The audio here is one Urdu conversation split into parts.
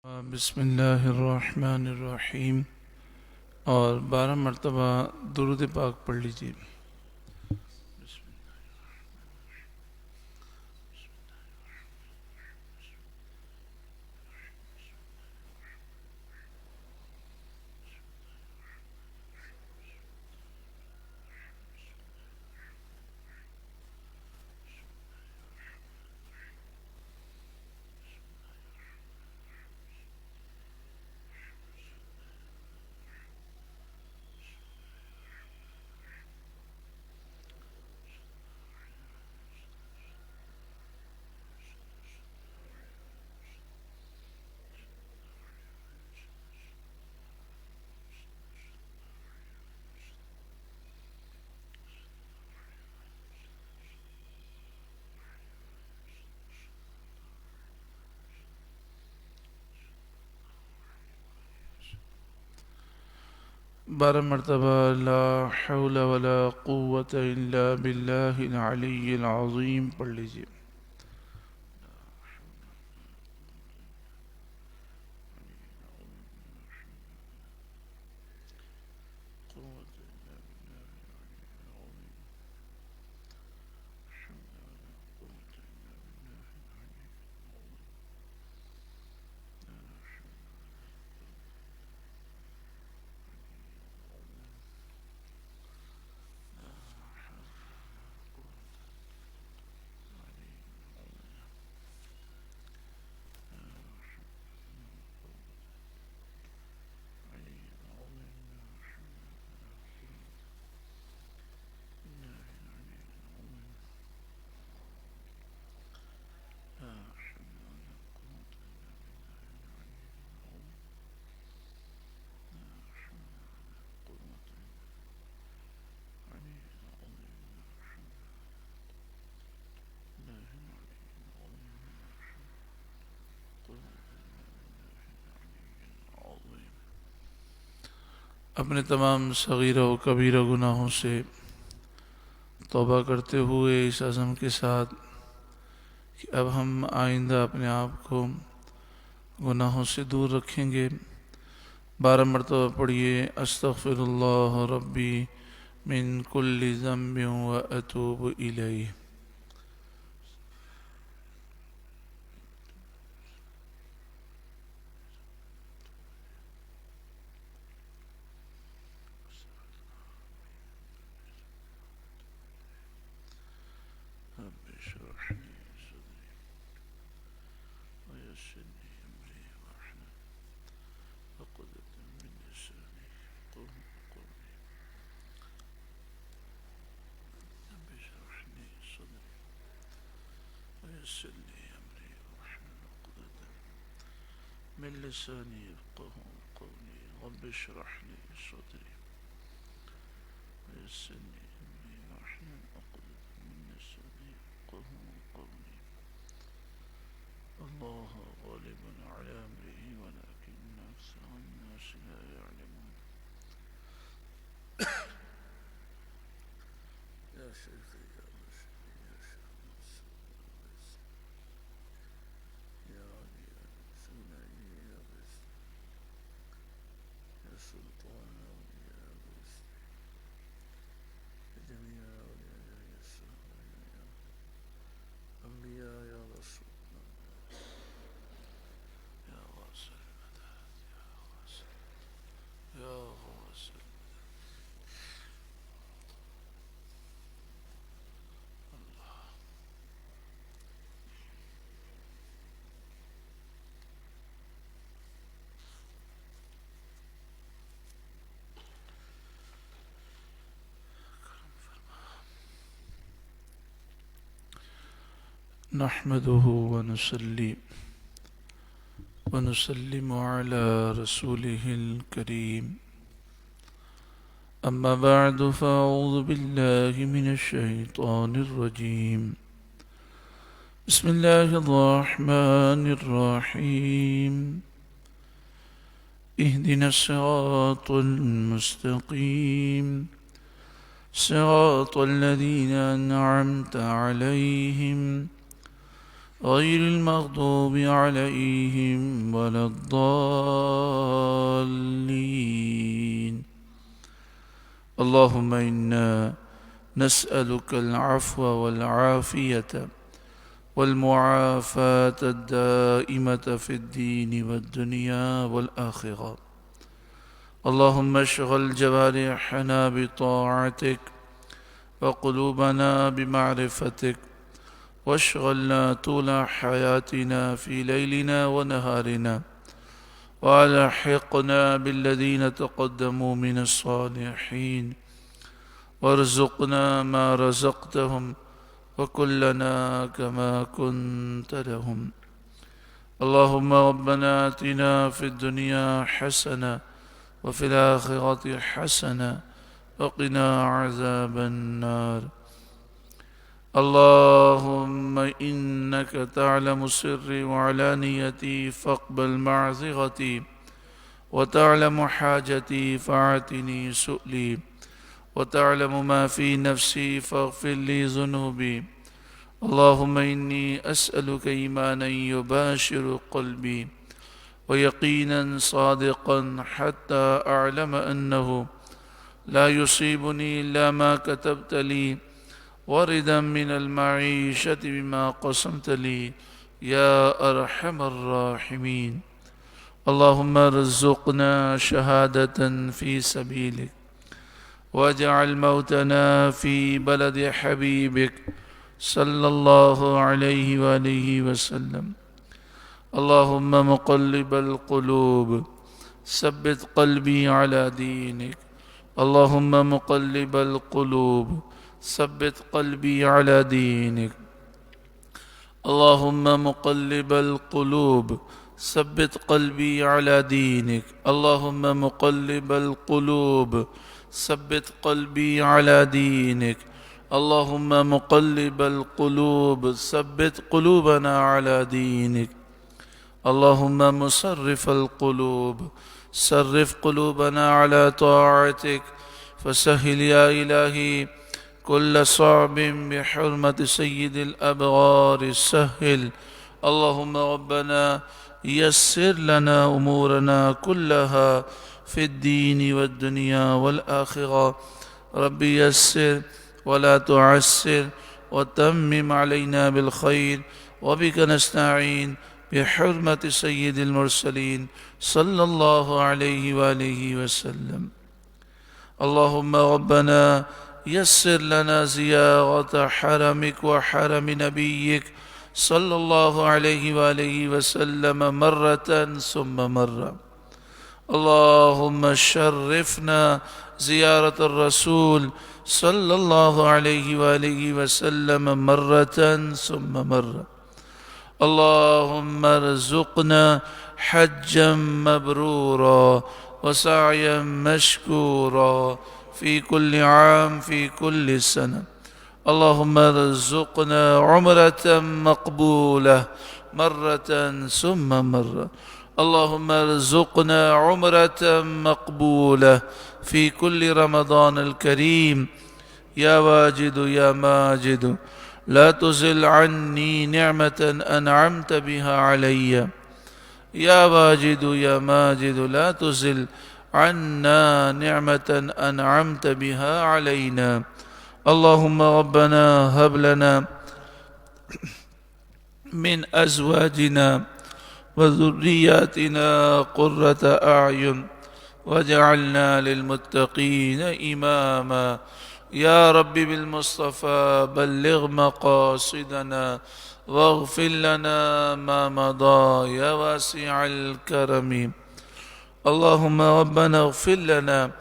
بسم اللہ الرحمن الرحیم، اور 12 مرتبہ درود پاک پڑھ لیجیے۔ بارہ مرتبہ لا حول ولا قوة الا باللہ العلی العظیم پڑھ لیجیے۔ اپنے تمام صغیرہ و کبیرہ گناہوں سے توبہ کرتے ہوئے اس عزم کے ساتھ کہ اب ہم آئندہ اپنے آپ کو گناہوں سے دور رکھیں گے، 12 مرتبہ پڑھیے استغفر اللہ ربی من کل ذنب و اتوب الیہ۔ رب اشرح لي صدري ويسر لي امري واحلل عقدة من لساني يفقهوا قولي۔ رب اشرح لي صدري ويسر لي امري واحلل عقدة من لساني يفقهوا قولي۔ رب اشرح لي صدري ويسر لي امري واحلل عقدة من لساني يفقهوا قولي۔ الله غالب على امره ولكن اكثر الناس لا يعلمون۔ يا شيخ يا رشيد يا شيخ منصور يا علي يا ثنائي يا بس يا سلطان يا بس يا جميع أولياء يا الصالحين يا أنبياء يا رسول الله يا غاسل المداد يا غاسل يا غاسل الله۔ نحمده ونصلي ونسلم على رسوله الكريم، أما بعد فأعوذ بالله من الشيطان الرجيم، بسم الله الرحمن الرحيم، اهدنا الصراط المستقيم صراط الذين أنعمت عليهم غير المغضوب عليهم ولا الضالين. اللهم إنا نسألك العفو والعافية والمعافاة الدائمة في الدين والدنيا والآخرة. اللهم اشغل جوارحنا بطاعتك وقلوبنا بمعرفتك، واشغلنا طول حياتنا في ليلنا ونهارنا، وألحقنا بالذين تقدموا من الصالحين، وارزقنا ما رزقتهم وكلنا كما كنت لهم. اللهم ربنا آتنا في الدنيا حسنة وفي الآخرة حسنة وقنا عذاب النار. اللهم إنك تعلم سري وعلانيتي فاقبل معذرتي، وتعلم حاجتي فاعتني سؤلي، وتعلم ما في نفسي فاغفر لي ذنوبي. اللهم إني أسألك إيمانا يباشر قلبي، ويقينا صادقا حتى أعلم أنه لا يصيبني إلا ما كتبت لي، وردا من المعيشة بما قسمت لي يا أرحم الراحمين. اللهم ارزقنا شهادة في سبيلك، واجعل موتنا في بلد حبيبك صلى الله عليه وآله وسلم. اللهم مقلب القلوب ثبت قلبي على دينك. اللهم مقلب القلوب ثبت قلبي على دينك. اللهم مقلب القلوب ثبت قلبي على دينك. اللهم مقلب القلوب ثبت قلبي على دينك. اللهم مقلب القلوب ثبت قلوبنا على دينك. اللهم مصرف القلوب صرف قلوبنا على طاعتك، فسهل يا إلهي كل صعب بحرمة سيد الأبرار سهل. اللهم ربنا يسر لنا أمورنا كلها في الدين والدنيا والآخرة. ربي يسر ولا تعسر، وتمم علينا بالخير، وبك نستعين بحرمة سيد المرسلين صلى الله عليه وآله وسلم. اللهم ربنا يسر لنا زيارة حرمك وحرم نبيك صلى الله عليه وآله وسلم مرة ثم مرة. اللهم شرفنا زيارة الرسول صلى الله عليه وآله وسلم مرة ثم مرة. اللهم ارزقنا حجا مبرورا وسعيا مشكورا في كل عام في كل سنة. اللهم ارزقنا عمرة مقبولة مرة ثم مرة. اللهم ارزقنا عمرة مقبولة في كل رمضان الكريم. يا واجد يا ماجد لا تزل عني نعمة أنعمت بها علي. يا واجد يا ماجد لا تزل عنا نعمة أنعمت بها علينا. اللهم ربنا هب لنا من أزواجنا وذرياتنا قرة أعين واجعلنا للمتقين إماما. يا رب بالمصطفى بلغ مقاصدنا واغفر لنا ما مضى يا واسع الكرم. اللهم ربنا اغفر لنا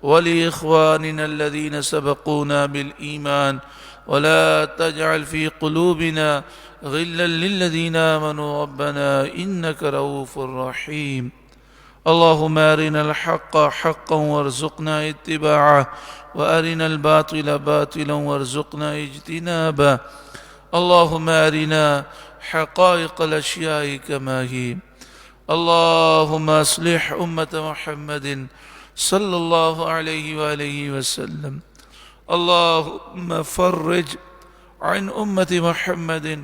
ولإخواننا الذين سبقونا بالإيمان، ولا تجعل في قلوبنا غلا للذين آمنوا ربنا إنك رؤوف رحيم. اللهم أرنا الحق حقا وارزقنا اتباعه، وأرنا الباطل باطلا وارزقنا اجتنابه. اللهم أرنا حقائق الأشياء كما هي. اللهم أصلح أمة محمد صلى الله عليه وآله وسلم. اللهم فرج عن أمة محمد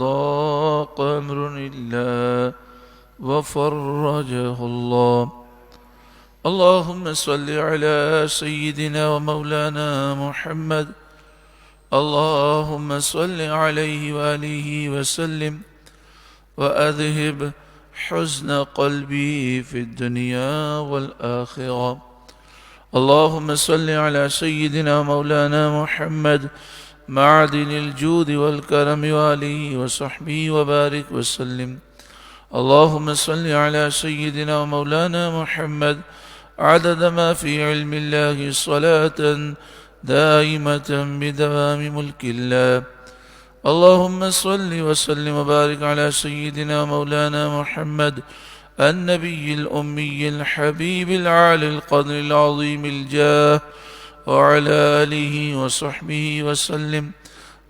ضاق أمر إلا وفرجه الله। اللهم صل على سيدنا ومولانا محمد। اللهم صل عليه وآله وسلم وأذهب حزن قلبي في الدنيا والآخرة. اللهم صل على سيدنا ومولانا محمد معدن الجود والكرم وآله وصحبه وبارك وسلم. اللهم صل على سيدنا ومولانا محمد عدد ما في علم الله صلاة دائمة بدوام ملك الله. اللهم صل وسلم وبارك على سيدنا ومولانا محمد النبي الأمي الحبيب العالي القدر العظيم الجاه وعلى آله وصحبه وسلم।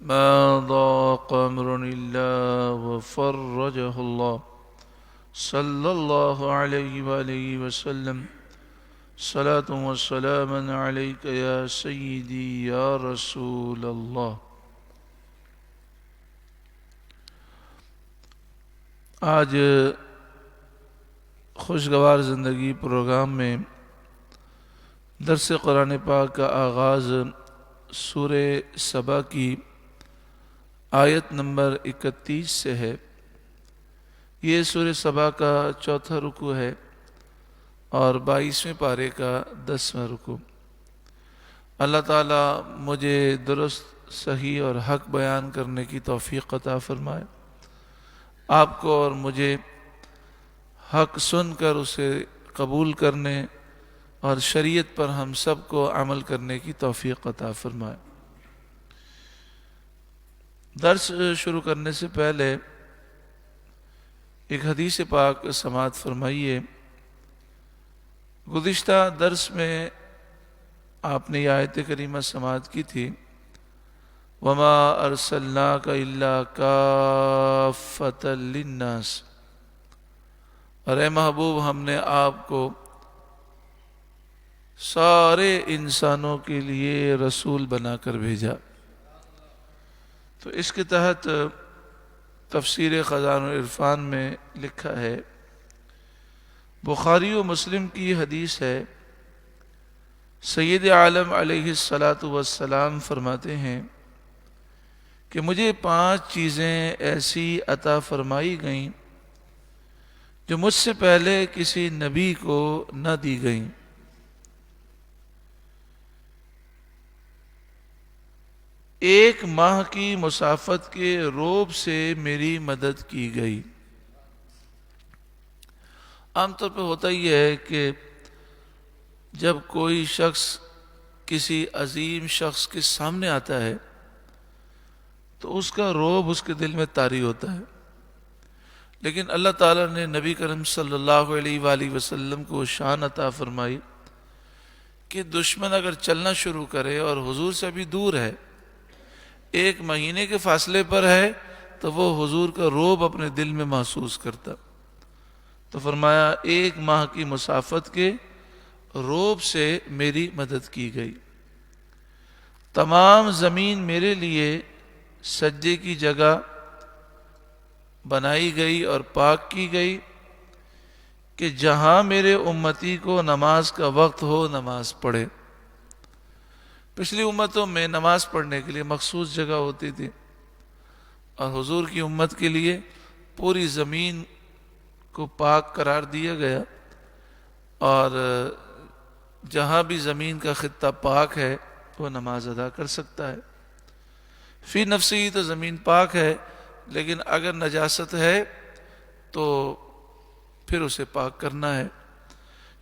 ما ضاق أمر إلا وفرجه الله صلى الله عليه وآله وسلم صلاة وسلاما عليك يا سيدي يا رسول الله. آج خوشگوار زندگی پروگرام میں درس قرآن پاک کا آغاز سورہ سبا کی آیت نمبر 31 سے ہے. یہ سورہ سبا کا چوتھا رکوع ہے اور 22ویں پارے کا 10واں رکوع. اللہ تعالیٰ مجھے درست صحیح اور حق بیان کرنے کی توفیق عطا فرمائے. آپ کو اور مجھے حق سن کر اسے قبول کرنے اور شریعت پر ہم سب کو عمل کرنے کی توفیق عطا فرمائے. درس شروع کرنے سے پہلے ایک حدیث پاک سماعت فرمائیے. گزشتہ درس میں آپ نے یہ آیت کریمہ سماعت کی تھی وَمَا أَرْسَلْنَاكَ إِلَّا كَافَّةً لِلنَّاسِ، اور اے محبوب ہم نے آپ کو سارے انسانوں کے لیے رسول بنا کر بھیجا. تو اس کے تحت تفسیر خزان العرفان میں لکھا ہے، بخاری و مسلم کی حدیث ہے، سید عالم علیہ السلام فرماتے ہیں کہ مجھے 5 چیزیں ایسی عطا فرمائی گئیں جو مجھ سے پہلے کسی نبی کو نہ دی گئیں. ایک ماہ کی مسافت کے رعب سے میری مدد کی گئی. عام طور پہ ہوتا ہی ہے کہ جب کوئی شخص کسی عظیم شخص کے سامنے آتا ہے تو اس کا رعب اس کے دل میں طاری ہوتا ہے. لیکن اللہ تعالیٰ نے نبی کریم صلی اللہ علیہ وآلہ وسلم کو شان عطا فرمائی کہ دشمن اگر چلنا شروع کرے اور حضور سے بھی دور ہے، 1 مہینے کے فاصلے پر ہے، تو وہ حضور کا رعب اپنے دل میں محسوس کرتا. تو فرمایا 1 ماہ کی مسافت کے رعب سے میری مدد کی گئی. تمام زمین میرے لیے سجدے کی جگہ بنائی گئی اور پاک کی گئی کہ جہاں میرے امتی کو نماز کا وقت ہو نماز پڑھے. پچھلی امتوں میں نماز پڑھنے کے لیے مخصوص جگہ ہوتی تھی اور حضور کی امت کے لیے پوری زمین کو پاک قرار دیا گیا، اور جہاں بھی زمین کا خطہ پاک ہے وہ نماز ادا کر سکتا ہے. فی نفسی تو زمین پاک ہے، لیکن اگر نجاست ہے تو پھر اسے پاک کرنا ہے.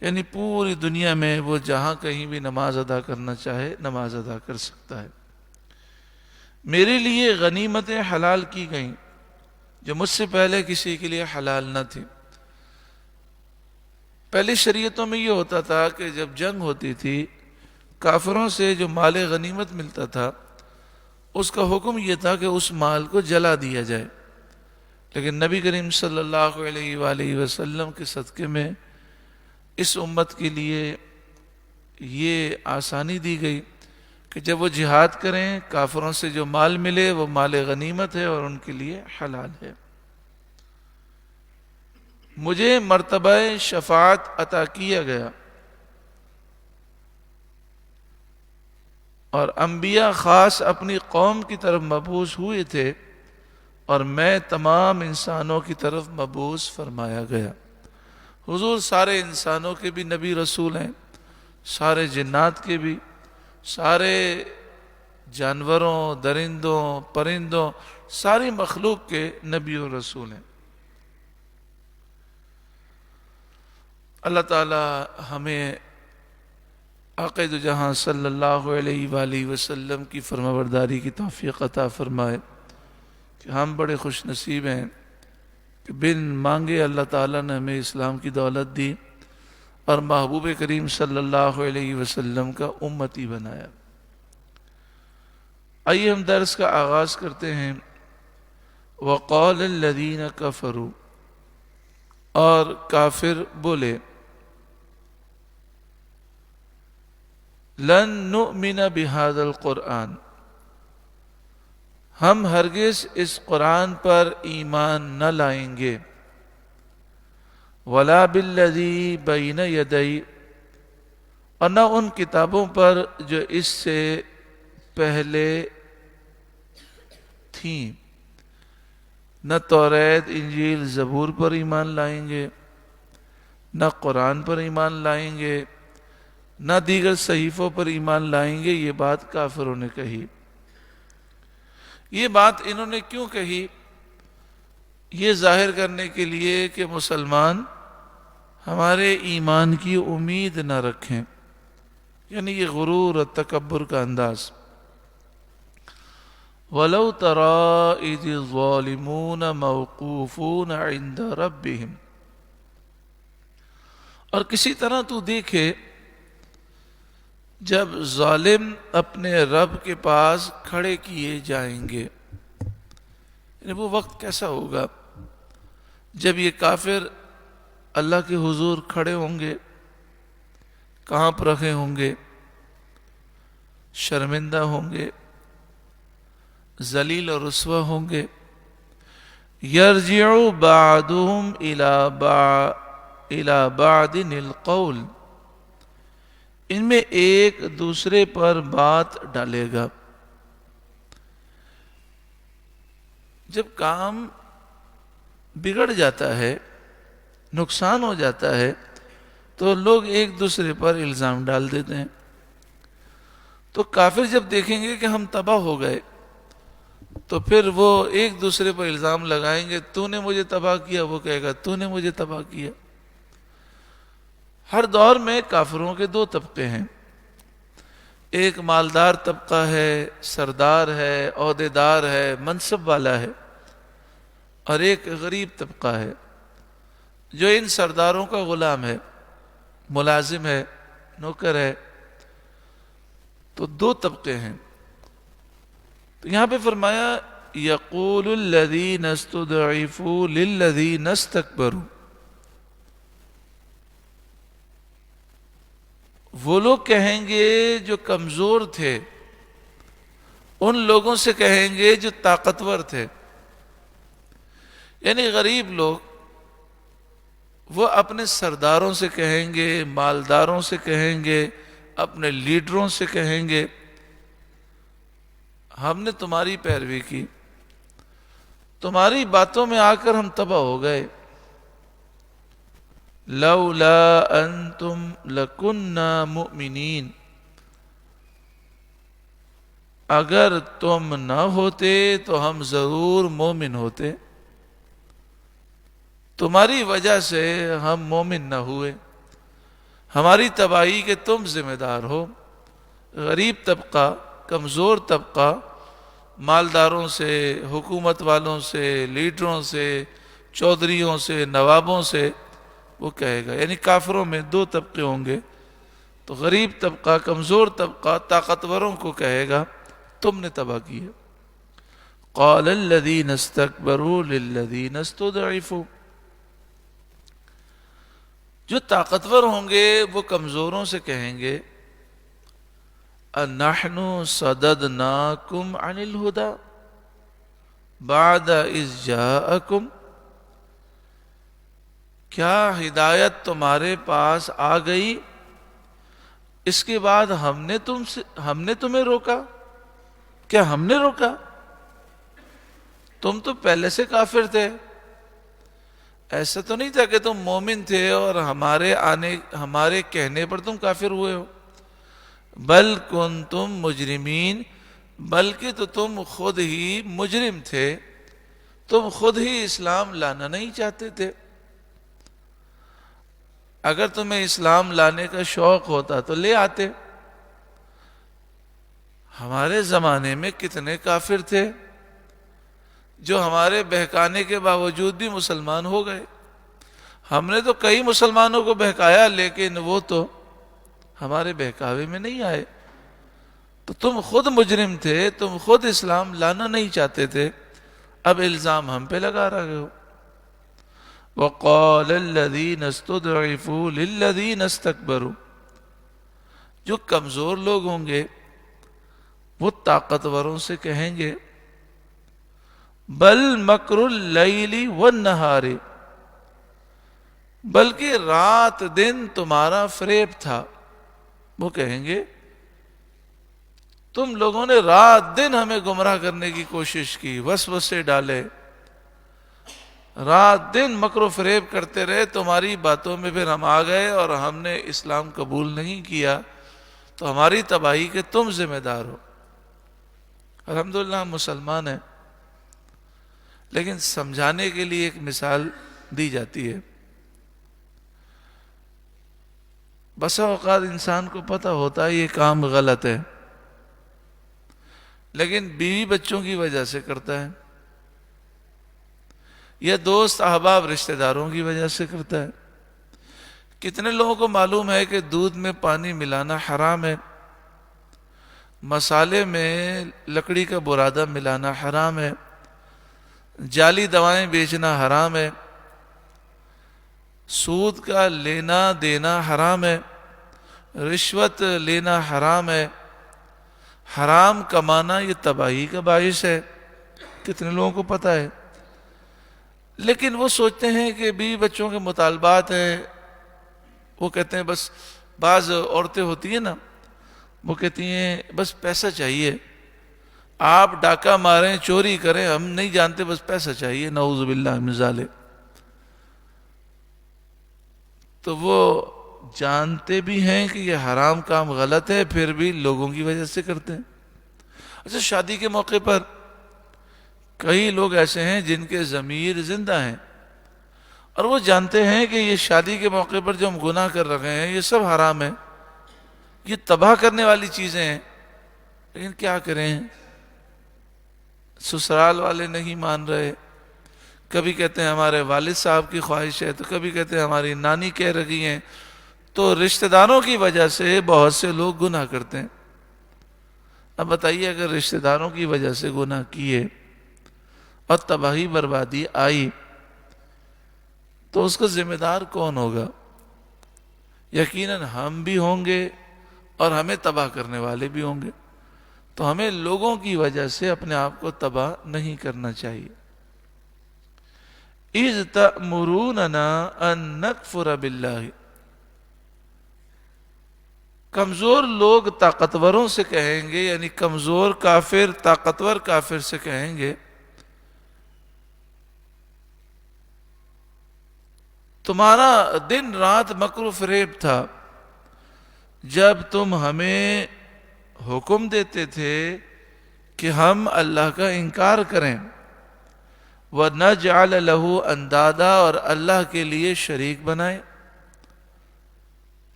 یعنی پوری دنیا میں وہ جہاں کہیں بھی نماز ادا کرنا چاہے نماز ادا کر سکتا ہے. میرے لیے غنیمتیں حلال کی گئیں جو مجھ سے پہلے کسی کے لیے حلال نہ تھی. پہلی شریعتوں میں یہ ہوتا تھا کہ جب جنگ ہوتی تھی، کافروں سے جو مال غنیمت ملتا تھا اس کا حکم یہ تھا کہ اس مال کو جلا دیا جائے. لیکن نبی کریم صلی اللہ علیہ وآلہ وسلم کے صدقے میں اس امت کے لیے یہ آسانی دی گئی کہ جب وہ جہاد کریں، کافروں سے جو مال ملے وہ مال غنیمت ہے اور ان کے لیے حلال ہے. مجھے مرتبہ شفاعت عطا کیا گیا اور انبیاء خاص اپنی قوم کی طرف مبعوث ہوئے تھے اور میں تمام انسانوں کی طرف مبعوث فرمایا گیا. حضور سارے انسانوں کے بھی نبی رسول ہیں، سارے جنات کے بھی، سارے جانوروں، درندوں، پرندوں، ساری مخلوق کے نبی و رسول ہیں. اللہ تعالی ہمیں عقید جہاں صلی اللہ علیہ وآلہ وسلم کی فرمانبرداری کی توفیق عطا فرمائے کہ ہم بڑے خوش نصیب ہیں کہ بن مانگے اللہ تعالیٰ نے ہمیں اسلام کی دولت دی اور محبوب کریم صلی اللہ علیہ وسلم کا امتی بنایا. آئیے ہم درس کا آغاز کرتے ہیں۔ وقال الذین کفروا، اور کافر بولے، لن نؤمن بہذا القرآن، ہم ہرگز اس قرآن پر ایمان نہ لائیں گے، ولا بالذی بین یدی، اور نہ ان کتابوں پر جو اس سے پہلے تھیں، نہ توریت انجیل زبور پر ایمان لائیں گے، نہ قرآن پر ایمان لائیں گے، نہ دیگر صحیفوں پر ایمان لائیں گے۔ یہ بات کافروں نے کہی۔ یہ بات انہوں نے کیوں کہی؟ یہ ظاہر کرنے کے لیے کہ مسلمان ہمارے ایمان کی امید نہ رکھیں، یعنی یہ غرور اور تکبر کا انداز۔ وَلَوْ تَرَىٰ إِذِ الظَّالِمُونَ مَوْقُوفُونَ عِندَ رَبِّهِمْ، اور کسی طرح تو دیکھے جب ظالم اپنے رب کے پاس کھڑے کیے جائیں گے، یعنی وہ وقت کیسا ہوگا جب یہ کافر اللہ کے حضور کھڑے ہوں گے، کانپ رکھے ہوں گے، شرمندہ ہوں گے، ذلیل اور رسوا ہوں گے۔ یرجع بعضهم الى بعض القول، ان میں ایک دوسرے پر بات ڈالے گا۔ جب کام بگڑ جاتا ہے، نقصان ہو جاتا ہے، تو لوگ ایک دوسرے پر الزام ڈال دیتے ہیں۔ تو کافر جب دیکھیں گے کہ ہم تباہ ہو گئے، تو پھر وہ ایک دوسرے پر الزام لگائیں گے، تو نے مجھے تباہ کیا، وہ کہے گا تو نے مجھے تباہ کیا۔ ہر دور میں کافروں کے دو طبقے ہیں، ایک مالدار طبقہ ہے، سردار ہے، عہدیدار ہے، منصب والا ہے، اور ایک غریب طبقہ ہے جو ان سرداروں کا غلام ہے، ملازم ہے، نوکر ہے۔ تو دو طبقے ہیں۔ تو یہاں پہ فرمایا یقول الذین استضعفوا للذین استکبروا، وہ لوگ کہیں گے جو کمزور تھے ان لوگوں سے کہیں گے جو طاقتور تھے، یعنی غریب لوگ وہ اپنے سرداروں سے کہیں گے، مالداروں سے کہیں گے، اپنے لیڈروں سے کہیں گے، ہم نے تمہاری پیروی کی، تمہاری باتوں میں آ کر ہم تباہ ہو گئے۔ لولا انتم لکننا مؤمنین، اگر تم نہ ہوتے تو ہم ضرور مومن ہوتے، تمہاری وجہ سے ہم مومن نہ ہوئے، ہماری تباہی کے تم ذمہ دار ہو۔ غریب طبقہ، کمزور طبقہ مالداروں سے، حکومت والوں سے، لیڈروں سے، چودھریوں سے، نوابوں سے وہ کہے گا، یعنی کافروں میں دو طبقے ہوں گے، تو غریب طبقہ، کمزور طبقہ طاقتوروں کو کہے گا تم نے تباہ کیا۔ قال الذین استکبروا للذین استضعفوا، جو طاقتور ہوں گے وہ کمزوروں سے کہیں گے اَنَحْنُ صَدَدْنَاكُمْ عَنِ الْهُدَى بَعْدَ إِذْ جَاءَكُمْ، کیا ہدایت تمہارے پاس آ گئی اس کے بعد ہم نے تمہیں روکا؟ کیا ہم نے روکا؟ تم تو پہلے سے کافر تھے، ایسا تو نہیں تھا کہ تم مومن تھے اور ہمارے کہنے پر تم کافر ہوئے ہو۔ بل کنتم مجرمین، بلکہ تو تم خود ہی مجرم تھے، تم خود ہی اسلام لانا نہیں چاہتے تھے۔ اگر تمہیں اسلام لانے کا شوق ہوتا تو لے آتے۔ ہمارے زمانے میں کتنے کافر تھے جو ہمارے بہکانے کے باوجود بھی مسلمان ہو گئے۔ ہم نے تو کئی مسلمانوں کو بہکایا، لیکن وہ تو ہمارے بہکاوے میں نہیں آئے۔ تو تم خود مجرم تھے، تم خود اسلام لانا نہیں چاہتے تھے، اب الزام ہم پہ لگا رہے ہو۔ وَقَالَ الَّذِينَ اسْتُضْعِفُوا لِلَّذِينَ اسْتَكْبَرُوا، جو کمزور لوگ ہوں گے وہ طاقتوروں سے کہیں گے بل مکر اللیل والنہار، بلکہ رات دن تمہارا فریب تھا۔ وہ کہیں گے تم لوگوں نے رات دن ہمیں گمراہ کرنے کی کوشش کی، وسوسے ڈالے، رات دن مکر و فریب کرتے رہے، تمہاری باتوں میں پھر ہم آ گئے اور ہم نے اسلام قبول نہیں کیا، تو ہماری تباہی کے تم ذمہ دار ہو۔ الحمدللہ ہم مسلمان ہیں، لیکن سمجھانے کے لیے ایک مثال دی جاتی ہے۔ بسا اوقات انسان کو پتہ ہوتا ہے یہ کام غلط ہے، لیکن بیوی بچوں کی وجہ سے کرتا ہے، یا دوست احباب رشتہ داروں کی وجہ سے کرتا ہے۔ کتنے لوگوں کو معلوم ہے کہ دودھ میں پانی ملانا حرام ہے، مسالے میں لکڑی کا برادہ ملانا حرام ہے، جعلی دوائیں بیچنا حرام ہے، سود کا لینا دینا حرام ہے، رشوت لینا حرام ہے، حرام کمانا یہ تباہی کا باعث ہے۔ کتنے لوگوں کو پتہ ہے، لیکن وہ سوچتے ہیں کہ بیوی بچوں کے مطالبات ہیں، وہ کہتے ہیں بس، بعض عورتیں ہوتی ہیں نا، وہ کہتی ہیں بس پیسہ چاہیے، آپ ڈاکہ ماریں چوری کریں ہم نہیں جانتے، بس پیسہ چاہیے، نعوذ باللہ من ذالک۔ تو وہ جانتے بھی ہیں کہ یہ حرام کام غلط ہے، پھر بھی لوگوں کی وجہ سے کرتے ہیں۔ اچھا، شادی کے موقع پر کئی لوگ ایسے ہیں جن کے ضمیر زندہ ہیں اور وہ جانتے ہیں کہ یہ شادی کے موقع پر جو ہم گناہ کر رہے ہیں یہ سب حرام ہے، یہ تباہ کرنے والی چیزیں ہیں، لیکن کیا کریں، سسرال والے نہیں مان رہے، کبھی کہتے ہیں ہمارے والد صاحب کی خواہش ہے، تو کبھی کہتے ہیں ہماری نانی کہہ رہی ہیں، تو رشتہ داروں کی وجہ سے بہت سے لوگ گناہ کرتے ہیں۔ اب بتائیے اگر رشتہ داروں کی وجہ سے گناہ کیے اور تباہی بربادی آئی تو اس کا ذمہ دار کون ہوگا؟ یقیناً ہم بھی ہوں گے اور ہمیں تباہ کرنے والے بھی ہوں گے، تو ہمیں لوگوں کی وجہ سے اپنے آپ کو تباہ نہیں کرنا چاہیے۔ اِذْ تَأْمُرُونَنَا أَن نَكْفُرَ بِاللَّهِ، کمزور لوگ طاقتوروں سے کہیں گے، یعنی کمزور کافر طاقتور کافر سے کہیں گے تمہارا دن رات مکر و فریب تھا، جب تم ہمیں حکم دیتے تھے کہ ہم اللہ کا انکار کریں، وَنَجْعَلَ لَهُ أَنْدَادًا، اور اللہ کے لیے شریک بنائیں۔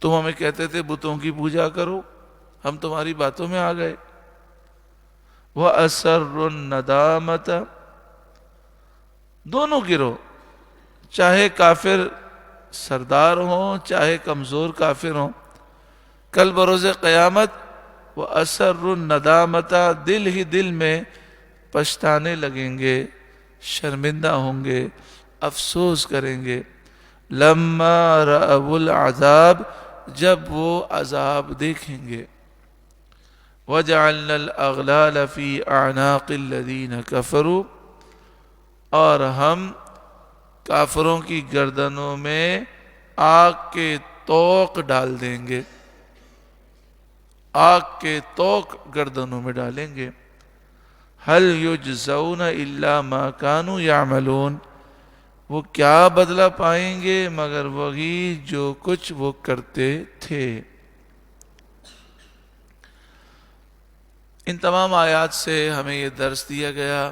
تم ہمیں کہتے تھے بتوں کی پوجا کرو، ہم تمہاری باتوں میں آ گئے۔ وَأَسَرُّ النَّدَامَةَ، دونوں گروہ، چاہے کافر سردار ہوں چاہے کمزور کافر ہوں، کل بروز قیامت وَأَسَرُّ النَّدَامَةَ، دل ہی دل میں پچھتانے لگیں گے، شرمندہ ہوں گے، افسوس کریں گے، لَمَّا رَأَوُا الْعَذَابَ، جب وہ عذاب دیکھیں گے، وَجَعَلْنَا الْأَغْلَالَ فِي أَعْنَاقِ الَّذِينَ كَفَرُوا، اور ہم کافروں کی گردنوں میں آگ کے توق ڈال دیں گے، آگ کے توق گردنوں میں ڈالیں گے۔ هَلْ يُجْزَوْنَ إِلَّا مَا كَانُوا يَعْمَلُونَ، وہ کیا بدلہ پائیں گے مگر وہی جو کچھ وہ کرتے تھے۔ ان تمام آیات سے ہمیں یہ درس دیا گیا،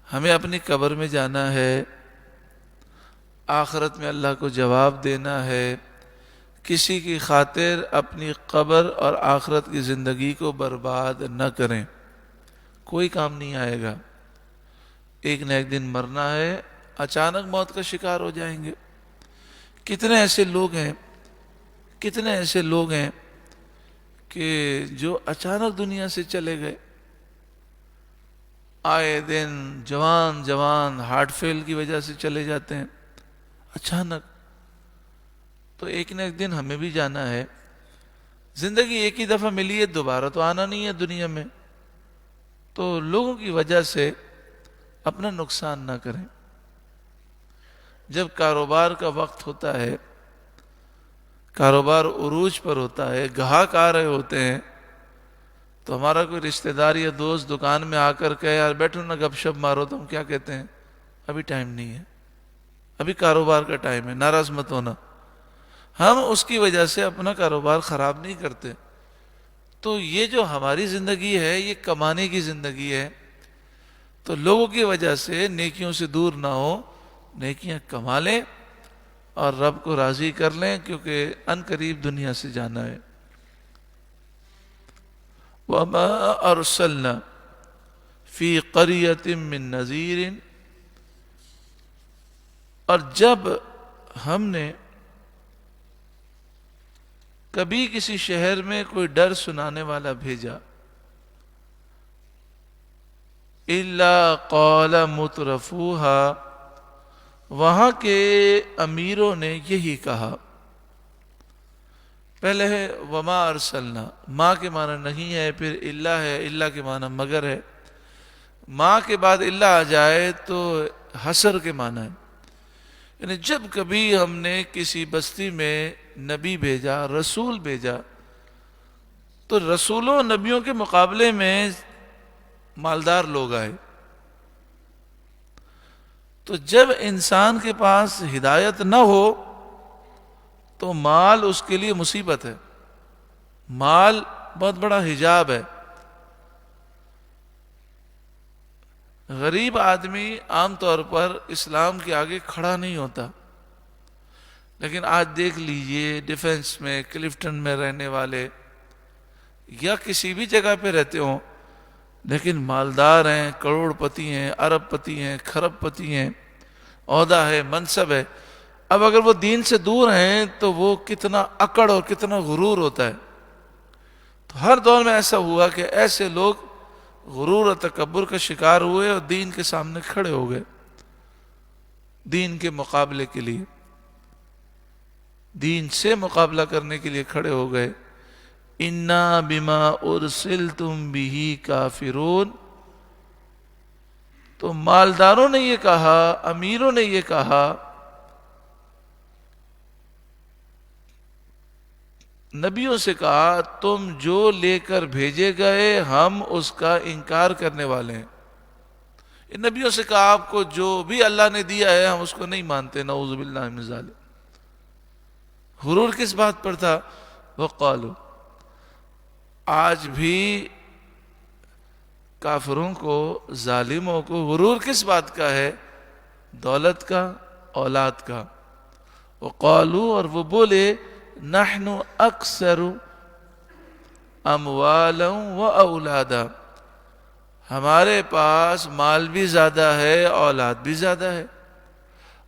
ہمیں اپنی قبر میں جانا ہے، آخرت میں اللہ کو جواب دینا ہے، کسی کی خاطر اپنی قبر اور آخرت کی زندگی کو برباد نہ کریں، کوئی کام نہیں آئے گا، ایک نہ ایک دن مرنا ہے، اچانک موت کا شکار ہو جائیں گے۔ کتنے ایسے لوگ ہیں کہ جو اچانک دنیا سے چلے گئے، آئے دن جوان جوان ہارٹ فیل کی وجہ سے چلے جاتے ہیں اچانک. تو ایک نہ ایک دن ہمیں بھی جانا ہے. زندگی ایک ہی دفعہ ملی ہے، دوبارہ تو آنا نہیں ہے دنیا میں. تو لوگوں کی وجہ سے اپنا نقصان نہ کریں. جب کاروبار کا وقت ہوتا ہے، کاروبار عروج پر ہوتا ہے، گاہک آ رہے ہوتے ہیں، تو ہمارا کوئی رشتہ دار یا دوست دکان میں آ کر کہے یار بیٹھو نا گپ شپ مارو، تو ہم کیا کہتے ہیں؟ ابھی ٹائم نہیں ہے، ابھی کاروبار کا ٹائم ہے، ناراض مت ہونا. ہم اس کی وجہ سے اپنا کاروبار خراب نہیں کرتے. تو یہ جو ہماری زندگی ہے یہ کمانے کی زندگی ہے. تو لوگوں کی وجہ سے نیکیوں سے دور نہ ہو، نیکیاں کما لیں اور رب کو راضی کر لیں، کیونکہ ان قریب دنیا سے جانا ہے. وَمَا أَرْسَلْنَا فِي قَرْيَةٍ مِّن نَذِيرٍ، اور جب ہم نے کبھی کسی شہر میں کوئی ڈر سنانے والا بھیجا، إِلَّا قَالَ مُتْرَفُوهَا، وہاں کے امیروں نے یہی کہا. پہلے ہے وما ارسلنا، ما کے معنی نہیں ہے، پھر الا ہے، الا کے معنی مگر ہے. ما کے بعد الا آ جائے تو حصر کے معنی ہے. یعنی جب کبھی ہم نے کسی بستی میں نبی بھیجا، رسول بھیجا، تو رسولوں نبیوں کے مقابلے میں مالدار لوگ آئے. تو جب انسان کے پاس ہدایت نہ ہو تو مال اس کے لیے مصیبت ہے. مال بہت بڑا حجاب ہے. غریب آدمی عام طور پر اسلام کے آگے کھڑا نہیں ہوتا. لیکن آج دیکھ لیجئے ڈیفنس میں، کلفٹن میں رہنے والے یا کسی بھی جگہ پہ رہتے ہوں لیکن مالدار ہیں، کروڑ پتی ہیں، ارب پتی ہیں، کھرب پتی ہیں، عہدہ ہے، منصب ہے. اب اگر وہ دین سے دور ہیں تو وہ کتنا اکڑ اور کتنا غرور ہوتا ہے. تو ہر دور میں ایسا ہوا کہ ایسے لوگ غرور اور تکبر کا شکار ہوئے اور دین کے سامنے کھڑے ہو گئے، دین کے مقابلے کے لیے، دین سے مقابلہ کرنے کے لیے کھڑے ہو گئے. اِنَّا بِمَا أُرْسِلْتُمْ بِهِ كَافِرُونَ. تو مالداروں نے یہ کہا، امیروں نے یہ کہا، نبیوں سے کہا تم جو لے کر بھیجے گئے ہم اس کا انکار کرنے والے ہیں. ان نبیوں سے کہا آپ کو جو بھی اللہ نے دیا ہے ہم اس کو نہیں مانتے. نعوذ باللہ من ذالک. غرور کس بات پر تھا؟ وقالو. آج بھی کافروں کو، ظالموں کو غرور کس بات کا ہے؟ دولت کا، اولاد کا. وقالو، اور وہ بولے، نحن اکثر اموالا و اولادا، ہمارے پاس مال بھی زیادہ ہے، اولاد بھی زیادہ ہے.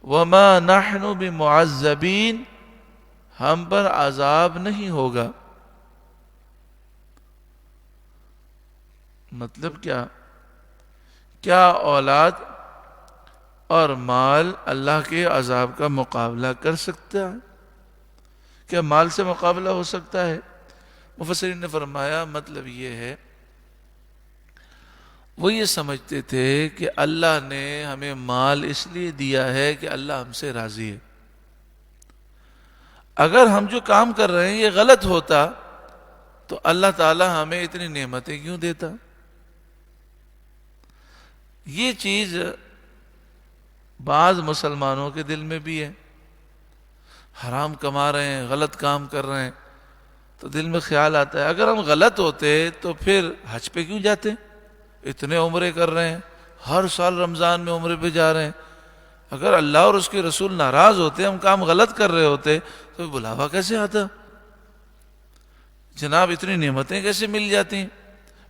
وما نحن بمعذبین، ہم پر عذاب نہیں ہوگا. مطلب کیا اولاد اور مال اللہ کے عذاب کا مقابلہ کر سکتا ہے؟ کیا مال سے مقابلہ ہو سکتا ہے؟ مفسرین نے فرمایا مطلب یہ ہے، وہ یہ سمجھتے تھے کہ اللہ نے ہمیں مال اس لیے دیا ہے کہ اللہ ہم سے راضی ہے. اگر ہم جو کام کر رہے ہیں یہ غلط ہوتا تو اللہ تعالی ہمیں اتنی نعمتیں کیوں دیتا؟ یہ چیز بعض مسلمانوں کے دل میں بھی ہے. حرام کما رہے ہیں، غلط کام کر رہے ہیں تو دل میں خیال آتا ہے اگر ہم غلط ہوتے تو پھر حج پہ کیوں جاتے؟ اتنے عمرے کر رہے ہیں، ہر سال رمضان میں عمرے پہ جا رہے ہیں. اگر اللہ اور اس کے رسول ناراض ہوتے، ہم کام غلط کر رہے ہوتے تو بلاوا کیسے آتا؟ جناب اتنی نعمتیں کیسے مل جاتی؟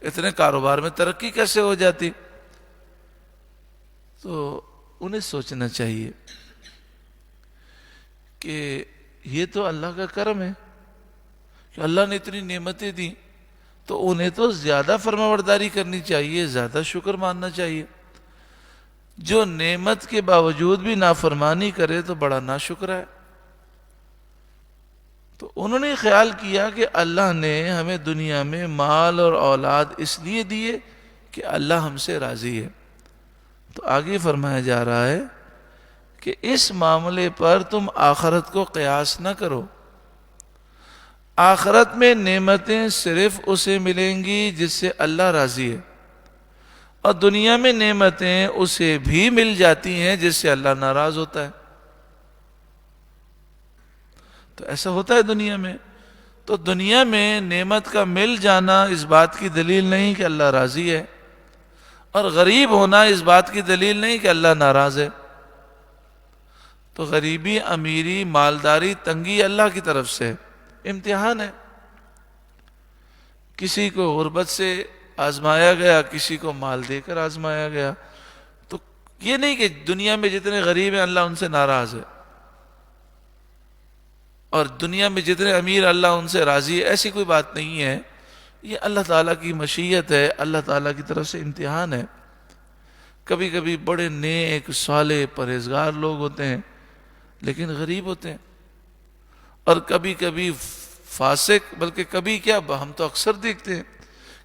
اتنے کاروبار میں ترقی کیسے ہو جاتی؟ تو انہیں سوچنا چاہیے کہ یہ تو اللہ کا کرم ہے کہ اللہ نے اتنی نعمتیں دی تو انہیں تو زیادہ فرمانبرداری کرنی چاہیے، زیادہ شکر ماننا چاہیے۔ جو نعمت کے باوجود بھی نافرمانی کرے تو بڑا ناشکر ہے۔ تو انہوں نے خیال کیا کہ اللہ نے ہمیں دنیا میں مال اور اولاد اس لیے دیے کہ اللہ ہم سے راضی ہے۔ تو آگے فرمایا جا رہا ہے کہ اس معاملے پر تم آخرت کو قیاس نہ کرو۔ آخرت میں نعمتیں صرف اسے ملیں گی جس سے اللہ راضی ہے، اور دنیا میں نعمتیں اسے بھی مل جاتی ہیں جس سے اللہ ناراض ہوتا ہے۔ تو ایسا ہوتا ہے دنیا میں۔ تو دنیا میں نعمت کا مل جانا اس بات کی دلیل نہیں کہ اللہ راضی ہے، اور غریب ہونا اس بات کی دلیل نہیں کہ اللہ ناراض ہے۔ تو غریبی، امیری، مالداری، تنگی اللہ کی طرف سے امتحان ہے۔ کسی کو غربت سے آزمایا گیا، کسی کو مال دے کر آزمایا گیا۔ تو یہ نہیں کہ دنیا میں جتنے غریب ہیں اللہ ان سے ناراض ہے، اور دنیا میں جتنے امیر اللہ ان سے راضی ہے، ایسی کوئی بات نہیں ہے۔ یہ اللہ تعالیٰ کی مشیت ہے، اللہ تعالیٰ کی طرف سے امتحان ہے۔ کبھی کبھی بڑے نیک، صالح، پرہیزگار لوگ ہوتے ہیں لیکن غریب ہوتے ہیں، اور کبھی کبھی فاسق، بلکہ کبھی کیا، ہم تو اکثر دیکھتے ہیں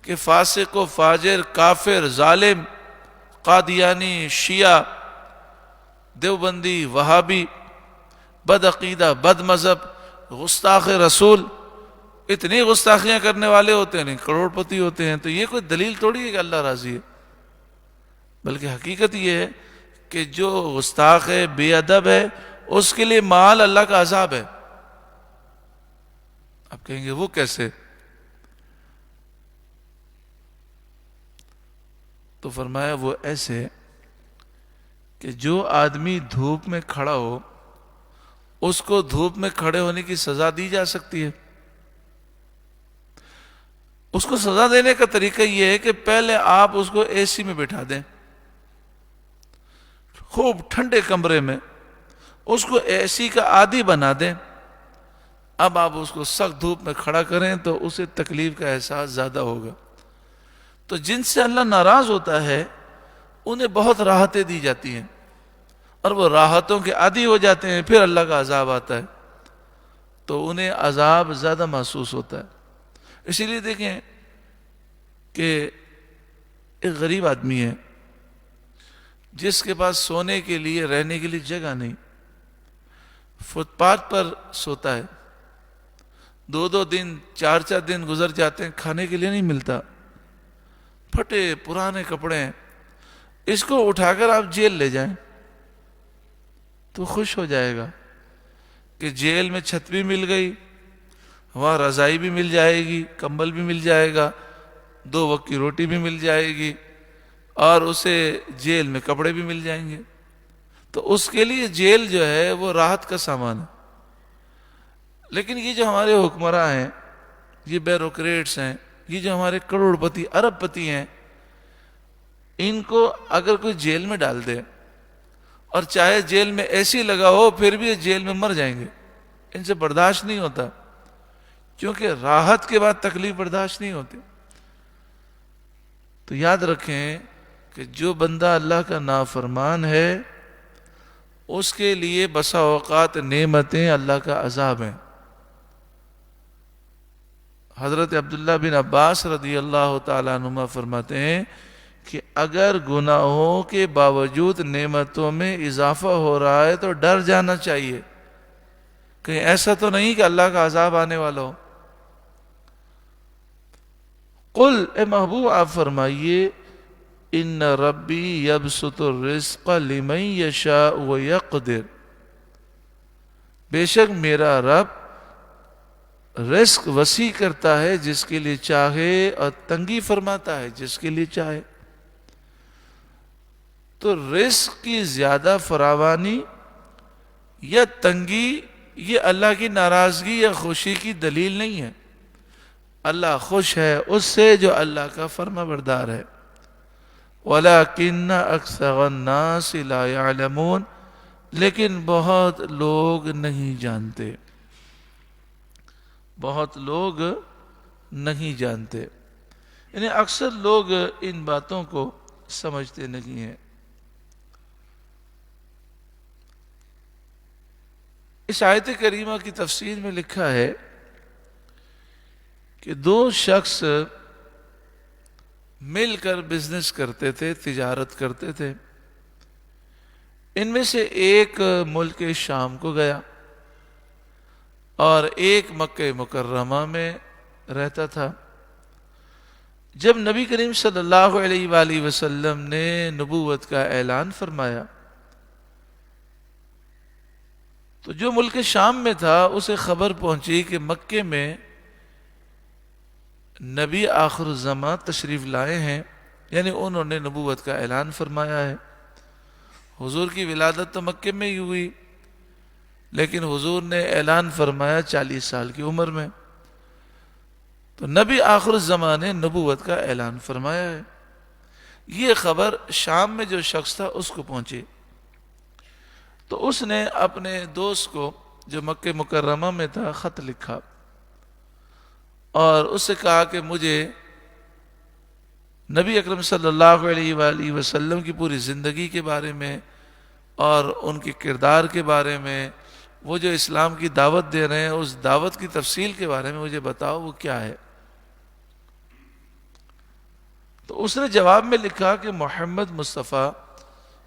کہ فاسق و فاجر، کافر، ظالم، قادیانی، شیعہ، دیوبندی، وہابی، بد عقیدہ، بد مذہب، گستاخ رسول، اتنی گستاخیاں کرنے والے ہوتے ہیں، کروڑ پتی ہوتے ہیں۔ تو یہ کوئی دلیل تھوڑی ہے کہ اللہ راضی ہے، بلکہ حقیقت یہ ہے کہ جو گستاخ ہے، بے ادب ہے، اس کے لیے مال اللہ کا عذاب ہے۔ آپ کہیں گے وہ کیسے؟ تو فرمایا وہ ایسے کہ جو آدمی دھوپ میں کھڑا ہو، اس کو دھوپ میں کھڑے ہونے کی سزا دی جا سکتی ہے۔ اس کو سزا دینے کا طریقہ یہ ہے کہ پہلے آپ اس کو اے سی میں بٹھا دیں، خوب ٹھنڈے کمرے میں، اس کو اے سی کا عادی بنا دیں۔ اب آپ اس کو سخت دھوپ میں کھڑا کریں تو اسے تکلیف کا احساس زیادہ ہوگا۔ تو جن سے اللہ ناراض ہوتا ہے انہیں بہت راحتیں دی جاتی ہیں، اور وہ راحتوں کے عادی ہو جاتے ہیں، پھر اللہ کا عذاب آتا ہے تو انہیں عذاب زیادہ محسوس ہوتا ہے۔ اسی لیے دیکھیں کہ ایک غریب آدمی ہے جس کے پاس سونے کے لیے، رہنے کے لیے جگہ نہیں، فٹ پاتھ پر سوتا ہے، 2 دن 4 دن گزر جاتے ہیں، کھانے کے لیے نہیں ملتا، پھٹے پرانے کپڑے ہیں۔ اس کو اٹھا کر آپ جیل لے جائیں تو خوش ہو جائے گا کہ جیل میں چھت بھی مل گئی، وہاں رضائی بھی مل جائے گی، کمبل بھی مل جائے گا، 2 وقت کی روٹی بھی مل جائے گی، اور اسے جیل میں کپڑے بھی مل جائیں گے۔ تو اس کے لیے جیل جو ہے وہ راحت کا سامان ہے۔ لیکن یہ جو ہمارے حکمراں ہیں، یہ بیوروکریٹس ہیں، یہ جو ہمارے کروڑ پتی، ارب پتی ہیں، ان کو اگر کوئی جیل میں ڈال دے، اور چاہے جیل میں اے سی لگا ہو، پھر بھی یہ جیل میں مر جائیں گے۔ ان سے برداشت نہیں ہوتا، کیونکہ راحت کے بعد تکلیف برداشت نہیں ہوتی۔ تو یاد رکھیں کہ جو بندہ اللہ کا نافرمان ہے اس کے لیے بسا اوقات نعمتیں اللہ کا عذاب ہیں۔ حضرت عبداللہ بن عباس رضی اللہ تعالیٰ عنہما فرماتے ہیں کہ اگر گناہوں کے باوجود نعمتوں میں اضافہ ہو رہا ہے تو ڈر جانا چاہیے، کہیں ایسا تو نہیں کہ اللہ کا عذاب آنے والا ہو۔ قل، اے محبوب آپ فرمائیے، ان ربی یبسط الرزق لمن یشاء ویقدر، بے شک میرا رب رزق وسیع کرتا ہے جس کے لیے چاہے، اور تنگی فرماتا ہے جس کے لیے چاہے۔ تو رزق کی زیادہ فراوانی یا تنگی یہ اللہ کی ناراضگی یا خوشی کی دلیل نہیں ہے۔ اللہ خوش ہے اس سے جو اللہ کا فرما بردار ہے۔ وَلَكِنَّ أَكْثَرَ النَّاسِ لَا يَعْلَمُونَ، لیکن بہت لوگ نہیں جانتے۔ بہت لوگ نہیں جانتے، یعنی اکثر لوگ ان باتوں کو سمجھتے نہیں ہیں۔ اس آیت کریمہ کی تفسیر میں لکھا ہے کہ دو شخص مل کر بزنس کرتے تھے، تجارت کرتے تھے۔ ان میں سے ایک ملک شام کو گیا اور ایک مکہ مکرمہ میں رہتا تھا۔ جب نبی کریم صلی اللہ علیہ وآلہ وسلم نے نبوت کا اعلان فرمایا تو جو ملک شام میں تھا اسے خبر پہنچی کہ مکے میں نبی آخر الزماں تشریف لائے ہیں، یعنی انہوں نے نبوت کا اعلان فرمایا ہے۔ حضور کی ولادت تو مکے میں ہی ہوئی، لیکن حضور نے اعلان فرمایا 40 سال کی عمر میں، تو نبی آخر الزماں نے نبوت کا اعلان فرمایا ہے۔ یہ خبر شام میں جو شخص تھا اس کو پہنچی، تو اس نے اپنے دوست کو جو مکہ مکرمہ میں تھا خط لکھا اور اس سے کہا کہ مجھے نبی اکرم صلی اللہ علیہ وآلہ وسلم کی پوری زندگی کے بارے میں اور ان کے کردار کے بارے میں، وہ جو اسلام کی دعوت دے رہے ہیں اس دعوت کی تفصیل کے بارے میں مجھے بتاؤ وہ کیا ہے۔ تو اس نے جواب میں لکھا کہ محمد مصطفیٰ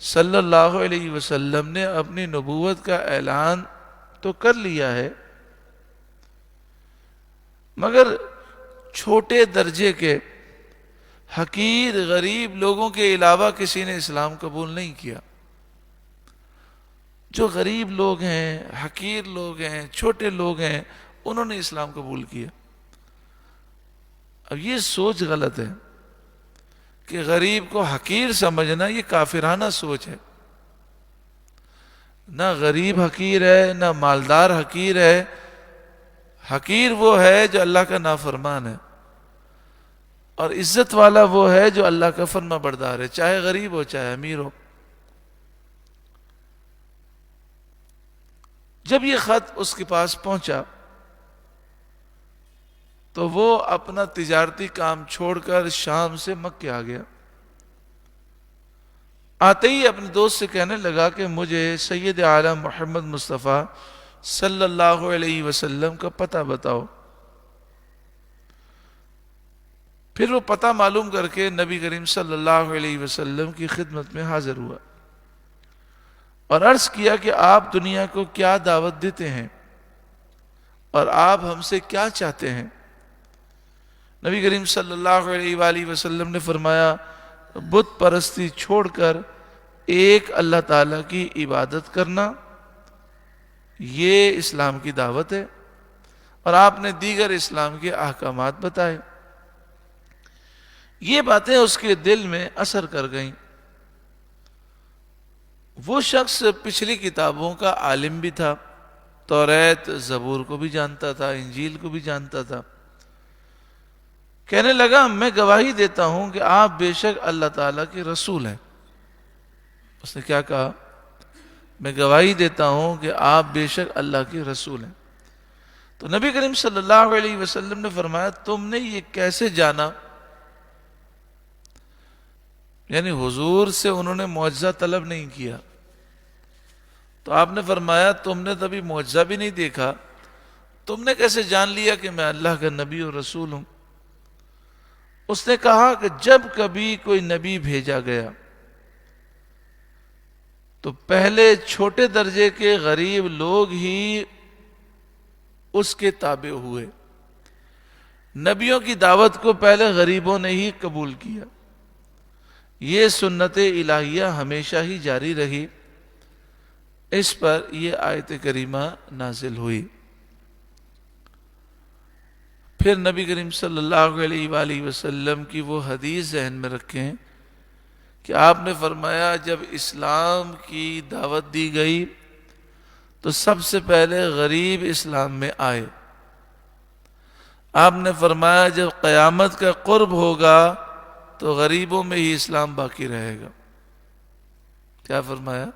صلی اللہ علیہ وسلم نے اپنی نبوت کا اعلان تو کر لیا ہے، مگر چھوٹے درجے کے حقیر غریب لوگوں کے علاوہ کسی نے اسلام قبول نہیں کیا۔ جو غریب لوگ ہیں، حقیر لوگ ہیں، چھوٹے لوگ ہیں، انہوں نے اسلام قبول کیا۔ اب یہ سوچ غلط ہے کہ غریب کو حقیر سمجھنا، یہ کافرانہ سوچ ہے۔ نہ غریب حقیر ہے نہ مالدار حقیر ہے، حقیر وہ ہے جو اللہ کا نافرمان ہے، اور عزت والا وہ ہے جو اللہ کا فرما بردار ہے، چاہے غریب ہو چاہے امیر ہو۔ جب یہ خط اس کے پاس پہنچا تو وہ اپنا تجارتی کام چھوڑ کر شام سے مکے آ گیا۔ آتے ہی اپنے دوست سے کہنے لگا کہ مجھے سید عالم محمد مصطفیٰ صلی اللہ علیہ وسلم کا پتہ بتاؤ۔ پھر وہ پتہ معلوم کر کے نبی کریم صلی اللہ علیہ وسلم کی خدمت میں حاضر ہوا اور عرض کیا کہ آپ دنیا کو کیا دعوت دیتے ہیں اور آپ ہم سے کیا چاہتے ہیں؟ نبی کریم صلی اللہ علیہ وآلہ وسلم نے فرمایا بت پرستی چھوڑ کر ایک اللہ تعالیٰ کی عبادت کرنا، یہ اسلام کی دعوت ہے، اور آپ نے دیگر اسلام کے احکامات بتائے۔ یہ باتیں اس کے دل میں اثر کر گئیں۔ وہ شخص پچھلی کتابوں کا عالم بھی تھا، توریت زبور کو بھی جانتا تھا، انجیل کو بھی جانتا تھا۔ کہنے لگا میں گواہی دیتا ہوں کہ آپ بے شک اللہ تعالیٰ کے رسول ہیں۔ اس نے کیا کہا؟ میں گواہی دیتا ہوں کہ آپ بے شک اللہ کے رسول ہیں۔ تو نبی کریم صلی اللہ علیہ وسلم نے فرمایا تم نے یہ کیسے جانا؟ یعنی حضور سے انہوں نے معجزہ طلب نہیں کیا، تو آپ نے فرمایا تم نے تبھی معجزہ بھی نہیں دیکھا، تم نے کیسے جان لیا کہ میں اللہ کا نبی اور رسول ہوں؟ اس نے کہا کہ جب کبھی کوئی نبی بھیجا گیا تو پہلے چھوٹے درجے کے غریب لوگ ہی اس کے تابع ہوئے، نبیوں کی دعوت کو پہلے غریبوں نے ہی قبول کیا۔ یہ سنت الہیہ ہمیشہ ہی جاری رہی، اس پر یہ آیت کریمہ نازل ہوئی۔ پھر نبی کریم صلی اللہ علیہ وآلہ وسلم کی وہ حدیث ذہن میں رکھیں کہ آپ نے فرمایا جب اسلام کی دعوت دی گئی تو سب سے پہلے غریب اسلام میں آئے۔ آپ نے فرمایا جب قیامت کا قرب ہوگا تو غریبوں میں ہی اسلام باقی رہے گا۔ کیا فرمایا؟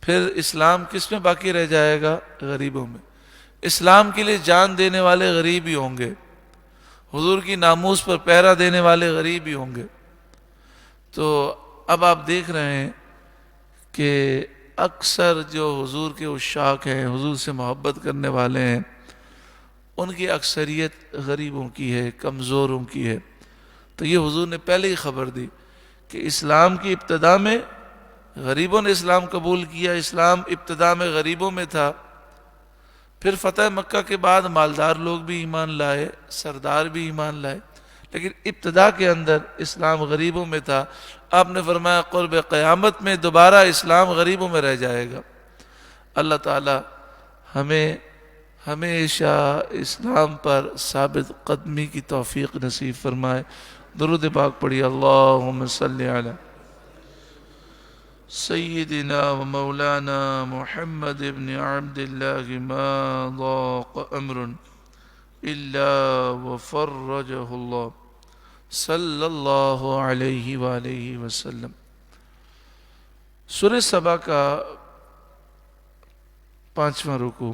پھر اسلام کس میں باقی رہ جائے گا؟ غریبوں میں۔ اسلام کے لیے جان دینے والے غریب ہی ہوں گے، حضور کی ناموس پر پہرا دینے والے غریب ہی ہوں گے۔ تو اب آپ دیکھ رہے ہیں کہ اکثر جو حضور کے عشاق ہیں، حضور سے محبت کرنے والے ہیں، ان کی اکثریت غریبوں کی ہے، کمزوروں کی ہے۔ تو یہ حضور نے پہلے ہی خبر دی کہ اسلام کی ابتدا میں غریبوں نے اسلام قبول کیا، اسلام ابتدا میں غریبوں میں تھا، پھر فتح مکہ کے بعد مالدار لوگ بھی ایمان لائے، سردار بھی ایمان لائے، لیکن ابتدا کے اندر اسلام غریبوں میں تھا۔ آپ نے فرمایا قرب قیامت میں دوبارہ اسلام غریبوں میں رہ جائے گا۔ اللہ تعالی ہمیں ہمیشہ اسلام پر ثابت قدمی کی توفیق نصیب فرمائے۔ درود پاک پڑھی، اللہم صلی علی سیدنا و مولانا محمد ابن عبد اللہ ما ضاق امر الا وفرجہ اللہ صلی اللہ علیہ وآلہ وسلم۔ سورہ سبا کا 5واں رکوع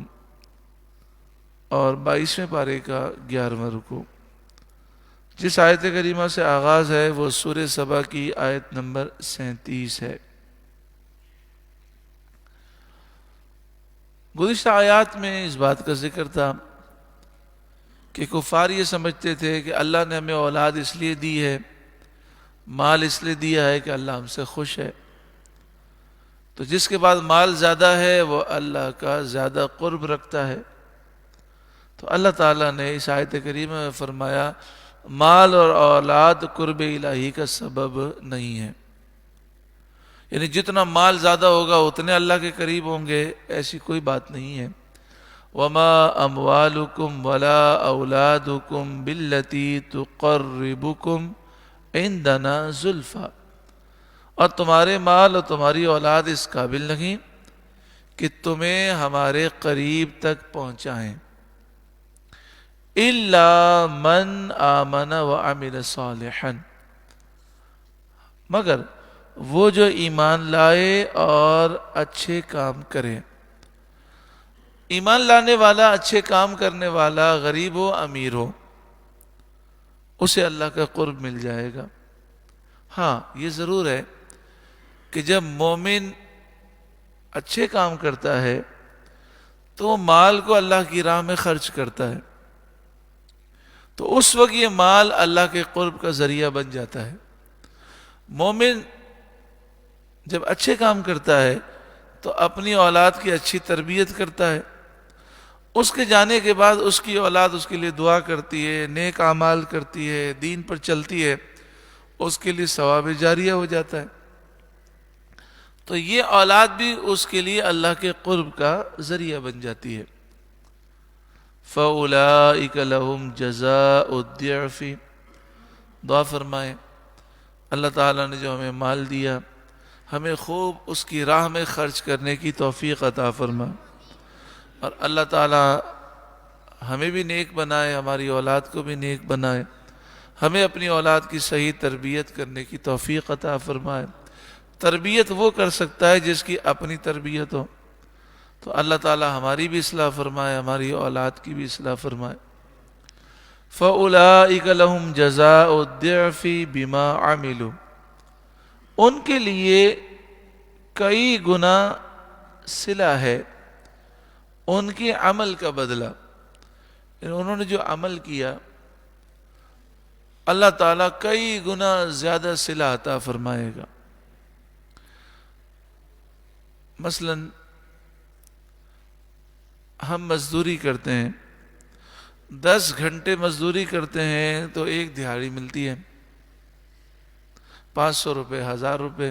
اور 22ویں پارے کا 11واں رکوع، جس آیت کریمہ سے آغاز ہے وہ سورہ سبا کی آیت نمبر 37 ہے۔ گزشتہ آیات میں اس بات کا ذکر تھا کہ کفار یہ سمجھتے تھے کہ اللہ نے ہمیں اولاد اس لیے دی ہے، مال اس لیے دیا ہے کہ اللہ ہم سے خوش ہے، تو جس کے بعد مال زیادہ ہے وہ اللہ کا زیادہ قرب رکھتا ہے۔ تو اللہ تعالیٰ نے اس آیت کریمہ میں فرمایا مال اور اولاد قرب الہی کا سبب نہیں ہے، یعنی جتنا مال زیادہ ہوگا اتنے اللہ کے قریب ہوں گے، ایسی کوئی بات نہیں ہے۔ وَمَا أَمْوَالُكُمْ وَلَا أَوْلَادُكُمْ بِالَّتِي تُقَرِّبُكُمْ عِنْدَنَا زُلْفَىٰ، اور تمہارے مال اور تمہاری اولاد اس قابل نہیں کہ تمہیں ہمارے قریب تک پہنچائیں۔ إِلَّا مَنْ آمَنَ وَعَمِلَ صَالِحًا، مگر وہ جو ایمان لائے اور اچھے کام کرے۔ ایمان لانے والا، اچھے کام کرنے والا، غریب ہو امیر ہو، اسے اللہ کا قرب مل جائے گا۔ ہاں یہ ضرور ہے کہ جب مومن اچھے کام کرتا ہے تو وہ مال کو اللہ کی راہ میں خرچ کرتا ہے، تو اس وقت یہ مال اللہ کے قرب کا ذریعہ بن جاتا ہے۔ مومن جب اچھے کام کرتا ہے تو اپنی اولاد کی اچھی تربیت کرتا ہے، اس کے جانے کے بعد اس کی اولاد اس کے لیے دعا کرتی ہے، نیک اعمال کرتی ہے، دین پر چلتی ہے، اس کے لیے ثواب جاریہ ہو جاتا ہے۔ تو یہ اولاد بھی اس کے لیے اللہ کے قرب کا ذریعہ بن جاتی ہے۔ فَأُولَئِكَ لَهُمْ جَزَاءُ الضِّعْفِ، دعا فرمائیں اللہ تعالیٰ نے جو ہمیں مال دیا ہمیں خوب اس کی راہ میں خرچ کرنے کی توفیق عطا فرما، اور اللہ تعالیٰ ہمیں بھی نیک بنائے، ہماری اولاد کو بھی نیک بنائے، ہمیں اپنی اولاد کی صحیح تربیت کرنے کی توفیق عطا فرمائے۔ تربیت وہ کر سکتا ہے جس کی اپنی تربیت ہو، تو اللہ تعالیٰ ہماری بھی اصلاح فرمائے، ہماری اولاد کی بھی اصلاح فرمائے۔ فَأُولَئِكَ لَهُمْ جَزَاءُ الضِّعْفِ بِمَا عَمِلُوا، ان کے لیے کئی گنا صلہ ہے ان کے عمل کا بدلہ، یعنی انہوں نے جو عمل کیا اللہ تعالیٰ کئی گنا زیادہ صلہ عطا فرمائے گا۔ مثلا ہم مزدوری کرتے ہیں، 10 گھنٹے مزدوری کرتے ہیں تو ایک دہاڑی ملتی ہے، 500 روپے، 1000 روپے،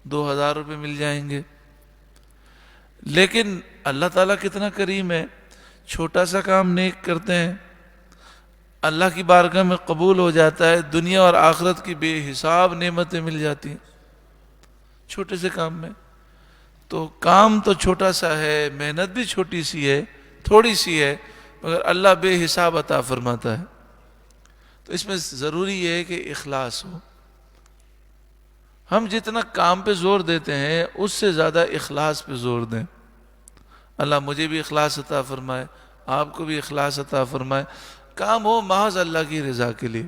2000 روپے مل جائیں گے۔ لیکن اللہ تعالیٰ کتنا کریم ہے، چھوٹا سا کام نیک کرتے ہیں اللہ کی بارگاہ میں قبول ہو جاتا ہے، دنیا اور آخرت کی بے حساب نعمتیں مل جاتی ہیں چھوٹے سے کام میں۔ تو کام تو چھوٹا سا ہے، محنت بھی چھوٹی سی ہے، تھوڑی سی ہے، مگر اللہ بے حساب عطا فرماتا ہے۔ تو اس میں ضروری ہے کہ اخلاص ہو۔ ہم جتنا کام پہ زور دیتے ہیں اس سے زیادہ اخلاص پہ زور دیں۔ اللہ مجھے بھی اخلاص عطا فرمائے، آپ کو بھی اخلاص عطا فرمائے، کام ہو محض اللہ کی رضا کے لیے،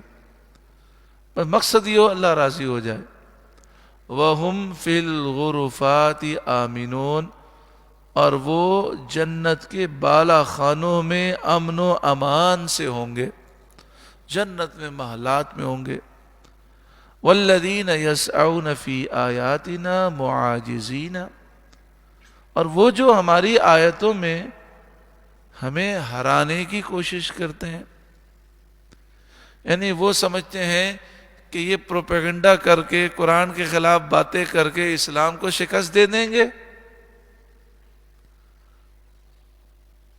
بس مقصد یہ ہو اللہ راضی ہو جائے۔ وَهُمْ فِي الْغُرُفَاتِ آمِنُونَ، اور وہ جنت کے بالا خانوں میں امن و امان سے ہوں گے، جنت میں محلات میں ہوں گے۔ وَالَّذِينَ يَسْعَوْنَ فِي آيَاتِنَا مُعَاجِزِينَ، اور وہ جو ہماری آیتوں میں ہمیں ہرانے کی کوشش کرتے ہیں، یعنی وہ سمجھتے ہیں کہ یہ پروپیگنڈا کر کے قرآن کے خلاف باتیں کر کے اسلام کو شکست دے دیں گے،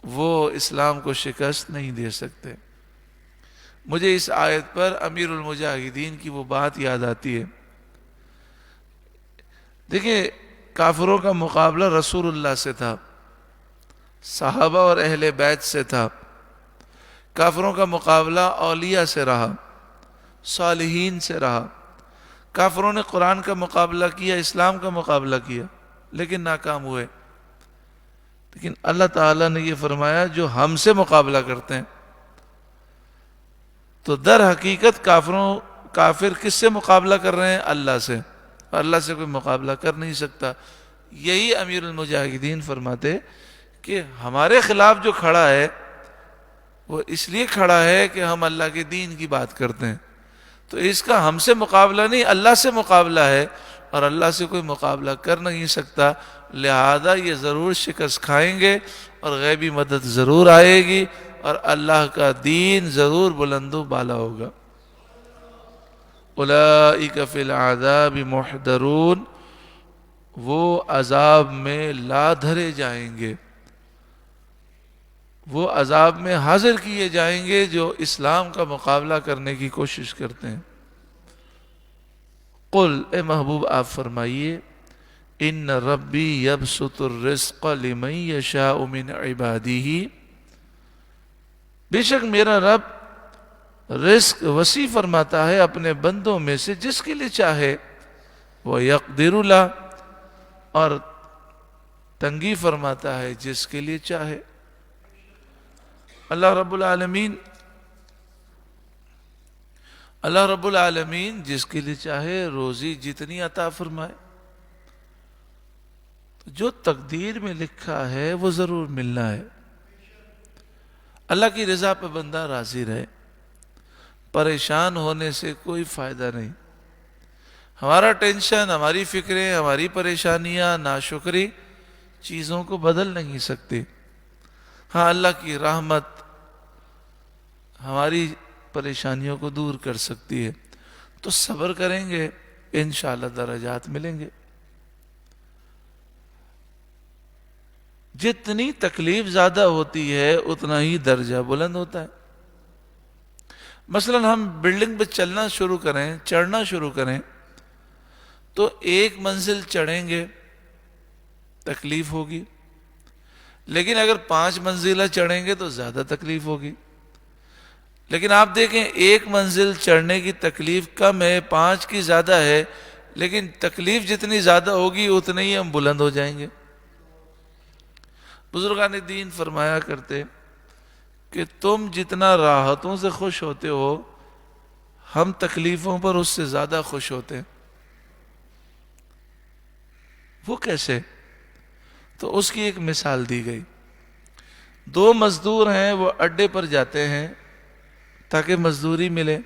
وہ اسلام کو شکست نہیں دے سکتے۔ مجھے اس آیت پر امیر المجاہدین کی وہ بات یاد آتی ہے۔ دیکھیں، کافروں کا مقابلہ رسول اللہ سے تھا، صحابہ اور اہل بیت سے تھا، کافروں کا مقابلہ اولیاء سے رہا، صالحین سے رہا۔ کافروں نے قرآن کا مقابلہ کیا، اسلام کا مقابلہ کیا، لیکن ناکام ہوئے۔ لیکن اللہ تعالیٰ نے یہ فرمایا جو ہم سے مقابلہ کرتے ہیں، تو در حقیقت کافر کس سے مقابلہ کر رہے ہیں؟ اللہ سے، اور اللہ سے کوئی مقابلہ کر نہیں سکتا۔ یہی امیر المجاہدین فرماتے کہ ہمارے خلاف جو کھڑا ہے وہ اس لیے کھڑا ہے کہ ہم اللہ کے دین کی بات کرتے ہیں، تو اس کا ہم سے مقابلہ نہیں، اللہ سے مقابلہ ہے، اور اللہ سے کوئی مقابلہ کر نہیں سکتا، لہذا یہ ضرور شکست کھائیں گے اور غیبی مدد ضرور آئے گی، اور اللہ کا دین ضرور بلند و بالا ہوگا۔ اولئک فی العذاب محضرون، وہ عذاب میں لا دھرے جائیں گے، وہ عذاب میں حاضر کیے جائیں گے جو اسلام کا مقابلہ کرنے کی کوشش کرتے ہیں۔ قل، اے محبوب آپ فرمائیے، ان ربی یبسط الرزق لمن یشاء من عبادہ، بے شک میرا رب رزق وسیع فرماتا ہے اپنے بندوں میں سے جس کے لیے چاہے، وَيَقْدِرُ لَهُ، اور تنگی فرماتا ہے جس کے لیے چاہے۔ اللہ رب العالمین جس کے لیے چاہے روزی جتنی عطا فرمائے، جو تقدیر میں لکھا ہے وہ ضرور ملنا ہے۔ اللہ کی رضا پہ بندہ راضی رہے، پریشان ہونے سے کوئی فائدہ نہیں۔ ہمارا ٹینشن، ہماری فکریں، ہماری پریشانیاں، ناشکری چیزوں کو بدل نہیں سکتی۔ ہاں، اللہ کی رحمت ہماری پریشانیوں کو دور کر سکتی ہے، تو صبر کریں گے انشاءاللہ درجات ملیں گے۔ جتنی تکلیف زیادہ ہوتی ہے اتنا ہی درجہ بلند ہوتا ہے۔ مثلا ہم بلڈنگ پہ چڑھنا شروع کریں تو ایک منزل چڑھیں گے تکلیف ہوگی، لیکن اگر 5 منزلہ چڑھیں گے تو زیادہ تکلیف ہوگی۔ لیکن آپ دیکھیں، ایک منزل چڑھنے کی تکلیف کم ہے، 5 کی زیادہ ہے، لیکن تکلیف جتنی زیادہ ہوگی اتنے ہی ہم بلند ہو جائیں گے۔ بزرگان دین فرمایا کرتے کہ تم جتنا راحتوں سے خوش ہوتے ہو، ہم تکلیفوں پر اس سے زیادہ خوش ہوتے ہیں۔ وہ کیسے؟ تو اس کی ایک مثال دی گئی۔ 2 مزدور ہیں، وہ اڈے پر جاتے ہیں تاکہ مزدوری ملے۔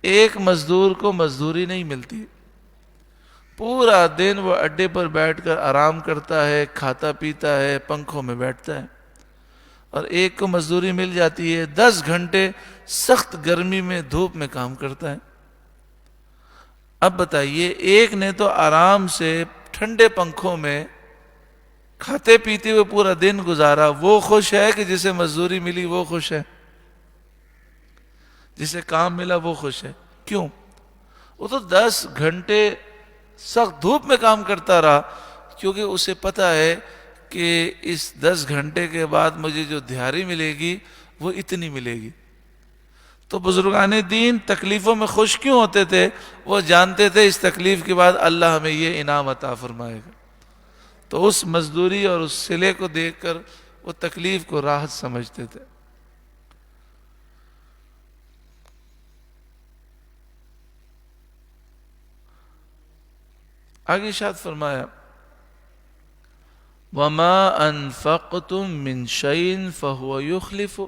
ایک مزدور کو مزدوری نہیں ملتی، پورا دن وہ اڈے پر بیٹھ کر آرام کرتا ہے، کھاتا پیتا ہے، پنکھوں میں بیٹھتا ہے، اور ایک کو مزدوری مل جاتی ہے، 10 گھنٹے سخت گرمی میں دھوپ میں کام کرتا ہے۔ اب بتائیے، ایک نے تو آرام سے ٹھنڈے پنکھوں میں کھاتے پیتے ہوئے پورا دن گزارا، وہ خوش ہے کہ جسے مزدوری ملی وہ خوش ہے؟ جسے کام ملا وہ خوش ہے؟ کیوں؟ وہ تو 10 گھنٹے سخت دھوپ میں کام کرتا رہا، کیونکہ اسے پتا ہے کہ اس 10 گھنٹے کے بعد مجھے جو دیہاڑی ملے گی وہ اتنی ملے گی۔ تو بزرگان دین تکلیفوں میں خوش کیوں ہوتے تھے؟ وہ جانتے تھے اس تکلیف کے بعد اللہ ہمیں یہ انعام عطا فرمائے گا۔ تو اس مزدوری اور اس صلے کو دیکھ کر وہ تکلیف کو راحت سمجھتے تھے۔ آگے ارشاد فرمایا وَمَا أَنفَقْتُم مِّن شَيْءٍ فَهُوَ يُخْلِفُ،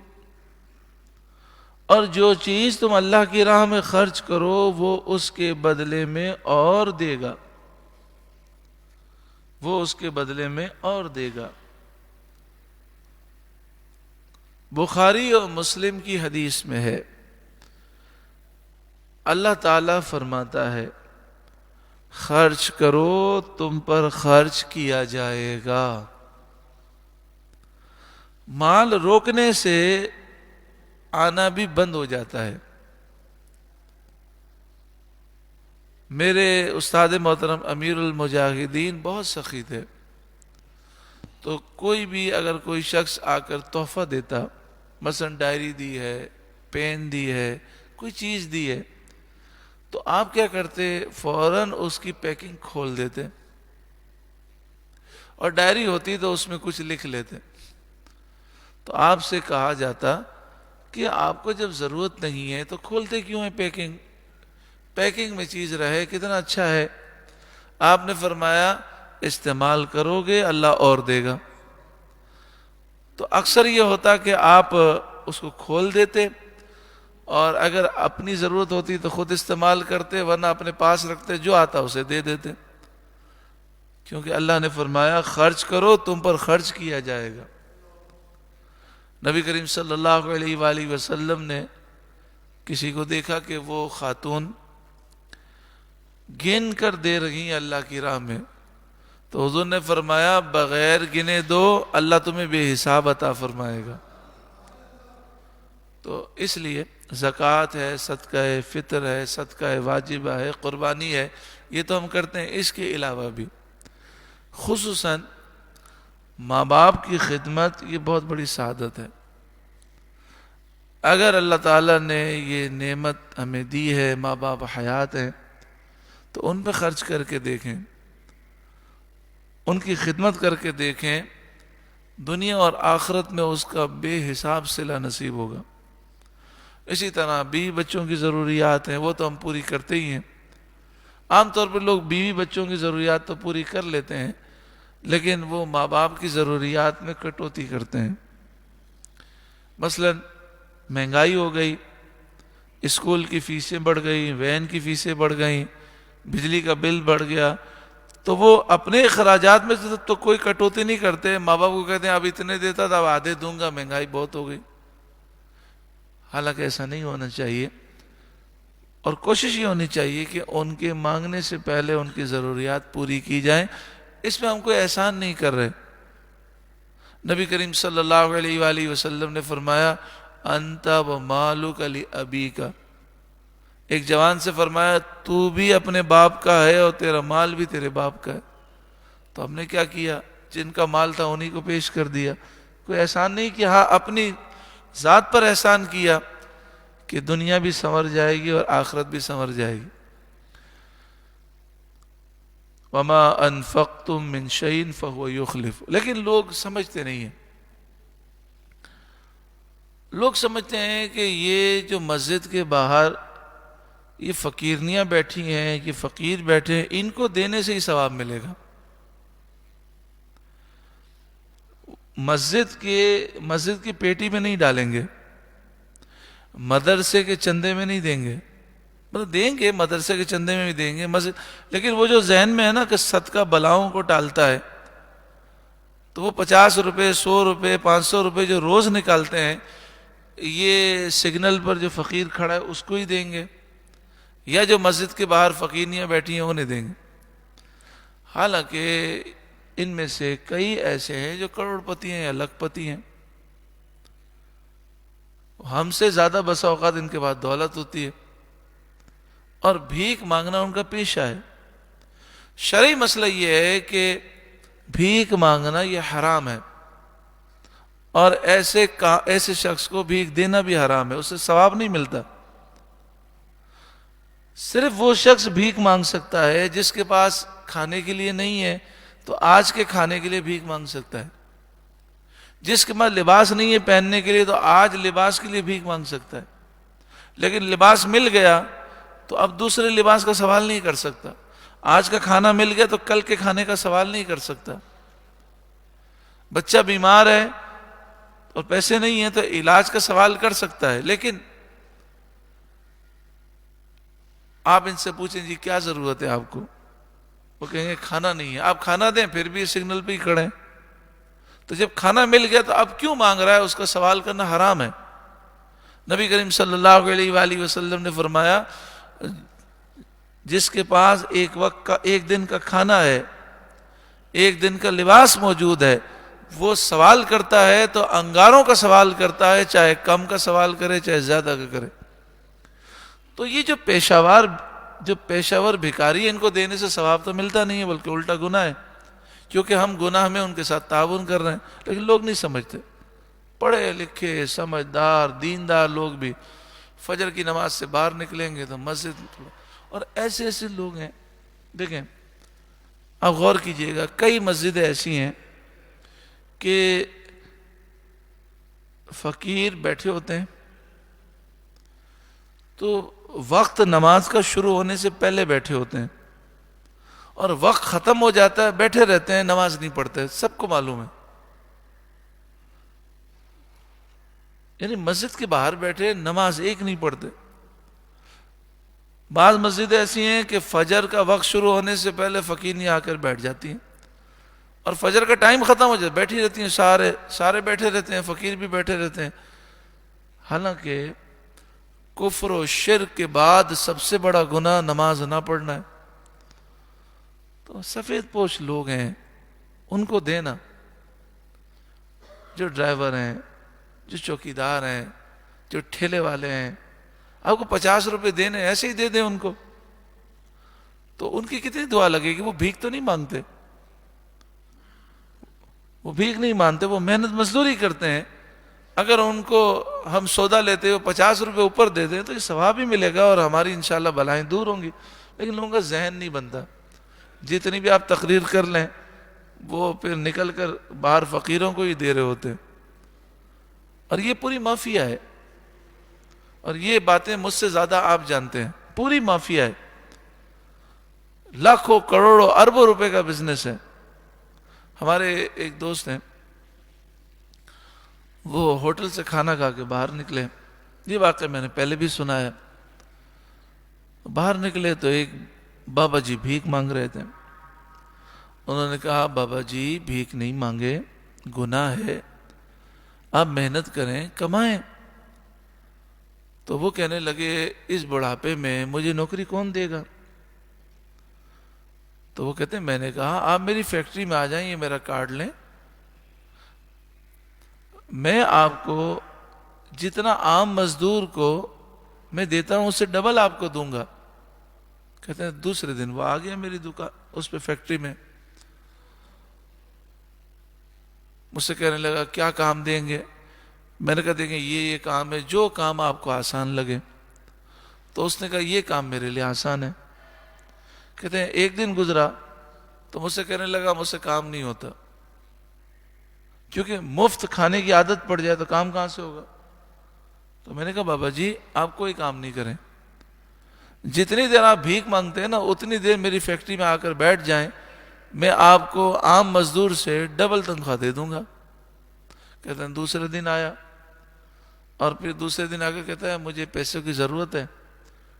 اور جو چیز تم اللہ کی راہ میں خرچ کرو وہ اس کے بدلے میں اور دے گا، وہ اس کے بدلے میں اور دے گا۔ بخاری اور مسلم کی حدیث میں ہے، اللہ تعالیٰ فرماتا ہے خرچ کرو تم پر خرچ کیا جائے گا۔ مال روکنے سے آنا بھی بند ہو جاتا ہے۔ میرے استاد محترم امیر المجاہدین بہت سخی تھے، تو کوئی بھی اگر کوئی شخص آ کر تحفہ دیتا، مثلا ڈائری دی ہے، پین دی ہے، کوئی چیز دی ہے، تو آپ کیا کرتے؟ فوراً اس کی پیکنگ کھول دیتے، اور ڈائری ہوتی تو اس میں کچھ لکھ لیتے۔ تو آپ سے کہا جاتا کہ آپ کو جب ضرورت نہیں ہے تو کھولتے کیوں ہیں پیکنگ؟ پیکنگ میں چیز رہے کتنا اچھا ہے۔ آپ نے فرمایا استعمال کرو گے اللہ اور دے گا۔ تو اکثر یہ ہوتا کہ آپ اس کو کھول دیتے، اور اگر اپنی ضرورت ہوتی تو خود استعمال کرتے، ورنہ اپنے پاس رکھتے، جو آتا اسے دے دیتے، کیونکہ اللہ نے فرمایا خرچ کرو تم پر خرچ کیا جائے گا۔ نبی کریم صلی اللہ علیہ وآلہ وسلم نے کسی کو دیکھا کہ وہ خاتون گن کر دے رہی ہیں اللہ کی راہ میں، تو حضور نے فرمایا بغیر گنے دو، اللہ تمہیں بے حساب عطا فرمائے گا۔ تو اس لیے زکوٰۃ ہے، صدقہ فطر ہے، صدقہ واجبہ ہے، قربانی ہے، یہ تو ہم کرتے ہیں۔ اس کے علاوہ بھی خصوصاً ماں باپ کی خدمت یہ بہت بڑی سعادت ہے۔ اگر اللہ تعالیٰ نے یہ نعمت ہمیں دی ہے، ماں باپ حیات ہیں، تو ان پہ خرچ کر کے دیکھیں، ان کی خدمت کر کے دیکھیں، دنیا اور آخرت میں اس کا بے حساب صلہ نصیب ہوگا۔ اسی طرح بیوی بچوں کی ضروریات ہیں، وہ تو ہم پوری کرتے ہی ہیں۔ عام طور پر لوگ بیوی بچوں کی ضروریات تو پوری کر لیتے ہیں، لیکن وہ ماں باپ کی ضروریات میں کٹوتی کرتے ہیں۔ مثلا مہنگائی ہو گئی، اسکول کی فیسیں بڑھ گئی، وین کی فیسیں بڑھ گئیں، بجلی کا بل بڑھ گیا، تو وہ اپنے اخراجات میں سے تو کوئی کٹوتی نہیں کرتے، ماں باپ کو کہتے ہیں اب اتنے دیتا تھا اب آدھے دوں گا، مہنگائی بہت ہو گئی۔ حالانکہ ایسا نہیں ہونا چاہیے، اور کوشش یہ ہونی چاہیے کہ ان کے مانگنے سے پہلے ان کی ضروریات پوری کی جائیں۔ اس میں ہم کوئی احسان نہیں کر رہے۔ نبی کریم صلی اللہ علیہ وآلہ وسلم نے فرمایا انت و مالک لابیک، ایک جوان سے فرمایا تو بھی اپنے باپ کا ہے اور تیرا مال بھی تیرے باپ کا ہے۔ تو ہم نے کیا کیا؟ جن کا مال تھا انہی کو پیش کر دیا، کوئی احسان نہیں کیا، ہاں اپنی ذات پر احسان کیا کہ دنیا بھی سنور جائے گی اور آخرت بھی سنور جائے گی۔ وَمَا أَنفَقْتُم مِّن شَيْءٍ فَهُوَ يُخْلِفُ، لیکن لوگ سمجھتے نہیں ہیں۔ لوگ سمجھتے ہیں کہ یہ جو مسجد کے باہر یہ فقیرنیاں بیٹھی ہیں، یہ فقیر بیٹھے ہیں، ان کو دینے سے ہی ثواب ملے گا۔ مسجد کی پیٹی میں نہیں ڈالیں گے، مدرسے کے چندے میں نہیں دیں گے، مطلب دیں گے مدرسے کے چندے میں بھی دیں گے مسجد، لیکن وہ جو ذہن میں ہے نا کہ صدقہ بلاؤں کو ٹالتا ہے، تو وہ 50 روپے 100 روپے 500 روپے جو روز نکالتے ہیں، یہ سگنل پر جو فقیر کھڑا ہے اس کو ہی دیں گے، یا جو مسجد کے باہر فقیرنیاں بیٹھی ہیں انہیں دیں گے۔ حالانکہ ان میں سے کئی ایسے ہیں جو کروڑ پتی ہیں یا لکھ پتی ہیں، ہم سے زیادہ بسا اوقات ان کے بعد دولت ہوتی ہے، اور بھیک مانگنا ان کا پیشہ ہے۔ شرعی مسئلہ یہ ہے کہ بھیک مانگنا یہ حرام ہے، اور ایسے شخص کو بھیک دینا بھی حرام ہے، اسے ثواب نہیں ملتا۔ صرف وہ شخص بھیک مانگ سکتا ہے جس کے پاس کھانے کے لیے نہیں ہے، تو آج کے کھانے کے لیے بھیک مانگ سکتا ہے. جس کے پاس لباس نہیں ہے پہننے کے لیے تو آج لباس کے لیے بھیک مانگ سکتا ہے. لیکن لباس مل گیا تو اب دوسرے لباس کا سوال نہیں کر سکتا. آج کا کھانا مل گیا تو کل کے کھانے کا سوال نہیں کر سکتا. بچہ بیمار ہے اور پیسے نہیں ہیں تو علاج کا سوال کر سکتا ہے. لیکن آپ ان سے پوچھیں جی کیا ضرورت ہے آپ کو, وہ کہیں گے کھانا نہیں ہے. آپ کھانا دیں پھر بھی سگنل پہ ہی کھڑے ہیں. تو جب کھانا مل گیا تو اب کیوں مانگ رہا ہے, اس کا سوال کرنا حرام ہے. نبی کریم صلی اللہ علیہ وآلہ وسلم نے فرمایا جس کے پاس ایک دن کا کھانا ہے, ایک دن کا لباس موجود ہے, وہ سوال کرتا ہے تو انگاروں کا سوال کرتا ہے, چاہے کم کا سوال کرے چاہے زیادہ کا کرے. تو یہ جو پیشہ ور بھکاری ہے, ان کو دینے سے ثواب تو ملتا نہیں ہے بلکہ الٹا گناہ ہے, کیونکہ ہم گناہ میں ان کے ساتھ تعاون کر رہے ہیں. لیکن لوگ نہیں سمجھتے. پڑھے لکھے سمجھدار دیندار لوگ بھی فجر کی نماز سے باہر نکلیں گے تو مسجد, اور ایسے ایسے لوگ ہیں. دیکھیں آپ غور کیجئے گا, کئی مسجدیں ایسی ہیں کہ فقیر بیٹھے ہوتے ہیں تو وقت نماز کا شروع ہونے سے پہلے بیٹھے ہوتے ہیں, اور وقت ختم ہو جاتا ہے بیٹھے رہتے ہیں, نماز نہیں پڑھتے. سب کو معلوم ہے. یعنی مسجد کے باہر بیٹھے نماز ایک نہیں پڑھتے. بعض مسجدیں ایسی ہیں کہ فجر کا وقت شروع ہونے سے پہلے فقیرنی آ کر بیٹھ جاتی ہیں, اور فجر کا ٹائم ختم ہو جاتا بیٹھی رہتی ہیں. سارے بیٹھے رہتے ہیں, فقیر بھی بیٹھے رہتے ہیں. حالانکہ کفر و شرک کے بعد سب سے بڑا گناہ نماز نہ پڑھنا ہے. تو سفید پوش لوگ ہیں, ان کو دینا, جو ڈرائیور ہیں, جو چوکیدار ہیں, جو ٹھیلے والے ہیں, آپ کو 50 روپے دینے ایسے ہی دے دیں ان کو, تو ان کی کتنی دعا لگے گی. وہ بھیک تو نہیں مانگتے, وہ بھیک نہیں مانتے, وہ محنت مزدوری کرتے ہیں. اگر ان کو ہم سودا لیتے ہو 50 روپے اوپر دے دیں تو یہ ثواب ہی ملے گا اور ہماری انشاءاللہ بلائیں دور ہوں گی. لیکن لوگوں کا ذہن نہیں بنتا. جتنی بھی آپ تقریر کر لیں وہ پھر نکل کر باہر فقیروں کو ہی دے رہے ہوتے ہیں. اور یہ پوری مافیا ہے, اور یہ باتیں مجھ سے زیادہ آپ جانتے ہیں. پوری مافیا ہے, لاکھوں کروڑوں اربوں روپے کا بزنس ہے. ہمارے ایک دوست ہیں, وہ ہوٹل سے کھانا کھا کے باہر نکلے. یہ واقعہ میں نے پہلے بھی سنا ہے. باہر نکلے تو ایک بابا جی بھیک مانگ رہے تھے. انہوں نے کہا بابا جی بھیک نہیں مانگے, گناہ ہے, آپ محنت کریں کمائیں. تو وہ کہنے لگے اس بڑھاپے میں مجھے نوکری کون دے گا. تو وہ کہتے ہیں میں نے کہا آپ میری فیکٹری میں آ جائیں, یہ میرا کارڈ لیں, میں آپ کو جتنا عام مزدور کو میں دیتا ہوں اس سے ڈبل آپ کو دوں گا. کہتے ہیں دوسرے دن وہ آ گیا میری دکان اس پہ فیکٹری میں. مجھ سے کہنے لگا کیا کام دیں گے. میں نے کہا دیکھیں یہ کام ہے, جو کام آپ کو آسان لگے. تو اس نے کہا یہ کام میرے لیے آسان ہے. کہتے ہیں ایک دن گزرا تو مجھ سے کہنے لگا مجھ سے کام نہیں ہوتا, کیونکہ مفت کھانے کی عادت پڑ جائے تو کام کہاں سے ہوگا. تو میں نے کہا بابا جی آپ کوئی کام نہیں کریں, جتنی دیر آپ بھیک مانگتے ہیں نا اتنی دیر میری فیکٹری میں آ کر بیٹھ جائیں, میں آپ کو عام مزدور سے ڈبل تنخواہ دے دوں گا. کہتے ہیں دوسرے دن آیا اور پھر دوسرے دن آ کے کہتا ہے مجھے پیسوں کی ضرورت ہے,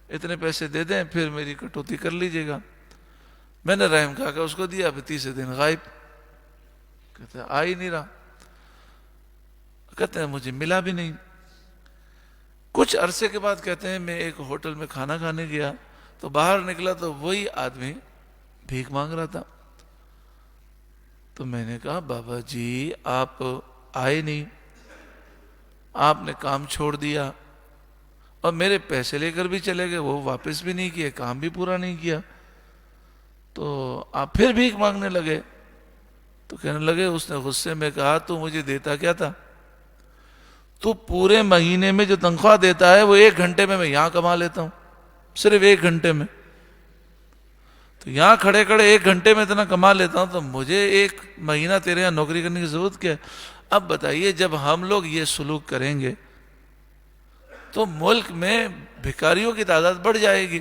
اتنے پیسے دے دیں پھر میری کٹوتی کر لیجئے گا. میں نے رحم کھا کے اس کو دیا, پھر تیسرے دن غائب. کہتے ہیں آ ہی نہیں رہا. کہتے ہیں مجھے ملا بھی نہیں. کچھ عرصے کے بعد کہتے ہیں میں ایک ہوٹل میں کھانا کھانے گیا تو باہر نکلا تو وہی آدمی بھیک مانگ رہا تھا. تو میں نے کہا بابا جی آپ آئے نہیں, آپ نے کام چھوڑ دیا اور میرے پیسے لے کر بھی چلے گئے, وہ واپس بھی نہیں کیے, کام بھی پورا نہیں کیا, تو آپ پھر بھیک مانگنے لگے. تو کہنے لگے, اس نے غصے میں کہا تو مجھے دیتا کیا تھا, تو پورے مہینے میں جو تنخواہ دیتا ہے وہ 1 گھنٹے میں یہاں کما لیتا ہوں, صرف 1 گھنٹے میں. تو یہاں کھڑے کھڑے 1 گھنٹے میں اتنا کما لیتا ہوں تو مجھے 1 مہینہ تیرے یہاں نوکری کرنے کی ضرورت کیا ہے؟ اب بتائیے جب ہم لوگ یہ سلوک کریں گے تو ملک میں بھکاریوں کی تعداد بڑھ جائے گی،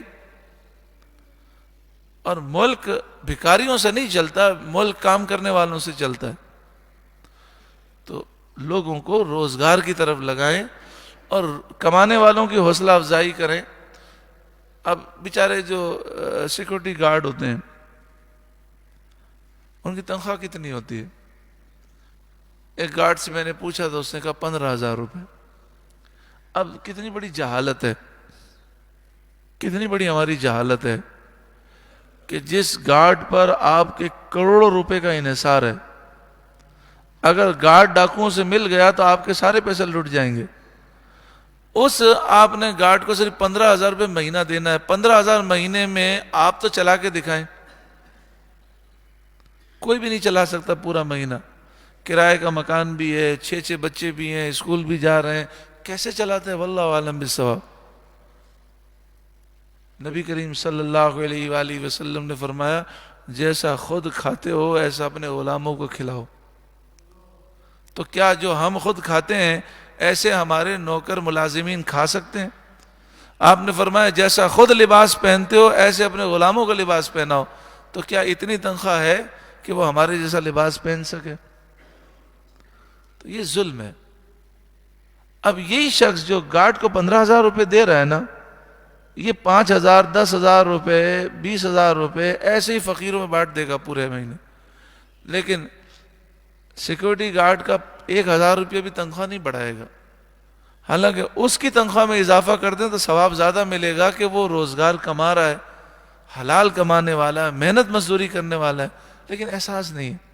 اور ملک بھکاریوں سے نہیں چلتا، ملک کام کرنے والوں سے چلتا ہے۔ تو لوگوں کو روزگار کی طرف لگائیں اور کمانے والوں کی حوصلہ افزائی کریں۔ اب بیچارے جو سیکورٹی گارڈ ہوتے ہیں ان کی تنخواہ کتنی ہوتی ہے؟ ایک گارڈ سے میں نے پوچھا تو اس نے کہا 15,000 روپے۔ اب کتنی بڑی جہالت ہے، کتنی بڑی ہماری جہالت ہے کہ جس گارڈ پر آپ کے کروڑوں روپے کا انحصار ہے، اگر گارڈ ڈاکوؤں سے مل گیا تو آپ کے سارے پیسے لٹ جائیں گے۔ اس آپ نے گارڈ کو صرف 15,000 روپے مہینہ دینا ہے۔ 15,000 مہینے میں آپ تو چلا کے دکھائیں، کوئی بھی نہیں چلا سکتا پورا مہینہ۔ کرائے کا مکان بھی ہے، 6 بچے بھی ہیں، اسکول بھی جا رہے ہیں، کیسے چلاتے ہیں؟ واللہ عالم بالصواب۔ نبی کریم صلی اللہ علیہ وآلہ وسلم نے فرمایا جیسا خود کھاتے ہو ایسا اپنے غلاموں کو کھلاؤ۔ تو کیا جو ہم خود کھاتے ہیں ایسے ہمارے نوکر ملازمین کھا سکتے ہیں؟ آپ نے فرمایا جیسا خود لباس پہنتے ہو ایسے اپنے غلاموں کا لباس پہناؤ۔ تو کیا اتنی تنخواہ ہے کہ وہ ہمارے جیسا لباس پہن سکے؟ تو یہ ظلم ہے۔ اب یہی شخص جو گارڈ کو 15,000 روپے دے رہا ہے نا، یہ 5,000 10,000 روپے 20,000 روپے ایسے ہی فقیروں میں بانٹ دے گا پورے مہینے، لیکن سیکورٹی گارڈ کا 1,000 روپے بھی تنخواہ نہیں بڑھائے گا۔ حالانکہ اس کی تنخواہ میں اضافہ کر دیں تو ثواب زیادہ ملے گا کہ وہ روزگار کما رہا ہے، حلال کمانے والا ہے، محنت مزدوری کرنے والا ہے، لیکن احساس نہیں ہے۔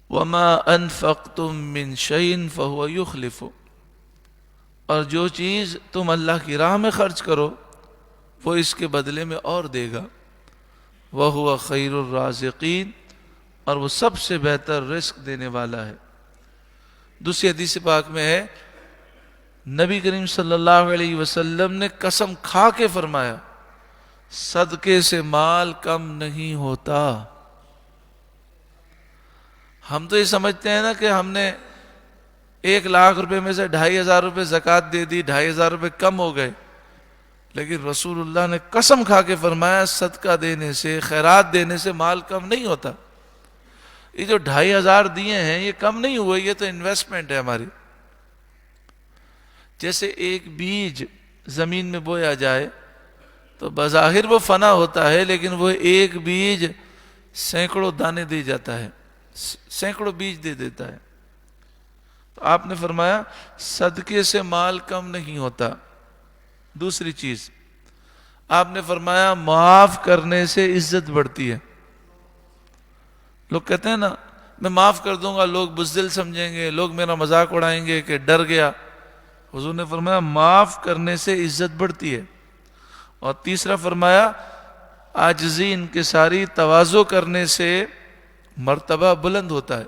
وَمَا أَنفَقْتُم مِّن شَيْءٍ فَهُوَ يُخْلِفُ، اور جو چیز تم اللہ کی راہ میں خرچ کرو وہ اس کے بدلے میں اور دے گا۔ وَهُوَ خَيْرُ الرَّازِقِينَ، اور وہ سب سے بہتر رزق دینے والا ہے۔ دوسری حدیث پاک میں ہے نبی کریم صلی اللہ علیہ وسلم نے قسم کھا کے فرمایا صدقے سے مال کم نہیں ہوتا۔ ہم تو یہ سمجھتے ہیں نا کہ ہم نے 1,00,000 روپے میں سے 2,500 روپے زکوٰۃ دے دی، 2,500 روپے کم ہو گئے، لیکن رسول اللہ نے قسم کھا کے فرمایا صدقہ دینے سے، خیرات دینے سے مال کم نہیں ہوتا۔ یہ جو 2,500 دیے ہیں یہ کم نہیں ہوئے، یہ تو انویسٹمنٹ ہے ہماری۔ جیسے ایک بیج زمین میں بویا جائے تو بظاہر وہ فنا ہوتا ہے، لیکن وہ ایک بیج سینکڑوں دانے دے جاتا ہے، سینکڑوں بیج دے دیتا ہے۔ تو آپ نے فرمایا صدقے سے مال کم نہیں ہوتا۔ دوسری چیز آپ نے فرمایا معاف کرنے سے عزت بڑھتی ہے۔ لوگ کہتے ہیں نا میں معاف کر دوں گا لوگ بزدل سمجھیں گے، لوگ میرا مذاق اڑائیں گے کہ ڈر گیا۔ حضور نے فرمایا معاف کرنے سے عزت بڑھتی ہے۔ اور تیسرا فرمایا عاجزی انکساری تواضع کرنے سے مرتبہ بلند ہوتا ہے،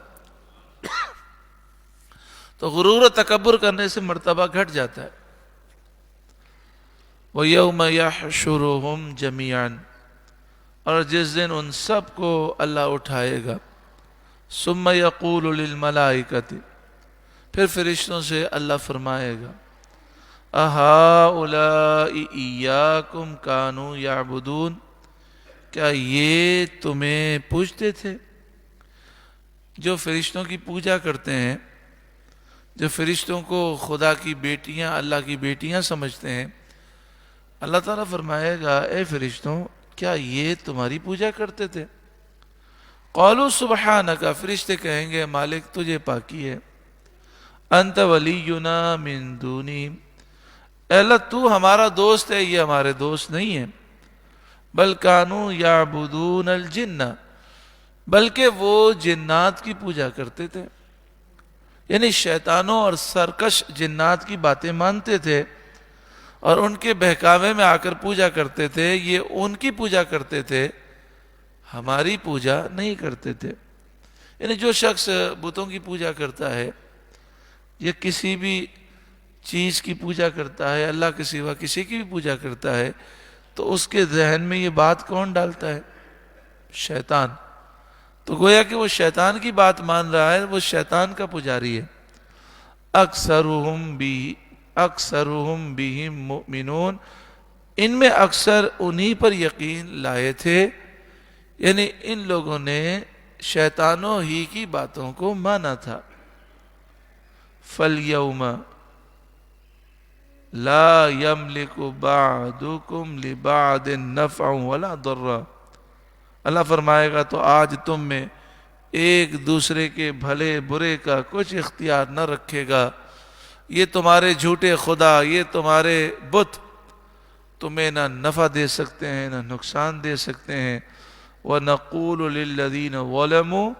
تو غرور و تکبر کرنے سے مرتبہ گھٹ جاتا ہے۔ وَيَوْمَ يَحْشُرُهُمْ جَمِيعًا، اور جس دن ان سب کو اللہ اٹھائے گا، ثُمَّ يَقُولُ لِلْمَلَائِكَةِ، پھر فرشتوں سے اللہ فرمائے گا أَهَٰؤُلَاءِ إِيَّاكُمْ كَانُوا يَعْبُدُونَ، کیا یہ تمہیں پوجتے تھے؟ جو فرشتوں کی پوجا کرتے ہیں، جو فرشتوں کو خدا کی بیٹیاں، اللہ کی بیٹیاں سمجھتے ہیں، اللہ تعالیٰ فرمائے گا اے فرشتوں کیا یہ تمہاری پوجا کرتے تھے؟ قالوا سبحانک، فرشتے کہیں گے مالک تجھے پاکی ہے، انت ولینا من دونہم، اے اللہ تو ہمارا دوست ہے، یہ ہمارے دوست نہیں ہیں، بل کانوا یعبدون الجن، بلکہ وہ جنات کی پوجا کرتے تھے، یعنی شیطانوں اور سرکش جنات کی باتیں مانتے تھے اور ان کے بہکاوے میں آ کر پوجا کرتے تھے۔ یہ ان کی پوجا کرتے تھے، ہماری پوجا نہیں کرتے تھے۔ یعنی جو شخص بتوں کی پوجا کرتا ہے یا کسی بھی چیز کی پوجا کرتا ہے، اللہ کے سوا کسی کی بھی پوجا کرتا ہے، تو اس کے ذہن میں یہ بات کون ڈالتا ہے؟ شیطان. تو گویا کہ وہ شیطان کی بات مان رہا ہے، وہ شیطان کا پجاری ہے. اکثرہم بہم مؤمنون، ان میں اکثر انہی پر یقین لائے تھے، یعنی ان لوگوں نے شیطانوں ہی کی باتوں کو مانا تھا. فَالْيَوْمَ لَا يَمْلِكُ بَعْضُكُمْ لِبَعْضٍ نَفْعًا وَلَا ضَرًّا. اللہ فرمائے گا تو آج تم میں ایک دوسرے کے بھلے برے کا کچھ اختیار نہ رکھے گا. یہ تمہارے جھوٹے خدا، یہ تمہارے بت تمہیں نہ نفع دے سکتے ہیں نہ نقصان دے سکتے ہیں. وَنَقُولُ لِلَّذِينَ ظَلَمُوا،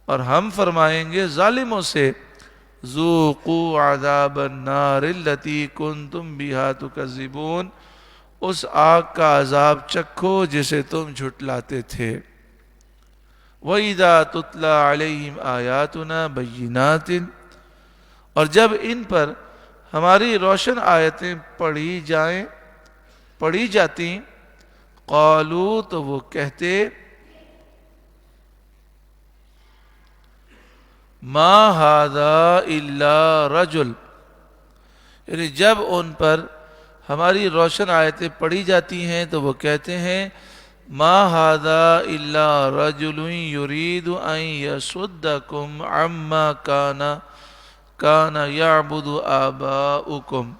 اور ہم فرمائیں گے ظالموں سے، ذُوقُوا عَذَابَ النَّارِ الَّتِي كُنْتُمْ بِهَا تُكَذِّبُونَ، اس آگ کا عذاب چکھو جسے تم جھٹلاتے تھے. وَإِذَا تُتْلَى عَلَيْهِمْ آيَاتُنَا بَيِّنَاتٍ، اور جب ان پر ہماری روشن آیتیں پڑھی جاتی، قالوا، تو وہ کہتے، ما ھذا الا رجل، یعنی جب ان پر ہماری روشن آیتیں پڑھی جاتی ہیں تو وہ کہتے ہیں، ما ھذا الا رجل یرید ان یصدکم عما کان یعبد آباؤکم،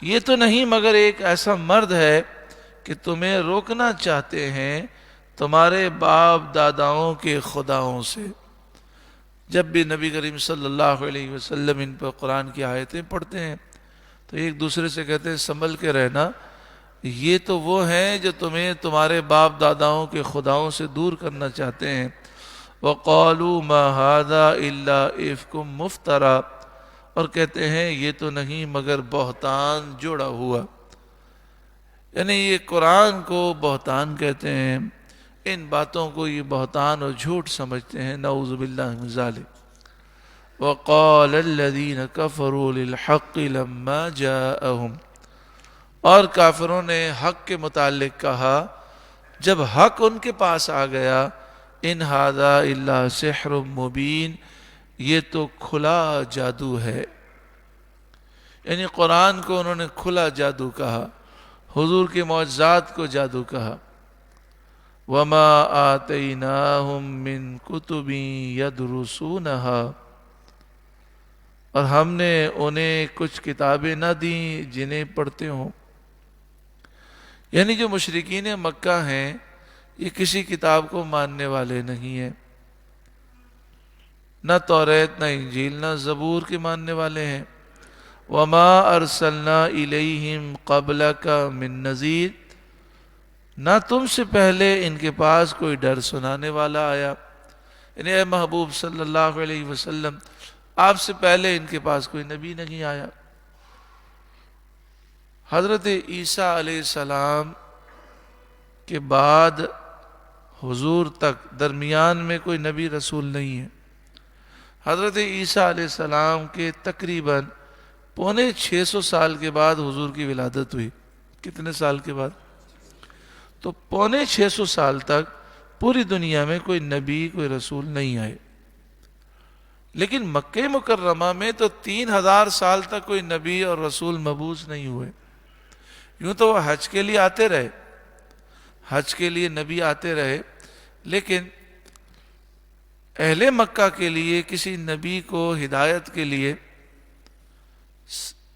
یہ تو نہیں مگر ایک ایسا مرد ہے کہ تمہیں روکنا چاہتے ہیں تمہارے باپ داداؤں کے خداؤں سے. جب بھی نبی کریم صلی اللہ علیہ وسلم ان پر قرآن کی آیتیں پڑھتے ہیں تو ایک دوسرے سے کہتے ہیں سنبھل کے رہنا، یہ تو وہ ہیں جو تمہیں تمہارے باپ داداؤں کے خداؤں سے دور کرنا چاہتے ہیں. وَقَالُوا مَا هَذَا إِلَّا إِفْكٌ مُفْتَرًى، اور کہتے ہیں یہ تو نہیں مگر بہتان جوڑا ہوا. یعنی یہ قرآن کو بہتان کہتے ہیں، ان باتوں کو یہ بہتان اور جھوٹ سمجھتے ہیں. نعوذ باللہ من ذالک. وَقَالَ الَّذِينَ كَفَرُوا لِلْحَقِّ لَمَّا جَاءَهُمْ، اور کافروں نے حق کے متعلق کہا جب حق ان کے پاس آ گیا، ان ھذا الا سحر مبین، یہ تو کھلا جادو ہے. یعنی قرآن کو انہوں نے کھلا جادو کہا، حضور کے معجزات کو جادو کہا. وما آتیناہم من کتب یدرسونہا، اور ہم نے انہیں کچھ کتابیں نہ دیں جنہیں پڑھتے ہوں. یعنی جو مشرکین مکہ ہیں یہ کسی کتاب کو ماننے والے نہیں ہیں، نہ توریت نہ انجیل نہ زبور کے ماننے والے ہیں. وما ارسلنا الیہم قبلک من نذیر، نہ تم سے پہلے ان کے پاس کوئی ڈر سنانے والا آیا. یعنی اے محبوب صلی اللہ علیہ وسلم، آپ سے پہلے ان کے پاس کوئی نبی نہیں آیا. حضرت عیسیٰ علیہ السلام کے بعد حضور تک درمیان میں کوئی نبی رسول نہیں ہے. حضرت عیسیٰ علیہ السلام کے تقریباً 650 سال کے بعد حضور کی ولادت ہوئی. کتنے سال کے بعد؟ تو 650 سال تک پوری دنیا میں کوئی نبی کوئی رسول نہیں آئے. لیکن مکہ مکرمہ میں تو 3000 سال تک کوئی نبی اور رسول مبعوث نہیں ہوئے. یوں تو وہ حج کے لیے آتے رہے، حج کے لیے نبی آتے رہے، لیکن اہل مکہ کے لیے کسی نبی کو ہدایت کے لیے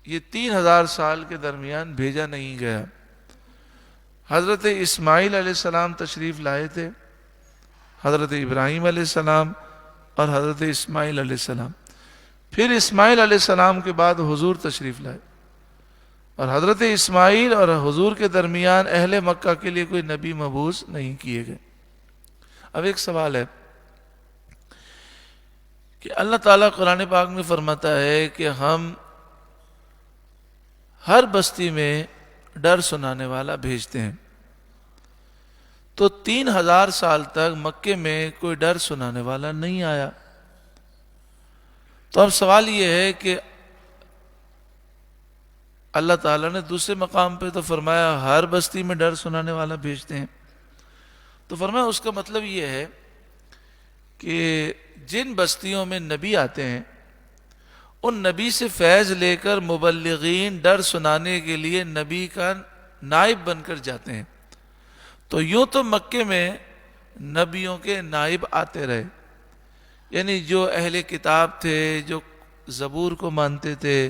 یہ 3000 سال کے درمیان بھیجا نہیں گیا. حضرت اسماعیل علیہ السلام تشریف لائے تھے، حضرت ابراہیم علیہ السلام اور حضرت اسماعیل علیہ السلام. پھر اسماعیل علیہ السلام کے بعد حضور تشریف لائے، اور حضرت اسماعیل اور حضور کے درمیان اہل مکہ کے لیے کوئی نبی مبعوث نہیں کیے گئے. اب ایک سوال ہے کہ اللہ تعالیٰ قرآن پاک میں فرماتا ہے کہ ہم ہر بستی میں ڈر سنانے والا بھیجتے ہیں، تو 3000 سال تک مکے میں کوئی ڈر سنانے والا نہیں آیا. تو اب سوال یہ ہے کہ اللہ تعالیٰ نے دوسرے مقام پہ تو فرمایا ہر بستی میں ڈر سنانے والا بھیجتے ہیں، تو فرمایا اس کا مطلب یہ ہے کہ جن بستیوں میں نبی آتے ہیں ان نبی سے فیض لے کر مبلغین ڈر سنانے کے لیے نبی کا نائب بن کر جاتے ہیں۔ تو یوں تو مکے میں نبیوں کے نائب آتے رہے، یعنی جو اہل کتاب تھے، جو زبور کو مانتے تھے،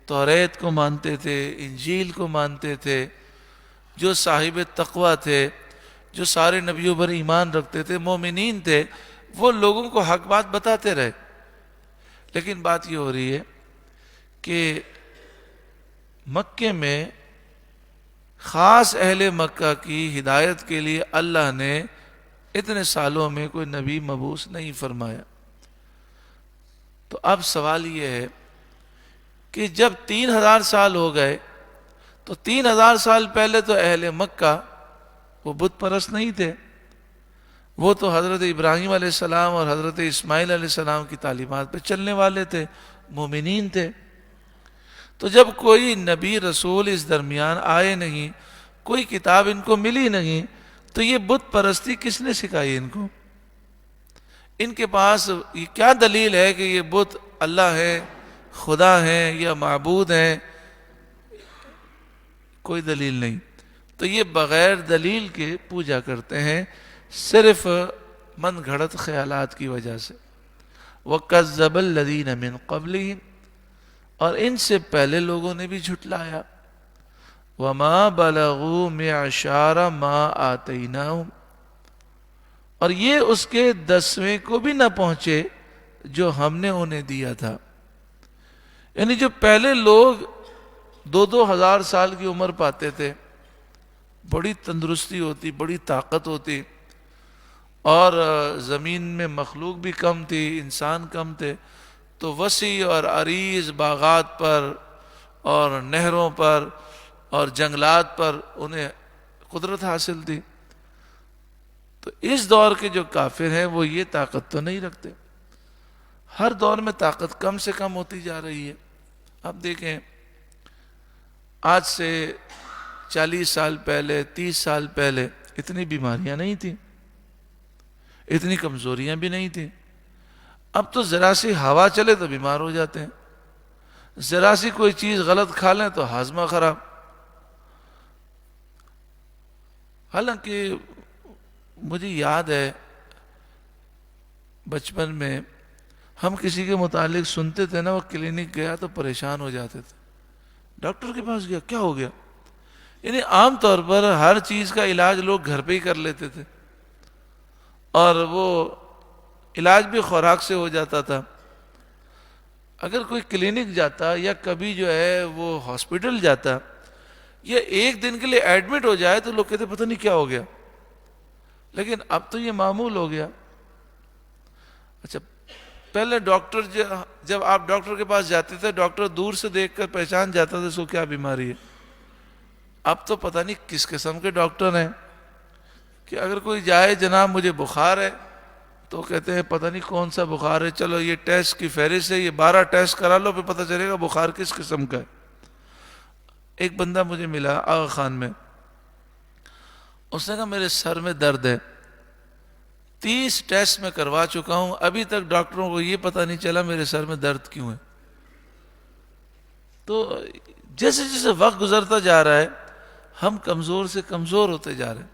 توریت کو مانتے تھے، انجیل کو مانتے تھے، جو صاحب تقوی تھے، جو سارے نبیوں پر ایمان رکھتے تھے، مومنین تھے، وہ لوگوں کو حق بات بتاتے رہے۔ لیکن بات یہ ہو رہی ہے کہ مکے میں خاص اہل مکہ کی ہدایت کے لیے اللہ نے اتنے سالوں میں کوئی نبی مبعوث نہیں فرمایا۔ تو اب سوال یہ ہے کہ جب 3000 سال ہو گئے تو 3000 سال پہلے تو اہل مکہ وہ بت پرست نہیں تھے، وہ تو حضرت ابراہیم علیہ السلام اور حضرت اسماعیل علیہ السلام کی تعلیمات پہ چلنے والے تھے، مومنین تھے۔ تو جب کوئی نبی رسول اس درمیان آئے نہیں، کوئی کتاب ان کو ملی نہیں، تو یہ بت پرستی کس نے سکھائی ان کو؟ ان کے پاس یہ کیا دلیل ہے کہ یہ بت اللہ ہے، خدا ہے یا معبود ہیں؟ کوئی دلیل نہیں۔ تو یہ بغیر دلیل کے پوجا کرتے ہیں، صرف من گھڑت خیالات کی وجہ سے۔ وَكَذَّبَ الَّذِينَ مِن قَبْلِهِمْ، اور ان سے پہلے لوگوں نے بھی جھٹلایا۔ وَمَا بَلَغُوا مِعْشَارَ مَا آتَيْنَاهُمْ، اور یہ اس کے 10ویں کو بھی نہ پہنچے جو ہم نے انہیں دیا تھا۔ یعنی جو پہلے لوگ 2-2 ہزار سال کی عمر پاتے تھے، بڑی تندرستی ہوتی، بڑی طاقت ہوتی، اور زمین میں مخلوق بھی کم تھی، انسان کم تھے، تو وسیع اور عریض باغات پر اور نہروں پر اور جنگلات پر انہیں قدرت حاصل تھی۔ تو اس دور کے جو کافر ہیں وہ یہ طاقت تو نہیں رکھتے، ہر دور میں طاقت کم سے کم ہوتی جا رہی ہے۔ اب دیکھیں، آج سے 40 سال پہلے، 30 سال پہلے اتنی بیماریاں نہیں تھیں، اتنی کمزوریاں بھی نہیں تھیں۔ اب تو ذرا سی ہوا چلے تو بیمار ہو جاتے ہیں، ذرا سی کوئی چیز غلط کھا لیں تو ہاضمہ خراب۔ حالانکہ مجھے یاد ہے بچپن میں ہم کسی کے متعلق سنتے تھے نا، وہ کلینک گیا تو پریشان ہو جاتے تھے، ڈاکٹر کے پاس گیا کیا ہو گیا؟ یعنی عام طور پر ہر چیز کا علاج لوگ گھر پہ ہی کر لیتے تھے، اور وہ علاج بھی خوراک سے ہو جاتا تھا۔ اگر کوئی کلینک جاتا یا کبھی جو ہے وہ ہاسپٹل جاتا یا ایک دن کے لیے ایڈمٹ ہو جائے تو لوگ کہتے پتہ نہیں کیا ہو گیا، لیکن اب تو یہ معمول ہو گیا۔ اچھا، پہلے ڈاکٹر جب آپ ڈاکٹر کے پاس جاتے تھے، ڈاکٹر دور سے دیکھ کر پہچان جاتا تھا اس کو کیا بیماری ہے۔ اب تو پتہ نہیں کس قسم کے ڈاکٹر ہیں کہ اگر کوئی جائے جناب مجھے بخار ہے تو کہتے ہیں پتہ نہیں کون سا بخار ہے، چلو یہ ٹیسٹ کی فہرست ہے، یہ 12 ٹیسٹ کرا لو پھر پتہ چلے گا بخار کس قسم کا ہے۔ ایک بندہ مجھے ملا آغا خان میں، اس نے کہا میرے سر میں درد ہے، 30 ٹیسٹ میں کروا چکا ہوں، ابھی تک ڈاکٹروں کو یہ پتہ نہیں چلا میرے سر میں درد کیوں ہے۔ تو جیسے جیسے وقت گزرتا جا رہا ہے ہم کمزور سے کمزور ہوتے جا رہے ہیں۔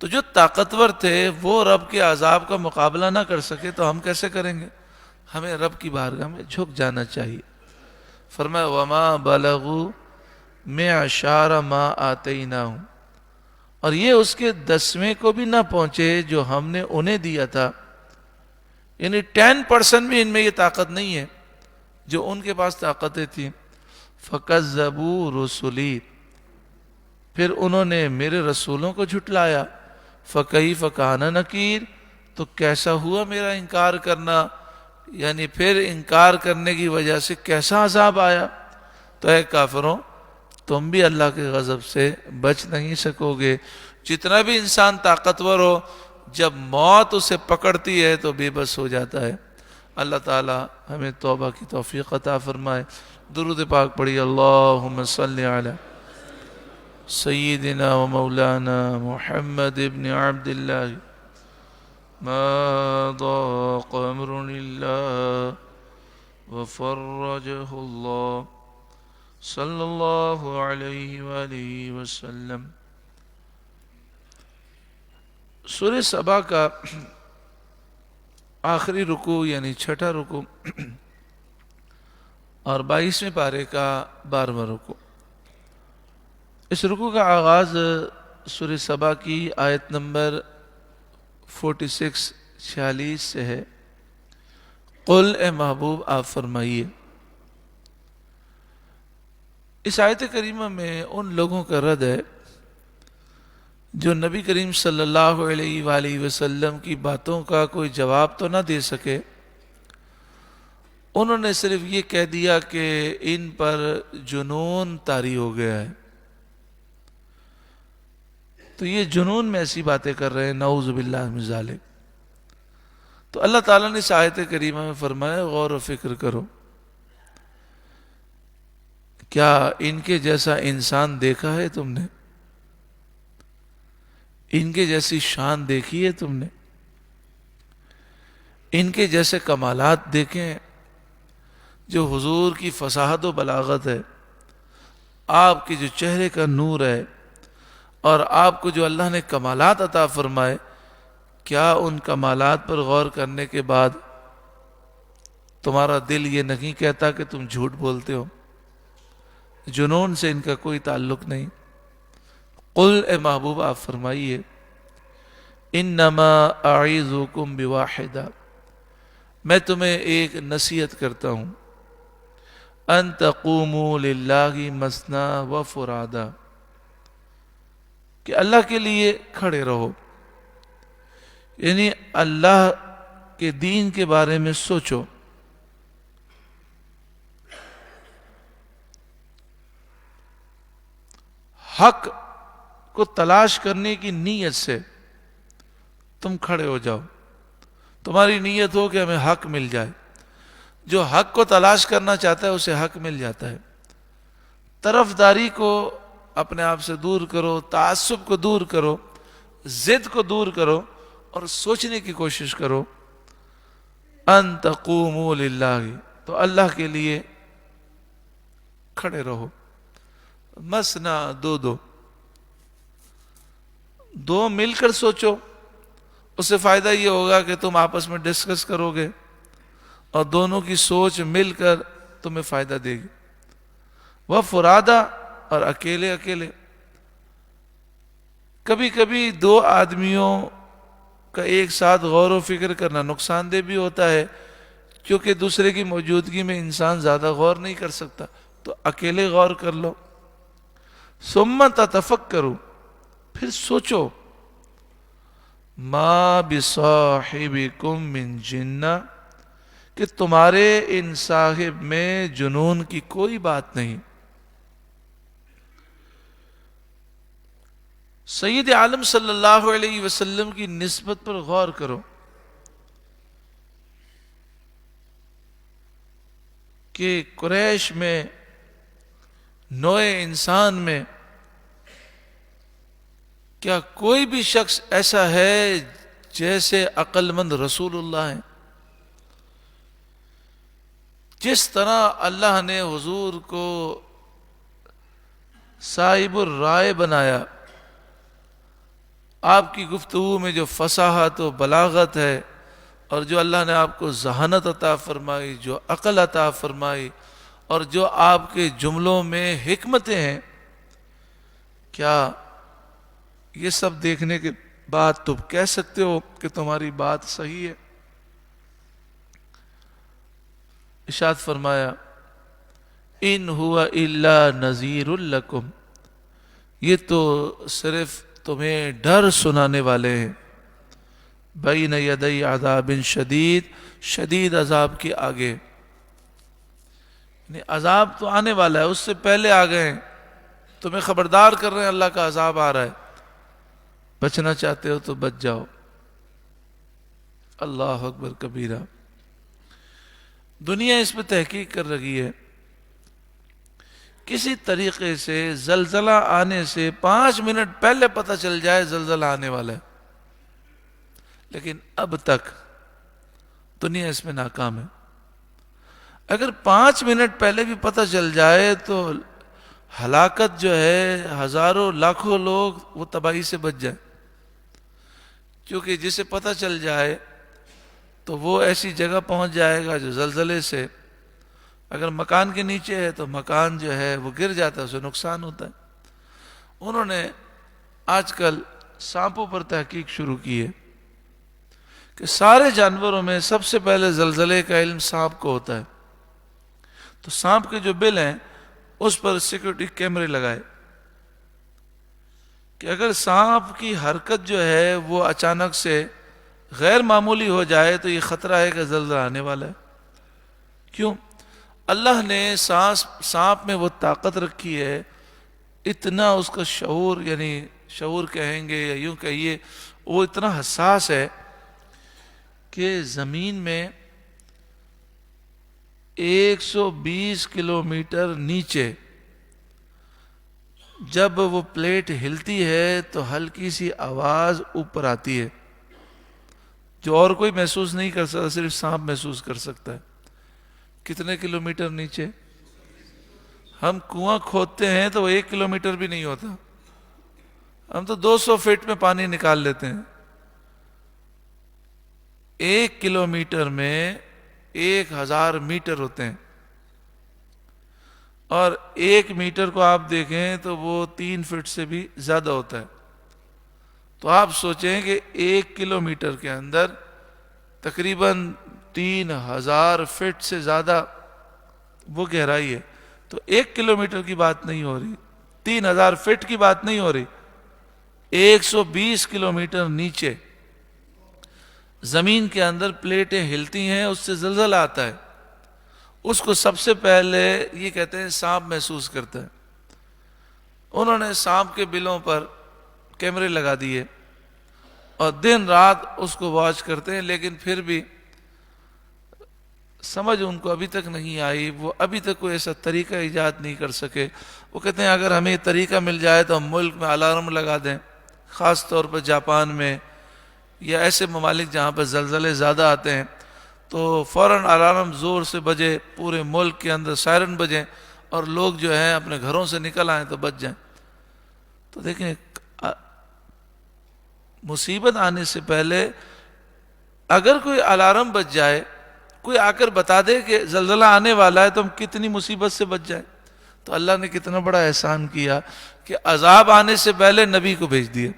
تو جو طاقتور تھے وہ رب کے عذاب کا مقابلہ نہ کر سکے تو ہم کیسے کریں گے؟ ہمیں رب کی بارگاہ میں جھک جانا چاہیے۔ فرمایا وَمَا بَلَغُوا مِعْشَارَ مَا آتَيْنَاهُمْ، اور یہ اس کے 10ویں کو بھی نہ پہنچے جو ہم نے انہیں دیا تھا، یعنی 10% بھی ان میں یہ طاقت نہیں ہے جو ان کے پاس طاقتیں تھیں۔ فَكَذَّبُوا رُسُلِي، پھر انہوں نے میرے رسولوں کو جھٹلایا۔ فَكَيْفَ كَانَ نَكِيرٌ، تو کیسا ہوا میرا انکار کرنا، یعنی پھر انکار کرنے کی وجہ سے کیسا عذاب آیا۔ تو اے کافروں، تم بھی اللہ کے غضب سے بچ نہیں سکو گے۔ جتنا بھی انسان طاقتور ہو، جب موت اسے پکڑتی ہے تو بے بس ہو جاتا ہے۔ اللہ تعالی ہمیں توبہ کی توفیق عطا فرمائے. درود پاک پڑھی. اللہم صلی علی سیدنا و مولانا محمد ابن عبد اللہ ما ضاق امر اللہ وفرجہ اللہ صلی اللہ علیہ وآلہ وسلم. سورہ سبا کا آخری رکوع یعنی چھٹا رکوع اور 22ویں پارے کا 12واں رکوع. اس رکوع کا آغاز سورہ سبا کی آیت نمبر 46 سے ہے. قل اے محبوب آپ فرمائیے. اس آیت کریمہ میں ان لوگوں کا رد ہے جو نبی کریم صلی اللہ علیہ وآلہ وسلم کی باتوں کا کوئی جواب تو نہ دے سکے. انہوں نے صرف یہ کہہ دیا کہ ان پر جنون طاری ہو گیا ہے. تو یہ جنون میں ایسی باتیں کر رہے ہیں، نعوذ باللہ من ذالک. تو اللہ تعالیٰ نے اس آیت کریمہ میں فرمایا غور و فکر کرو. کیا ان کے جیسا انسان دیکھا ہے تم نے؟ ان کے جیسی شان دیکھی ہے تم نے؟ ان کے جیسے کمالات دیکھیں جو حضور کی فصاحت و بلاغت ہے، آپ کے جو چہرے کا نور ہے اور آپ کو جو اللہ نے کمالات عطا فرمائے، کیا ان کمالات پر غور کرنے کے بعد تمہارا دل یہ نہیں کہتا کہ تم جھوٹ بولتے ہو؟ جنون سے ان کا کوئی تعلق نہیں. قل اے محبوب آپ فرمائیے انما اعیذکم بواحدہ، میں تمہیں ایک نصیحت کرتا ہوں. ان تقوموا للہ مثنی و فرادا، کہ اللہ کے لیے کھڑے رہو. یعنی اللہ کے دین کے بارے میں سوچو. حق کو تلاش کرنے کی نیت سے تم کھڑے ہو جاؤ. تمہاری نیت ہو کہ ہمیں حق مل جائے. جو حق کو تلاش کرنا چاہتا ہے اسے حق مل جاتا ہے. طرفداری کو اپنے آپ سے دور کرو، تعصب کو دور کرو، ضد کو دور کرو اور سوچنے کی کوشش کرو. ان تقوموا للہ، تو اللہ کے لیے کھڑے رہو. مثنا دو مل کر سوچو. اس سے فائدہ یہ ہوگا کہ تم آپس میں ڈسکس کرو گے اور دونوں کی سوچ مل کر تمہیں فائدہ دے گی. وہ فرادا، اور اکیلے اکیلے. کبھی کبھی دو آدمیوں کا ایک ساتھ غور و فکر کرنا نقصان دہ بھی ہوتا ہے، کیونکہ دوسرے کی موجودگی میں انسان زیادہ غور نہیں کر سکتا. تو اکیلے غور کر لو. ثم تتفکروا، پھر سوچو. ما بصاحبکم من جنہ، کہ تمہارے ان صاحب میں جنون کی کوئی بات نہیں. سید عالم صلی اللہ علیہ وسلم کی نسبت پر غور کرو کہ قریش میں، نوع انسان میں کیا کوئی بھی شخص ایسا ہے جیسے عقل مند رسول اللہ ہیں؟ جس طرح اللہ نے حضور کو صاحب الرائے بنایا، آپ کی گفتگو میں جو فصاحت و بلاغت ہے اور جو اللہ نے آپ کو ذہانت عطا فرمائی، جو عقل عطا فرمائی اور جو آپ کے جملوں میں حکمتیں ہیں، کیا یہ سب دیکھنے کے بعد تم کہہ سکتے ہو کہ تمہاری بات صحیح ہے؟ ارشاد فرمایا ان ہوا الا نذیر لکم، یہ تو صرف تمہیں ڈر سنانے والے ہیں. بین یدی عذاب شدید، شدید عذاب کے آگے. یعنی عذاب تو آنے والا ہے، اس سے پہلے آ گئے ہیں. تمہیں خبردار کر رہے ہیں اللہ کا عذاب آ رہا ہے. بچنا چاہتے ہو تو بچ جاؤ. اللہ اکبر کبیرہ. دنیا اس پہ تحقیق کر رہی ہے، کسی طریقے سے زلزلہ آنے سے 5 منٹ پہلے پتہ چل جائے زلزلہ آنے والا ہے، لیکن اب تک دنیا اس میں ناکام ہے۔ اگر 5 منٹ پہلے بھی پتہ چل جائے تو ہلاکت جو ہے، ہزاروں لاکھوں لوگ وہ تباہی سے بچ جائیں، کیونکہ جسے پتہ چل جائے تو وہ ایسی جگہ پہنچ جائے گا جو زلزلے سے، اگر مکان کے نیچے ہے تو مکان جو ہے وہ گر جاتا ہے، اسے نقصان ہوتا ہے۔ انہوں نے آج کل سانپوں پر تحقیق شروع کی ہے کہ سارے جانوروں میں سب سے پہلے زلزلے کا علم سانپ کو ہوتا ہے، تو سانپ کے جو بل ہیں اس پر سیکورٹی کیمرے لگائے کہ اگر سانپ کی حرکت جو ہے وہ اچانک سے غیر معمولی ہو جائے تو یہ خطرہ ہے کہ زلزلہ آنے والا ہے۔ کیوں؟ اللہ نے سانپ میں وہ طاقت رکھی ہے، اتنا اس کا شعور، یعنی شعور کہیں گے یا یوں کہیے، وہ اتنا حساس ہے کہ زمین میں 120 کلومیٹر نیچے جب وہ پلیٹ ہلتی ہے تو ہلکی سی آواز اوپر آتی ہے جو اور کوئی محسوس نہیں کر سکتا، صرف سانپ محسوس کر سکتا ہے۔ کتنے کلومیٹر نیچے؟ ہم کنواں کھودتے ہیں تو وہ 1 کلومیٹر بھی نہیں ہوتا، ہم تو 200 فٹ میں پانی نکال لیتے ہیں۔ 1 کلومیٹر میں 1000 میٹر ہوتے ہیں، اور 1 میٹر کو آپ دیکھیں تو وہ 3 فٹ سے بھی زیادہ ہوتا ہے۔ تو آپ سوچیں کہ 1 کلومیٹر کے اندر تقریباً 3000 فٹ سے زیادہ وہ گہرائی ہے، تو 1 کلومیٹر کی بات نہیں ہو رہی، 3000 فٹ کی بات نہیں ہو رہی، 120 کلومیٹر نیچے زمین کے اندر پلیٹیں ہلتی ہیں، اس سے زلزلہ آتا ہے، اس کو سب سے پہلے یہ کہتے ہیں سانپ محسوس کرتا ہے۔ انہوں نے سانپ کے بلوں پر کیمرے لگا دیے اور دن رات اس کو واچ کرتے ہیں، لیکن پھر بھی سمجھ ان کو ابھی تک نہیں آئی، وہ ابھی تک کوئی ایسا طریقہ ایجاد نہیں کر سکے۔ وہ کہتے ہیں اگر ہمیں یہ طریقہ مل جائے تو ہم ملک میں الارم لگا دیں، خاص طور پر جاپان میں یا ایسے ممالک جہاں پر زلزلے زیادہ آتے ہیں تو فوراً الارم زور سے بجے، پورے ملک کے اندر سائرن بجیں اور لوگ جو ہیں اپنے گھروں سے نکل آئیں تو بچ جائیں۔ تو دیکھیں مصیبت آنے سے پہلے اگر کوئی الارم بج جائے، کوئی آ کر بتا دے کہ زلزلہ آنے والا ہے، تو ہم کتنی مصیبت سے بچ جائیں۔ تو اللہ نے کتنا بڑا احسان کیا کہ عذاب آنے سے پہلے نبی کو بھیج دیا،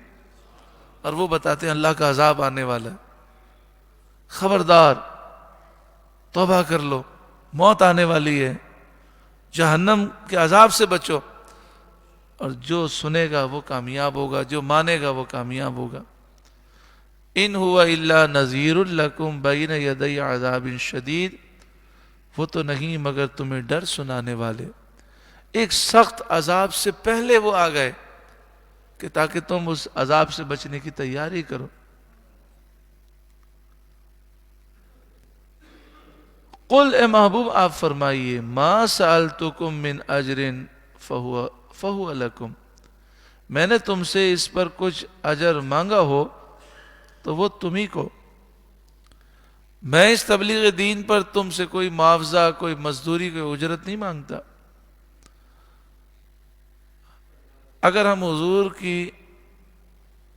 اور وہ بتاتے ہیں اللہ کا عذاب آنے والا ہے، خبردار توبہ کر لو، موت آنے والی ہے، جہنم کے عذاب سے بچو، اور جو سنے گا وہ کامیاب ہوگا، جو مانے گا وہ کامیاب ہوگا۔ ان ہوا الا نذیر لکم بین یدی عذاب شدید، وہ تو نہیں مگر تمہیں ڈر سنانے والے، ایک سخت عذاب سے پہلے وہ آ گئے کہ تاکہ تم اس عذاب سے بچنے کی تیاری کرو۔ قل اے محبوب آپ فرمائیے، ما سألتکم من اجر فہو لکم، میں نے تم سے اس پر کچھ اجر مانگا ہو تو وہ تمہیں کو، میں اس تبلیغ دین پر تم سے کوئی معاوضہ، کوئی مزدوری، کوئی اجرت نہیں مانگتا۔ اگر ہم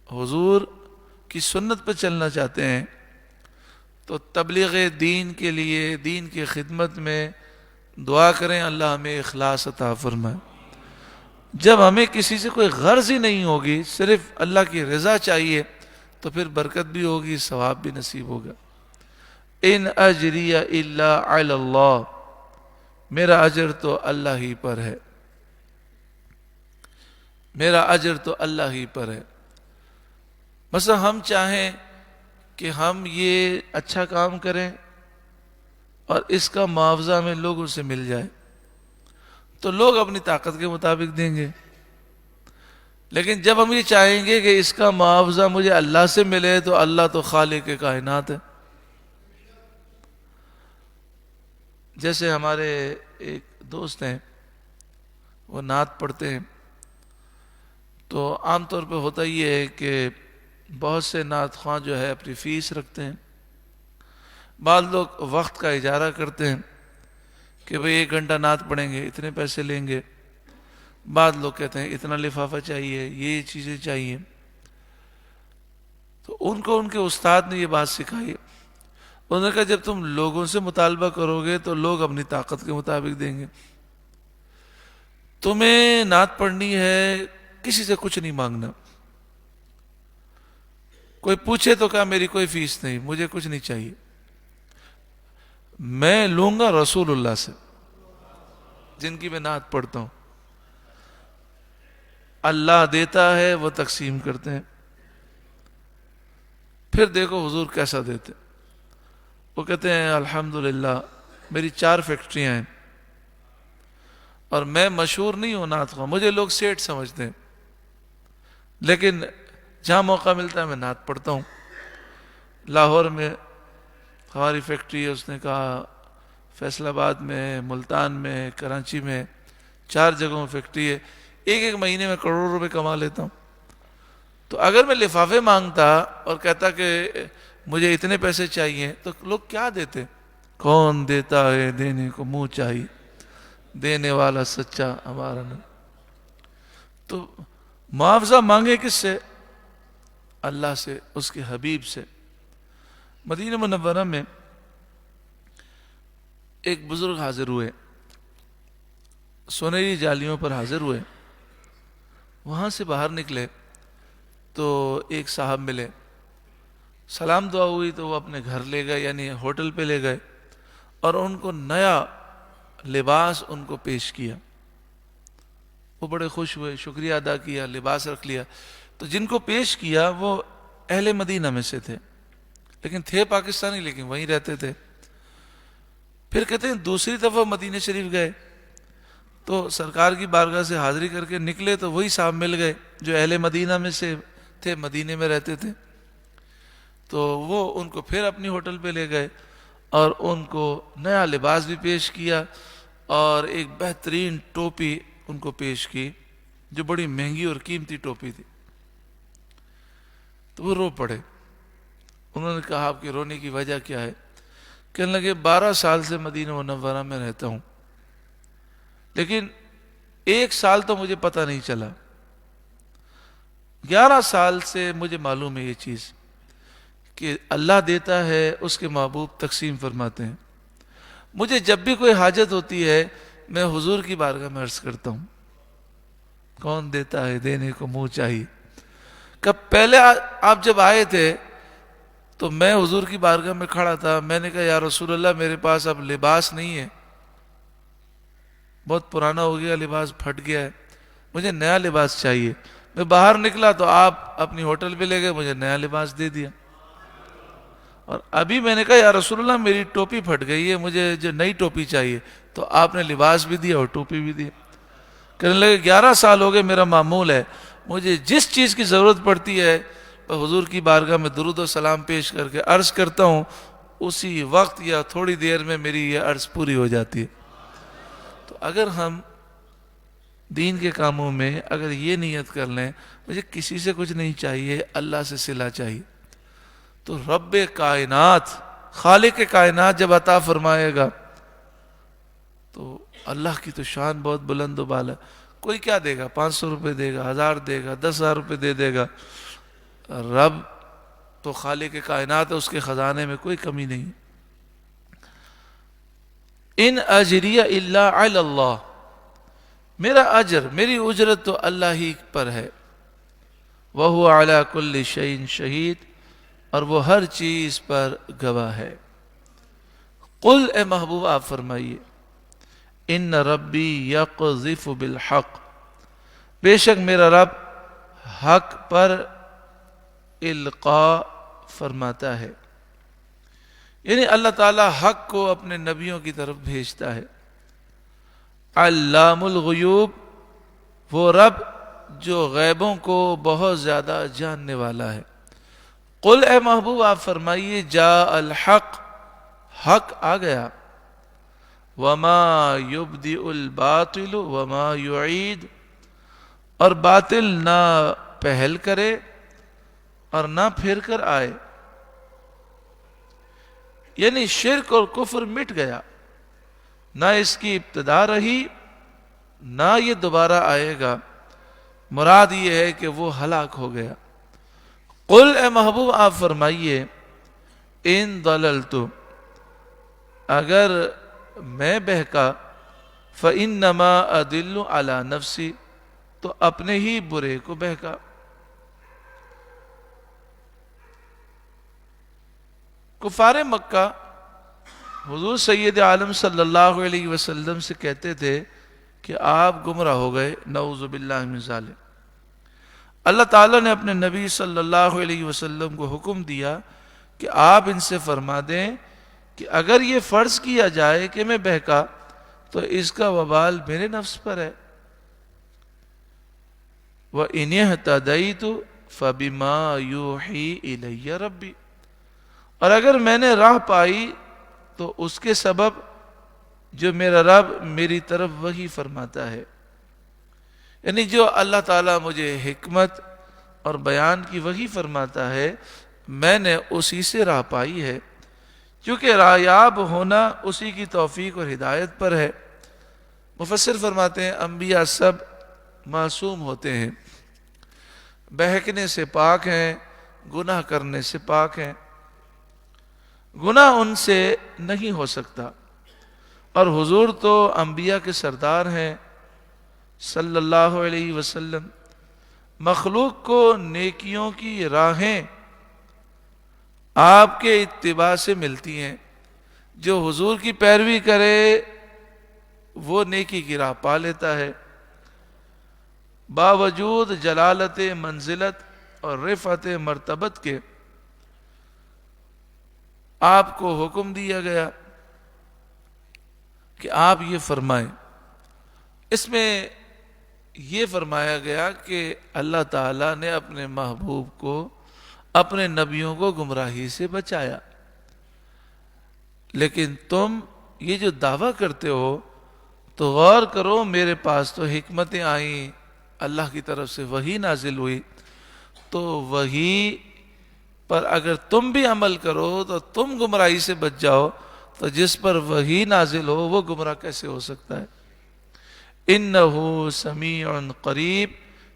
حضور کی سنت پہ چلنا چاہتے ہیں تو تبلیغ دین کے لیے، دین کی خدمت میں دعا کریں اللہ ہمیں اخلاص عطا فرمائے۔ جب ہمیں کسی سے کوئی غرض ہی نہیں ہوگی، صرف اللہ کی رضا چاہیے، تو پھر برکت بھی ہوگی، ثواب بھی نصیب ہوگا۔ ان اجری الا علی اللہ، میرا اجر تو اللہ ہی پر ہے، میرا اجر تو اللہ ہی پر ہے۔ مثلا ہم چاہیں کہ ہم یہ اچھا کام کریں اور اس کا معاوضہ ہمیں لوگوں سے مل جائے تو لوگ اپنی طاقت کے مطابق دیں گے، لیکن جب ہم یہ چاہیں گے کہ اس کا معاوضہ مجھے اللہ سے ملے تو اللہ تو خالق کائنات ہے، جیسے ہمارے ایک دوست ہیں، وہ نعت پڑھتے ہیں، تو عام طور پہ ہوتا یہ ہے کہ بہت سے نعت خواں جو ہے اپنی فیس رکھتے ہیں، بعض لوگ وقت کا اجارہ کرتے ہیں کہ بھئی 1 گھنٹہ نعت پڑھیں گے اتنے پیسے لیں گے، بعض لوگ کہتے ہیں اتنا لفافہ چاہیے، یہ چیزیں چاہیے. تو ان کو ان کے استاد نے یہ بات سکھائی. انہوں نے کہا جب تم لوگوں سے مطالبہ کرو گے تو لوگ اپنی طاقت کے مطابق دیں گے. تمہیں نعت پڑھنی ہے، کسی سے کچھ نہیں مانگنا. کوئی پوچھے تو کہا میری کوئی فیس نہیں، مجھے کچھ نہیں چاہیے، میں لوں گا رسول اللہ سے جن کی میں نعت پڑھتا ہوں. اللہ دیتا ہے، وہ تقسیم کرتے ہیں. پھر دیکھو حضور کیسا دیتے. وہ کہتے ہیں الحمدللہ میری 4 فیکٹریاں ہیں اور میں مشہور نہیں ہوں نعت خواں، مجھے لوگ سیٹھ سمجھتے ہیں، لیکن جہاں موقع ملتا ہے میں نعت پڑھتا ہوں. لاہور میں ہماری فیکٹری ہے، اس نے کہا فیصل آباد میں، ملتان میں، کراچی میں، 4 جگہوں فیکٹری ہے، ایک مہینے میں کروڑوں روپے کما لیتا ہوں. تو اگر میں لفافے مانگتا اور کہتا کہ مجھے اتنے پیسے چاہیے تو لوگ کیا دیتے؟ کون دیتا ہے دینے کو منہ چاہیے، دینے والا سچا ہمارا نہیں. تو معاوضہ مانگے کس سے؟ اللہ سے، اس کے حبیب سے. مدینہ منورہ میں ایک بزرگ حاضر ہوئے، سونیری جالیوں پر حاضر ہوئے. وہاں سے باہر نکلے تو ایک صاحب ملے، سلام دعا ہوئی تو وہ اپنے گھر لے گئے، یعنی ہوٹل پہ لے گئے اور ان کو نیا لباس ان کو پیش کیا. وہ بڑے خوش ہوئے، شکریہ ادا کیا، لباس رکھ لیا. تو جن کو پیش کیا وہ اہل مدینہ میں سے تھے، لیکن تھے پاکستانی، لیکن وہیں رہتے تھے. پھر کہتے ہیں دوسری دفعہ مدینہ شریف گئے تو سرکار کی بارگاہ سے حاضری کر کے نکلے تو وہی صاحب مل گئے جو اہل مدینہ میں سے تھے، مدینے میں رہتے تھے. تو وہ ان کو پھر اپنی ہوٹل پہ لے گئے اور ان کو نیا لباس بھی پیش کیا اور ایک بہترین ٹوپی ان کو پیش کی جو بڑی مہنگی اور قیمتی ٹوپی تھی. تو وہ رو پڑے. انہوں نے کہا آپ کے رونے کی وجہ کیا ہے؟ کہنے لگے 12 سال سے مدینہ منورہ میں رہتا ہوں، لیکن 1 سال تو مجھے پتہ نہیں چلا، 11 سال سے مجھے معلوم ہے یہ چیز کہ اللہ دیتا ہے، اس کے محبوب تقسیم فرماتے ہیں. مجھے جب بھی کوئی حاجت ہوتی ہے میں حضور کی بارگاہ میں عرض کرتا ہوں کون دیتا ہے دینے کو منہ چاہیے. کب پہلے آپ جب آئے تھے تو میں حضور کی بارگاہ میں کھڑا تھا، میں نے کہا یا رسول اللہ میرے پاس اب لباس نہیں ہے، بہت پرانا ہو گیا، لباس پھٹ گیا ہے، مجھے نیا لباس چاہیے. میں باہر نکلا تو آپ اپنی ہوٹل پہ لے گئے، مجھے نیا لباس دے دیا. اور ابھی میں نے کہا یا رسول اللہ میری ٹوپی پھٹ گئی ہے، مجھے جو نئی ٹوپی چاہیے، تو آپ نے لباس بھی دیا اور ٹوپی بھی دی. کہنے لگے 11 سال ہو گئے، میرا معمول ہے مجھے جس چیز کی ضرورت پڑتی ہے حضور کی بارگاہ میں درود و سلام پیش کر کے عرض کرتا ہوں، اسی وقت یا تھوڑی دیر میں میری یہ عرض پوری ہو جاتی ہے. تو اگر ہم دین کے کاموں میں اگر یہ نیت کر لیں مجھے کسی سے کچھ نہیں چاہیے، اللہ سے صلہ چاہیے، تو رب کائنات، خالق کائنات جب عطا فرمائے گا تو اللہ کی تو شان بہت بلند و بالا. کوئی کیا دے گا؟ 500 روپے دے گا، 1000 دے گا، 10,000 روپے دے گا. رب تو خالق کائنات ہے، اس کے خزانے میں کوئی کمی نہیں. ان اجریہ الا علی اللہ، میرا اجر، میری اجرت تو اللہ ہی پر ہے. وَهُوَ عَلَى كُلِّ شَيْءٍ شَهِيدٌ، اور وہ ہر چیز پر گواہ ہے. قل، اے محبوب آپ فرمائیے، ان ربی یقذف بالحق، بے شک میرا رب حق پر القاء فرماتا ہے. یعنی اللہ تعالی حق کو اپنے نبیوں کی طرف بھیجتا ہے. علام الغیوب، وہ رب جو غیبوں کو بہت زیادہ جاننے والا ہے. قل، اے محبوب آپ فرمائیے، جاء الحق، حق آ گیا. وما یبدئ الباطل وما یعید، اور باطل نہ پہل کرے اور نہ پھر کر آئے، یعنی شرک اور کفر مٹ گیا، نہ اس کی ابتدا رہی نہ یہ دوبارہ آئے گا، مراد یہ ہے کہ وہ ہلاک ہو گیا۔ قل، اے محبوب آپ فرمائیے، ان ضللت، اگر میں بہکا، فإنما أدل على نفسی، تو اپنے ہی برے کو بہکا۔ کفار مکہ حضور سید عالم صلی اللہ علیہ وسلم سے کہتے تھے کہ آپ گمراہ ہو گئے، نعوذ باللہ من ذالک۔ اللہ تعالیٰ نے اپنے نبی صلی اللہ علیہ وسلم کو حکم دیا کہ آپ ان سے فرما دیں کہ اگر یہ فرض کیا جائے کہ میں بہکا تو اس کا وبال میرے نفس پر ہے۔ وَإِنِ اهْتَدَيْتُ فَبِمَا يُوحِي إِلَيَّ رَبِّي، اور اگر میں نے راہ پائی تو اس کے سبب جو میرا رب میری طرف وحی فرماتا ہے، یعنی جو اللہ تعالیٰ مجھے حکمت اور بیان کی وحی فرماتا ہے، میں نے اسی سے راہ پائی ہے، کیونکہ راہیاب ہونا اسی کی توفیق اور ہدایت پر ہے۔ مفسر فرماتے ہیں انبیاء سب معصوم ہوتے ہیں، بہکنے سے پاک ہیں، گناہ کرنے سے پاک ہیں، گناہ ان سے نہیں ہو سکتا، اور حضور تو انبیاء کے سردار ہیں صلی اللہ علیہ وسلم۔ مخلوق کو نیکیوں کی راہیں آپ کے اتباع سے ملتی ہیں، جو حضور کی پیروی کرے وہ نیکی کی راہ پا لیتا ہے، باوجود جلالت منزلت اور رفعت مرتبت کے۔ آپ کو حکم دیا گیا کہ آپ یہ فرمائیں، اس میں یہ فرمایا گیا کہ اللہ تعالیٰ نے اپنے محبوب کو، اپنے نبیوں کو گمراہی سے بچایا، لیکن تم یہ جو دعویٰ کرتے ہو تو غور کرو، میرے پاس تو حکمتیں آئیں، اللہ کی طرف سے وحی نازل ہوئی، تو وحی پر اگر تم بھی عمل کرو تو تم گمراہی سے بچ جاؤ، تو جس پر وحی نازل ہو وہ گمراہ کیسے ہو سکتا ہے؟ انہو سمیع قریب،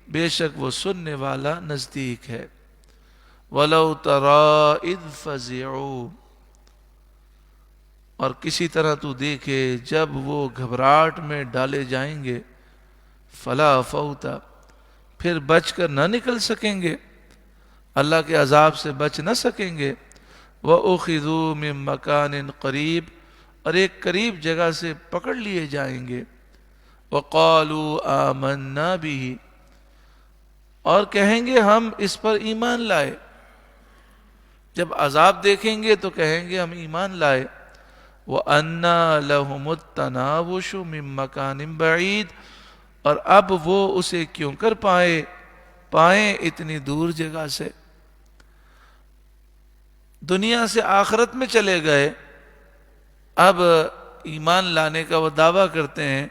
بے شک وہ سننے والا نزدیک ہے۔ وَلَوْ تَرَىٰ إِذْ فَزِعُوا، اور کسی طرح تو دیکھے جب وہ گھبراہٹ میں ڈالے جائیں گے، فَلَا فَوْتَ، پھر بچ کر نہ نکل سکیں گے، اللہ کے عذاب سے بچ نہ سکیں گے۔ وَأُخِذُوا مِن مَّكَانٍ قَرِيبٍ، اور ایک قریب جگہ سے پکڑ لیے جائیں گے۔ وَقَالُوا آمَنَّا بِهِ، اور کہیں گے ہم اس پر ایمان لائے، جب عذاب دیکھیں گے تو کہیں گے ہم ایمان لائے۔ وَأَنَّا لَهُمُ التَّنَاوُشُ مِن مَّكَانٍ بَعِيدٍ، اور اب وہ اسے کیوں کر پائیں اتنی دور جگہ سے، دنیا سے آخرت میں چلے گئے، اب ایمان لانے کا وہ دعویٰ کرتے ہیں،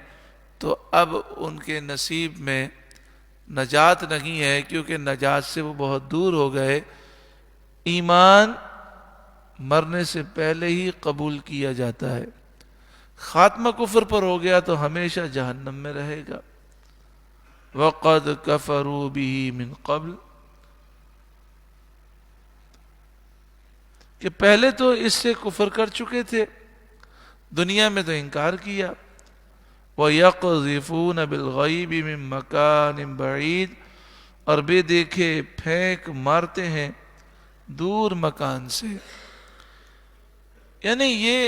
تو اب ان کے نصیب میں نجات نہیں ہے، کیونکہ نجات سے وہ بہت دور ہو گئے۔ ایمان مرنے سے پہلے ہی قبول کیا جاتا ہے، خاتمہ کفر پر ہو گیا تو ہمیشہ جہنم میں رہے گا۔ وَقَدْ كَفَرُوا بِهِ مِن قَبْلِ، کہ پہلے تو اس سے کفر کر چکے تھے، دنیا میں تو انکار کیا۔ وَيَقْذِفُونَ بِالْغَيْبِ مِن مَّكَانٍ بَعِيدٍ، اور بے دیکھے پھینک مارتے ہیں دور مکان سے، یعنی یہ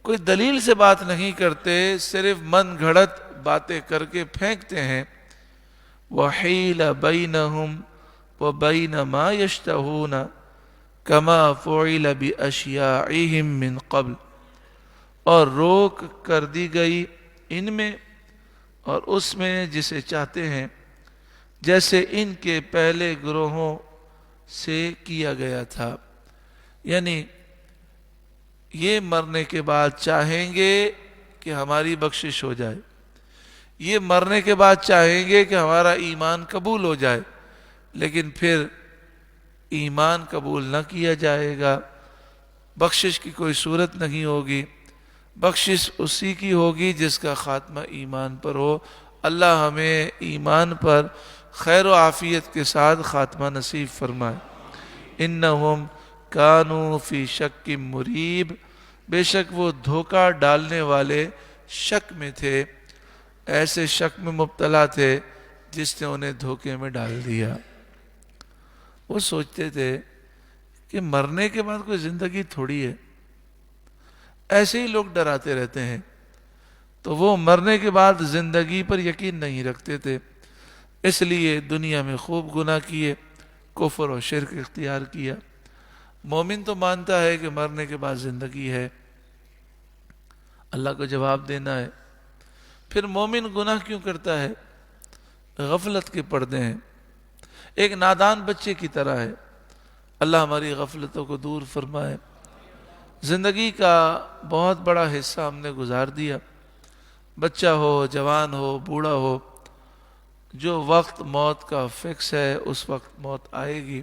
کوئی دلیل سے بات نہیں کرتے، صرف من گھڑت باتیں کر کے پھینکتے ہیں۔ وَحِيلَ بَيْنَهُمْ وَبَيْنَ مَا يَشْتَهُونَ كَمَا فُعِلَ بِأَشْيَاعِهِمْ مِن قَبْلِ، اور روک کر دی گئی ان میں اور اس میں جسے چاہتے ہیں، جیسے ان کے پہلے گروہوں سے کیا گیا تھا، یعنی یہ مرنے کے بعد چاہیں گے کہ ہماری بخشش ہو جائے، یہ مرنے کے بعد چاہیں گے کہ ہمارا ایمان قبول ہو جائے، لیکن پھر ایمان قبول نہ کیا جائے گا، بخشش کی کوئی صورت نہیں ہوگی۔ بخشش اسی کی ہوگی جس کا خاتمہ ایمان پر ہو۔ اللہ ہمیں ایمان پر خیر و عافیت کے ساتھ خاتمہ نصیب فرمائے۔ انہم کانوا فی شک مریب، بے شک وہ دھوکہ ڈالنے والے شک میں تھے، ایسے شک میں مبتلا تھے جس نے انہیں دھوکے میں ڈال دیا۔ وہ سوچتے تھے کہ مرنے کے بعد کوئی زندگی تھوڑی ہے، ایسے ہی لوگ ڈراتے رہتے ہیں، تو وہ مرنے کے بعد زندگی پر یقین نہیں رکھتے تھے، اس لیے دنیا میں خوب گناہ کیے، کفر و شرک اختیار کیا۔ مومن تو مانتا ہے کہ مرنے کے بعد زندگی ہے، اللہ کو جواب دینا ہے، پھر مومن گناہ کیوں کرتا ہے؟ غفلت کے پردے ہیں، ایک نادان بچے کی طرح ہے۔ اللہ ہماری غفلتوں کو دور فرمائے۔ زندگی کا بہت بڑا حصہ ہم نے گزار دیا، بچہ ہو، جوان ہو، بوڑھا ہو، جو وقت موت کا فکس ہے اس وقت موت آئے گی۔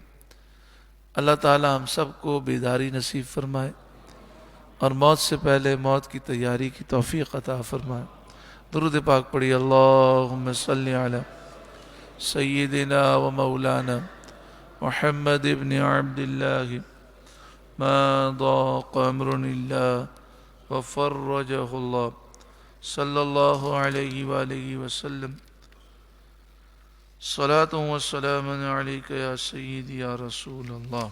اللہ تعالی ہم سب کو بیداری نصیب فرمائے اور موت سے پہلے موت کی تیاری کی توفیق عطا فرمائے۔ درود پاک پڑھی، اللہم صلی علی سیدنا و مولانا محمد ابن عبداللہ ما ضاق امر اللہ وفرجہ اللہ صلی اللہ علیہ وآلہ وسلم۔ صلاۃ و سلام علیک یا سیدی یا رسول اللہ۔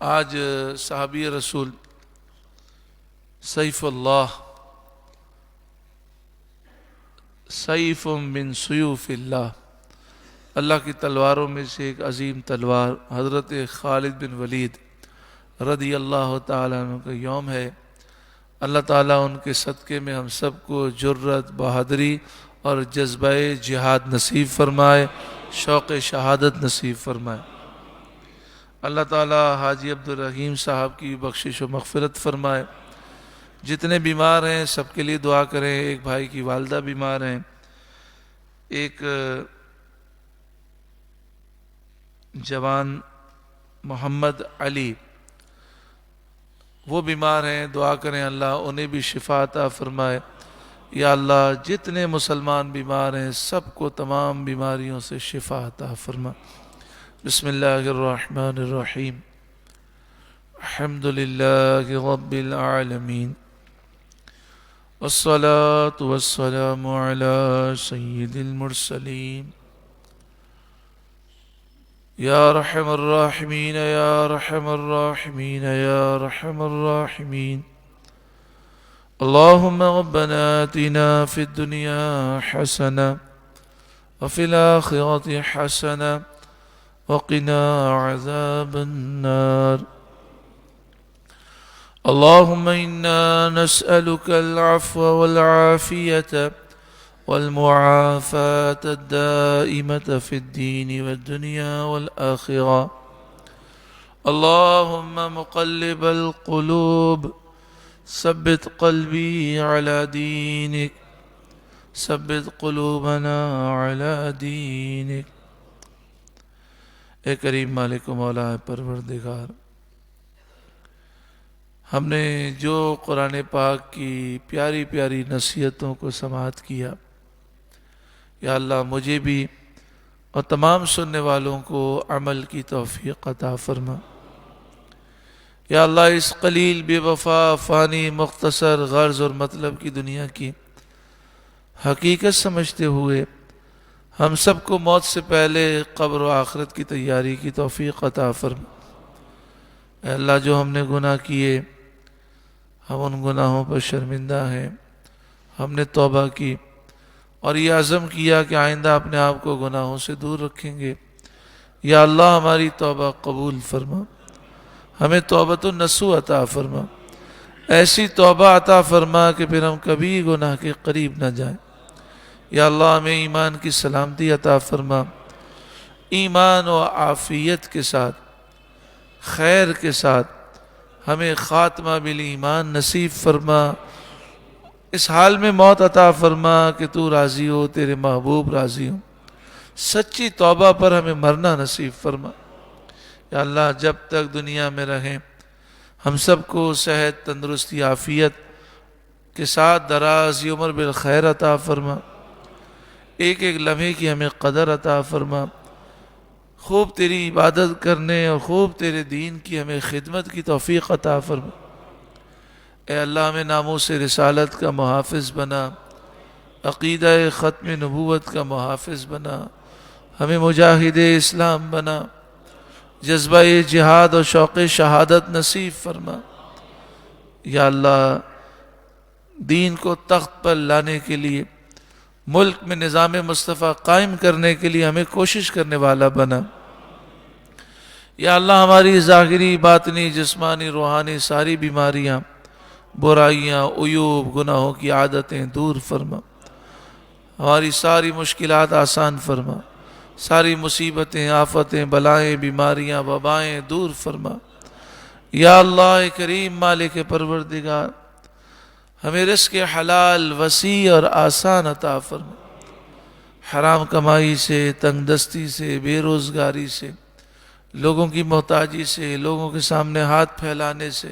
آج صحابی رسول سیف اللہ، سیف من سیوف اللہ، اللہ کی تلواروں میں سے ایک عظیم تلوار حضرت خالد بن ولید رضی اللہ تعالیٰ عنہ کا یوم ہے۔ اللہ تعالیٰ ان کے صدقے میں ہم سب کو جرت، بہادری اور جذبہ جہاد نصیب فرمائے، شوق شہادت نصیب فرمائے۔ اللہ تعالیٰ حاجی عبدالرحیم صاحب کی بخشش و مغفرت فرمائے۔ جتنے بیمار ہیں سب کے لیے دعا کریں۔ ایک بھائی کی والدہ بیمار ہیں، ایک جوان محمد علی وہ بیمار ہیں، دعا کریں اللہ انہیں بھی شفا عطا فرمائے۔ یا اللہ جتنے مسلمان بیمار ہیں سب کو تمام بیماریوں سے شفا عطا فرما۔ بسم اللہ الرحمن الرحیم، الحمد للہ رب العالمین، والصلاة والسلام علی سید المرسلین، یا رحم الراحمین یا رحم الراحمین یا رحم الراحمین۔ اللہم ربنا آتنا فی الدنیا حسنہ وفی الآخرۃ حسنہ وقنا عذاب النار۔ اللہم انا نسألک العفو والعافیة والمعافاة الدائمة في الدين والدنيا والآخرة۔ اللهم مقلب القلوب ثبت قلبي على دينك، ثبت قلوبنا على دينك۔ اے کریم مالک و مولا پروردگار، ہم نے جو قرآن پاک کی پیاری پیاری نصیحتوں کو سماعت کیا، یا اللہ مجھے بھی اور تمام سننے والوں کو عمل کی توفیق عطا فرما۔ یا اللہ اس قلیل بے وفا فانی مختصر غرض اور مطلب کی دنیا کی حقیقت سمجھتے ہوئے ہم سب کو موت سے پہلے قبر و آخرت کی تیاری کی توفیق عطا فرما۔ اے اللہ جو ہم نے گناہ کیے ہم ان گناہوں پر شرمندہ ہیں، ہم نے توبہ کی اور یہ عزم کیا کہ آئندہ اپنے آپ کو گناہوں سے دور رکھیں گے۔ یا اللہ ہماری توبہ قبول فرما، ہمیں توبۃ النصوح عطا فرما، ایسی توبہ عطا فرما کہ پھر ہم کبھی گناہ کے قریب نہ جائیں۔ یا اللہ ہمیں ایمان کی سلامتی عطا فرما، ایمان و عافیت کے ساتھ خیر کے ساتھ ہمیں خاتمہ بالایمان نصیب فرما، اس حال میں موت عطا فرما کہ تو راضی ہو، تیرے محبوب راضی ہو، سچی توبہ پر ہمیں مرنا نصیب فرما۔ یا اللہ جب تک دنیا میں رہیں ہم سب کو صحت، تندرستی، عافیت کے ساتھ دراز عمر بالخیر عطا فرما، ایک ایک لمحے کی ہمیں قدر عطا فرما، خوب تیری عبادت کرنے اور خوب تیرے دین کی ہمیں خدمت کی توفیق عطا فرما۔ اے اللہ ہمیں ناموس رسالت کا محافظ بنا، عقیدہ ختم نبوت کا محافظ بنا، ہمیں مجاہد اسلام بنا، جذبہ جہاد اور شوق شہادت نصیب فرما۔ یا اللہ دین کو تخت پر لانے کے لیے، ملک میں نظام مصطفیٰ قائم کرنے کے لیے ہمیں کوشش کرنے والا بنا۔ یا اللہ ہماری ظاہری، باطنی، جسمانی، روحانی ساری بیماریاں، برائیاں، عیوب، گناہوں کی عادتیں دور فرما، ہماری ساری مشکلات آسان فرما، ساری مصیبتیں، آفتیں، بلائیں، بیماریاں، وبائیں دور فرما۔ یا اللہ کریم مالک پروردگار ہمیں رزق حلال وسیع اور آسان عطا فرما، حرام کمائی سے، تنگ دستی سے، بے روزگاری سے، لوگوں کی محتاجی سے، لوگوں کے سامنے ہاتھ پھیلانے سے،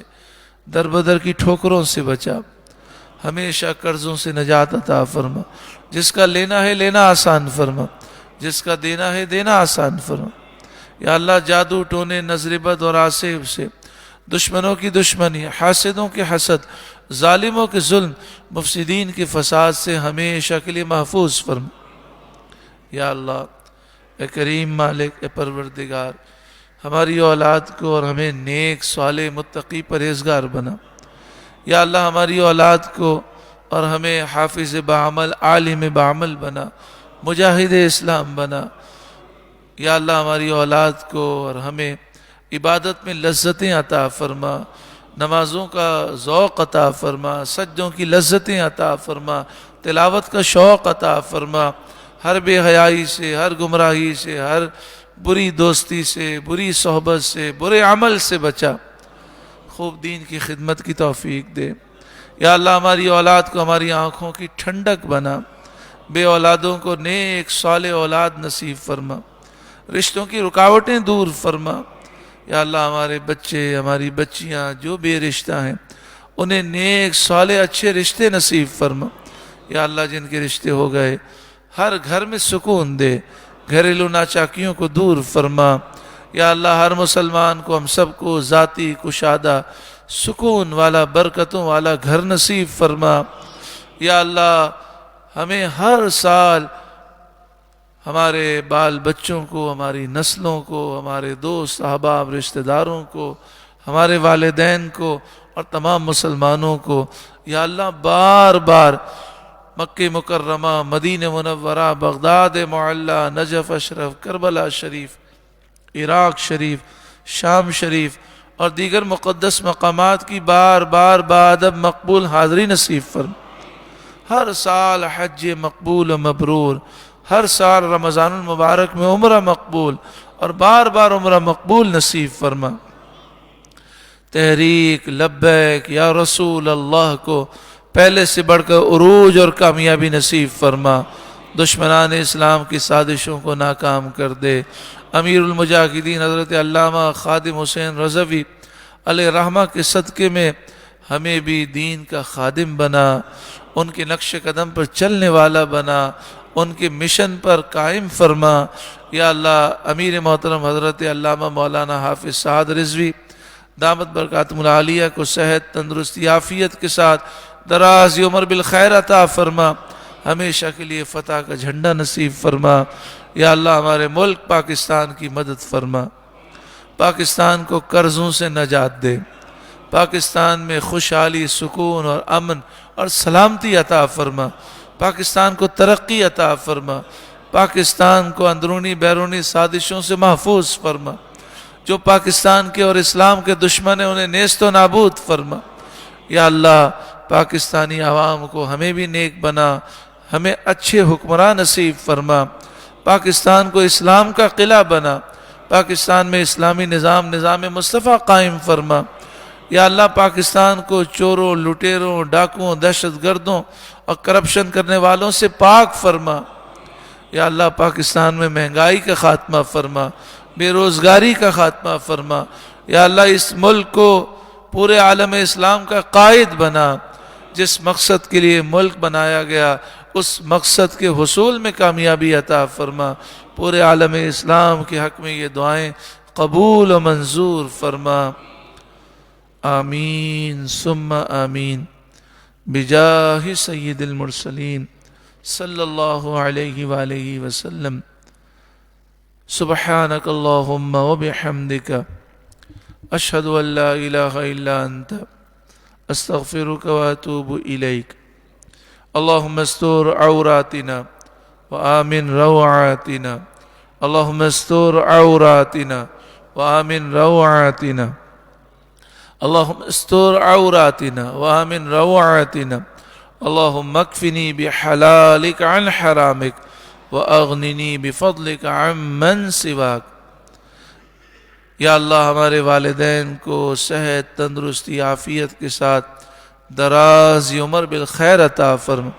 در بدر کی ٹھوکروں سے بچا، ہمیشہ قرضوں سے نجات عطا فرما، جس کا لینا ہے لینا آسان فرما، جس کا دینا ہے دینا آسان فرما۔ یا اللہ جادو، ٹونے، نظر بد اور آسیب سے، دشمنوں کی دشمنی، حاسدوں کے حسد، ظالموں کے ظلم، مفسدین کے فساد سے ہمیشہ کے لیے محفوظ فرما۔ یا اللہ اے کریم مالک، اے پروردگار ہماری اولاد کو اور ہمیں نیک، صالح، متقی، پرہیزگار بنا۔ یا اللہ ہماری اولاد کو اور ہمیں حافظ بعمل، عالم بعمل بنا، مجاہد اسلام بنا۔ یا اللہ ہماری اولاد کو اور ہمیں عبادت میں لذتیں عطا فرما، نمازوں کا ذوق عطا فرما، سجدوں کی لذتیں عطا فرما، تلاوت کا شوق عطا فرما، ہر بے حیائی سے، ہر گمراہی سے، ہر بری دوستی سے، بری صحبت سے، برے عمل سے بچا، خوب دین کی خدمت کی توفیق دے۔ یا اللہ ہماری اولاد کو ہماری آنکھوں کی ٹھنڈک بنا، بے اولادوں کو نیک صالح اولاد نصیب فرما، رشتوں کی رکاوٹیں دور فرما۔ یا اللہ ہمارے بچے، ہماری بچیاں جو بے رشتہ ہیں انہیں نیک صالح اچھے رشتے نصیب فرما۔ یا اللہ جن کے رشتے ہو گئے ہر گھر میں سکون دے، گھریلو ناچاکیوں کو دور فرما۔ یا اللہ ہر مسلمان کو، ہم سب کو ذاتی کشادہ سکون والا، برکتوں والا گھر نصیب فرما۔ یا اللہ ہمیں ہر سال ہمارے بال بچوں کو، ہماری نسلوں کو، ہمارے دوست احباب، رشتہ داروں کو، ہمارے والدین کو اور تمام مسلمانوں کو یا اللہ بار بار مکہ مکرمہ، مدینہ منورہ، بغداد معلیٰ، نجف اشرف، کربلا شریف، عراق شریف، شام شریف اور دیگر مقدس مقامات کی بار بار بادب مقبول حاضری نصیب فرما۔ ہر سال حج مقبول و مبرور، ہر سال رمضان المبارک میں عمرہ مقبول اور بار بار عمرہ مقبول نصیب فرما۔ تحریک لبیک یا رسول اللہ کو پہلے سے بڑھ کر عروج اور کامیابی نصیب فرما، دشمنان اسلام کی سازشوں کو ناکام کر دے۔ امیر المجاہدین حضرت علامہ خادم حسین رضوی علیہ رحمہ کے صدقے میں ہمیں بھی دین کا خادم بنا، ان کے نقش قدم پر چلنے والا بنا، ان کے مشن پر قائم فرما۔ یا اللہ امیر محترم حضرت علامہ مولانا حافظ سعد رضوی دامت برکاتہم العالیہ کو صحت، تندرستی، عافیت کے ساتھ دراز عمر بالخیر عطا فرما، ہمیشہ کے لیے فتح کا جھنڈا نصیب فرما۔ یا اللہ ہمارے ملک پاکستان کی مدد فرما، پاکستان کو قرضوں سے نجات دے، پاکستان میں خوشحالی، سکون اور امن اور سلامتی عطا فرما، پاکستان کو ترقی عطا فرما، پاکستان کو اندرونی بیرونی سازشوں سے محفوظ فرما، جو پاکستان کے اور اسلام کے دشمن ہیں انہیں نیست و نابود فرما۔ یا اللہ پاکستانی عوام کو ہمیں بھی نیک بنا، ہمیں اچھے حکمراں نصیب فرما، پاکستان کو اسلام کا قلعہ بنا، پاکستان میں اسلامی نظام مصطفیٰ قائم فرما۔ یا اللہ پاکستان کو چوروں، لٹیروں، ڈاکوؤں، دہشت گردوں اور کرپشن کرنے والوں سے پاک فرما۔ یا اللہ پاکستان میں مہنگائی کا خاتمہ فرما، بے روزگاری کا خاتمہ فرما۔ یا اللہ اس ملک کو پورے عالم اسلام کا قائد بنا۔ جس مقصد کے لیے ملک بنایا گیا اس مقصد کے حصول میں کامیابی عطا فرما۔ پورے عالم اسلام کے حق میں یہ دعائیں قبول و منظور فرما۔ آمین ثم آمین بجاہ سید المرسلین صلی اللہ علیہ وآلہ وسلم۔ سبحانک اللہم وبحمدک اشہد ان لا الہ الا انت استغفرک واتوب الیک۔ اللہم استر عوراتنا وآمن روعاتنا، اللہم استر عوراتنا وآمن روعاتنا، اللہم استر عوراتنا وآمن روعاتنا، اللہم اکفنی بحلالک عن حرامک واغننی بفضلک عن من سواک۔ یا اللہ ہمارے والدین کو صحت، تندرستی، عافیت کے ساتھ دراز عمر بالخیر عطا فرما،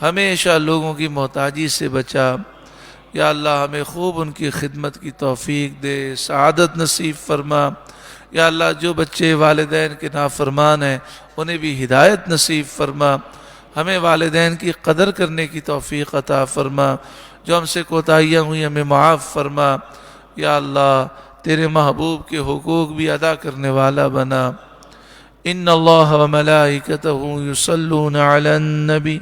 ہمیشہ لوگوں کی محتاجی سے بچا۔ یا اللہ ہمیں خوب ان کی خدمت کی توفیق دے، سعادت نصیب فرما۔ یا اللہ جو بچے والدین کے نافرمان ہیں انہیں بھی ہدایت نصیب فرما، ہمیں والدین کی قدر کرنے کی توفیق عطا فرما، جو ہم سے کوتاہیاں ہوئی ہمیں معاف فرما۔ یا اللہ تیرے محبوب کے حقوق بھی ادا کرنے والا بنا۔ ان اللہ و ملائکتہ یصلون علی النبی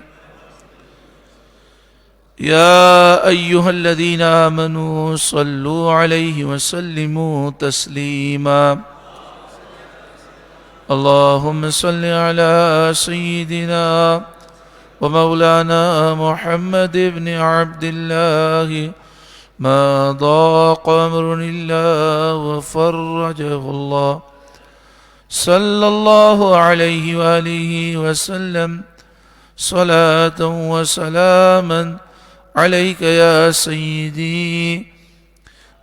یا ایہا الذین آمنوا صلوا علیہ وسلموا تسلیما۔ اللہم صل علی سیدنا ومولانا محمد بن عبد اللہ ما ضاق امر اللہ وفرجہ اللہ صلی اللہ علیہ وآلہ وسلم صلاة و سلاما علیک یا سیدی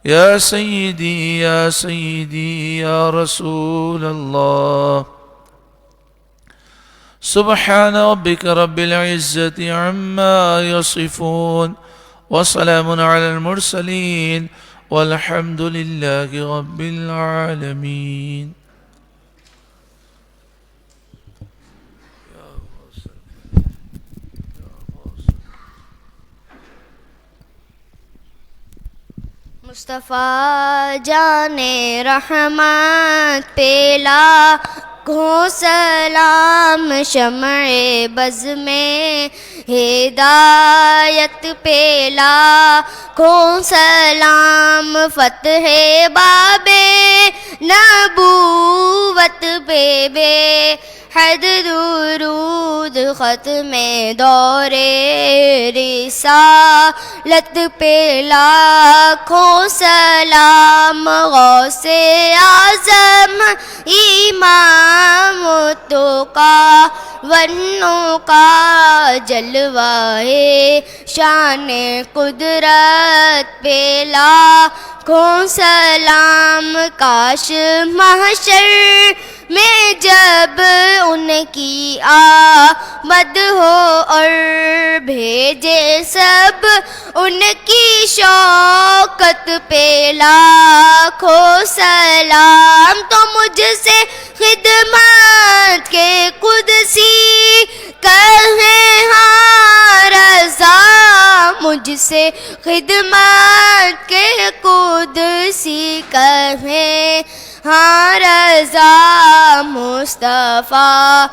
یا سیدی یا سیدی یا رسول اللہ۔ سبحان ربک رب العزت عما یصفون وسلام علی المرسلین والحمد للہ رب العالمین۔ مصطفیٰ جان رحمت پہ لاکھوں سلام، شمع بز میں ہدایت پہ لاکھوں سلام، فتح باب نبوت پہ بے حد درود، ختم دور رسالت پہ لاکھوں سلام، غوث اعظم امام التقیٰ والنقیٰ، جلوہ شان قدرت پہ لاکھوں سلام، کاش محشر میں جب ان کی آمد ہو اور بھیجے سب ان کی شوکت پہ لاکھوں سلام، تو مجھ سے خدمت کے قدسی کہیں ہاں رضا، مجھ سے خدمت کے قدسی کہیں ہاں رضا، مصطفیٰ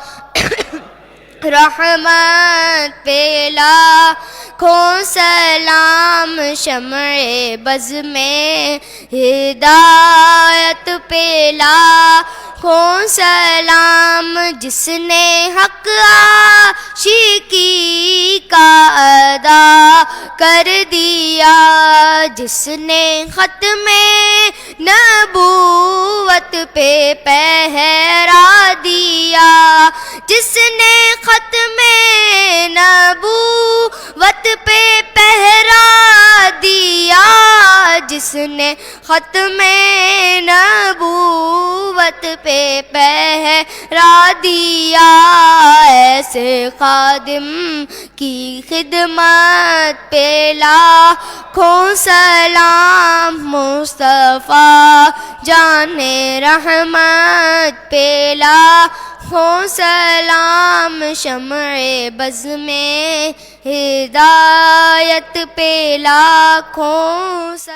رحمت پہ لاکھوں سلام، شمع بز میں ہدایت پہ لاکھوں سلام، جس نے حق عاشقی کا ادا کر دیا، جس نے ختم نبوت پہ پہرا دیا، جس نے ختم نبوت پہ پہرا دیا، جس نے ختم نبوت پہ پہرا دیا، ایسے خادم کی خدمت پہ لاکھوں سلام، مصطفیٰ جان رحمت پہ لاکھوں سلام، شمع بز میں ہدایت پہ لاکھوں سلام۔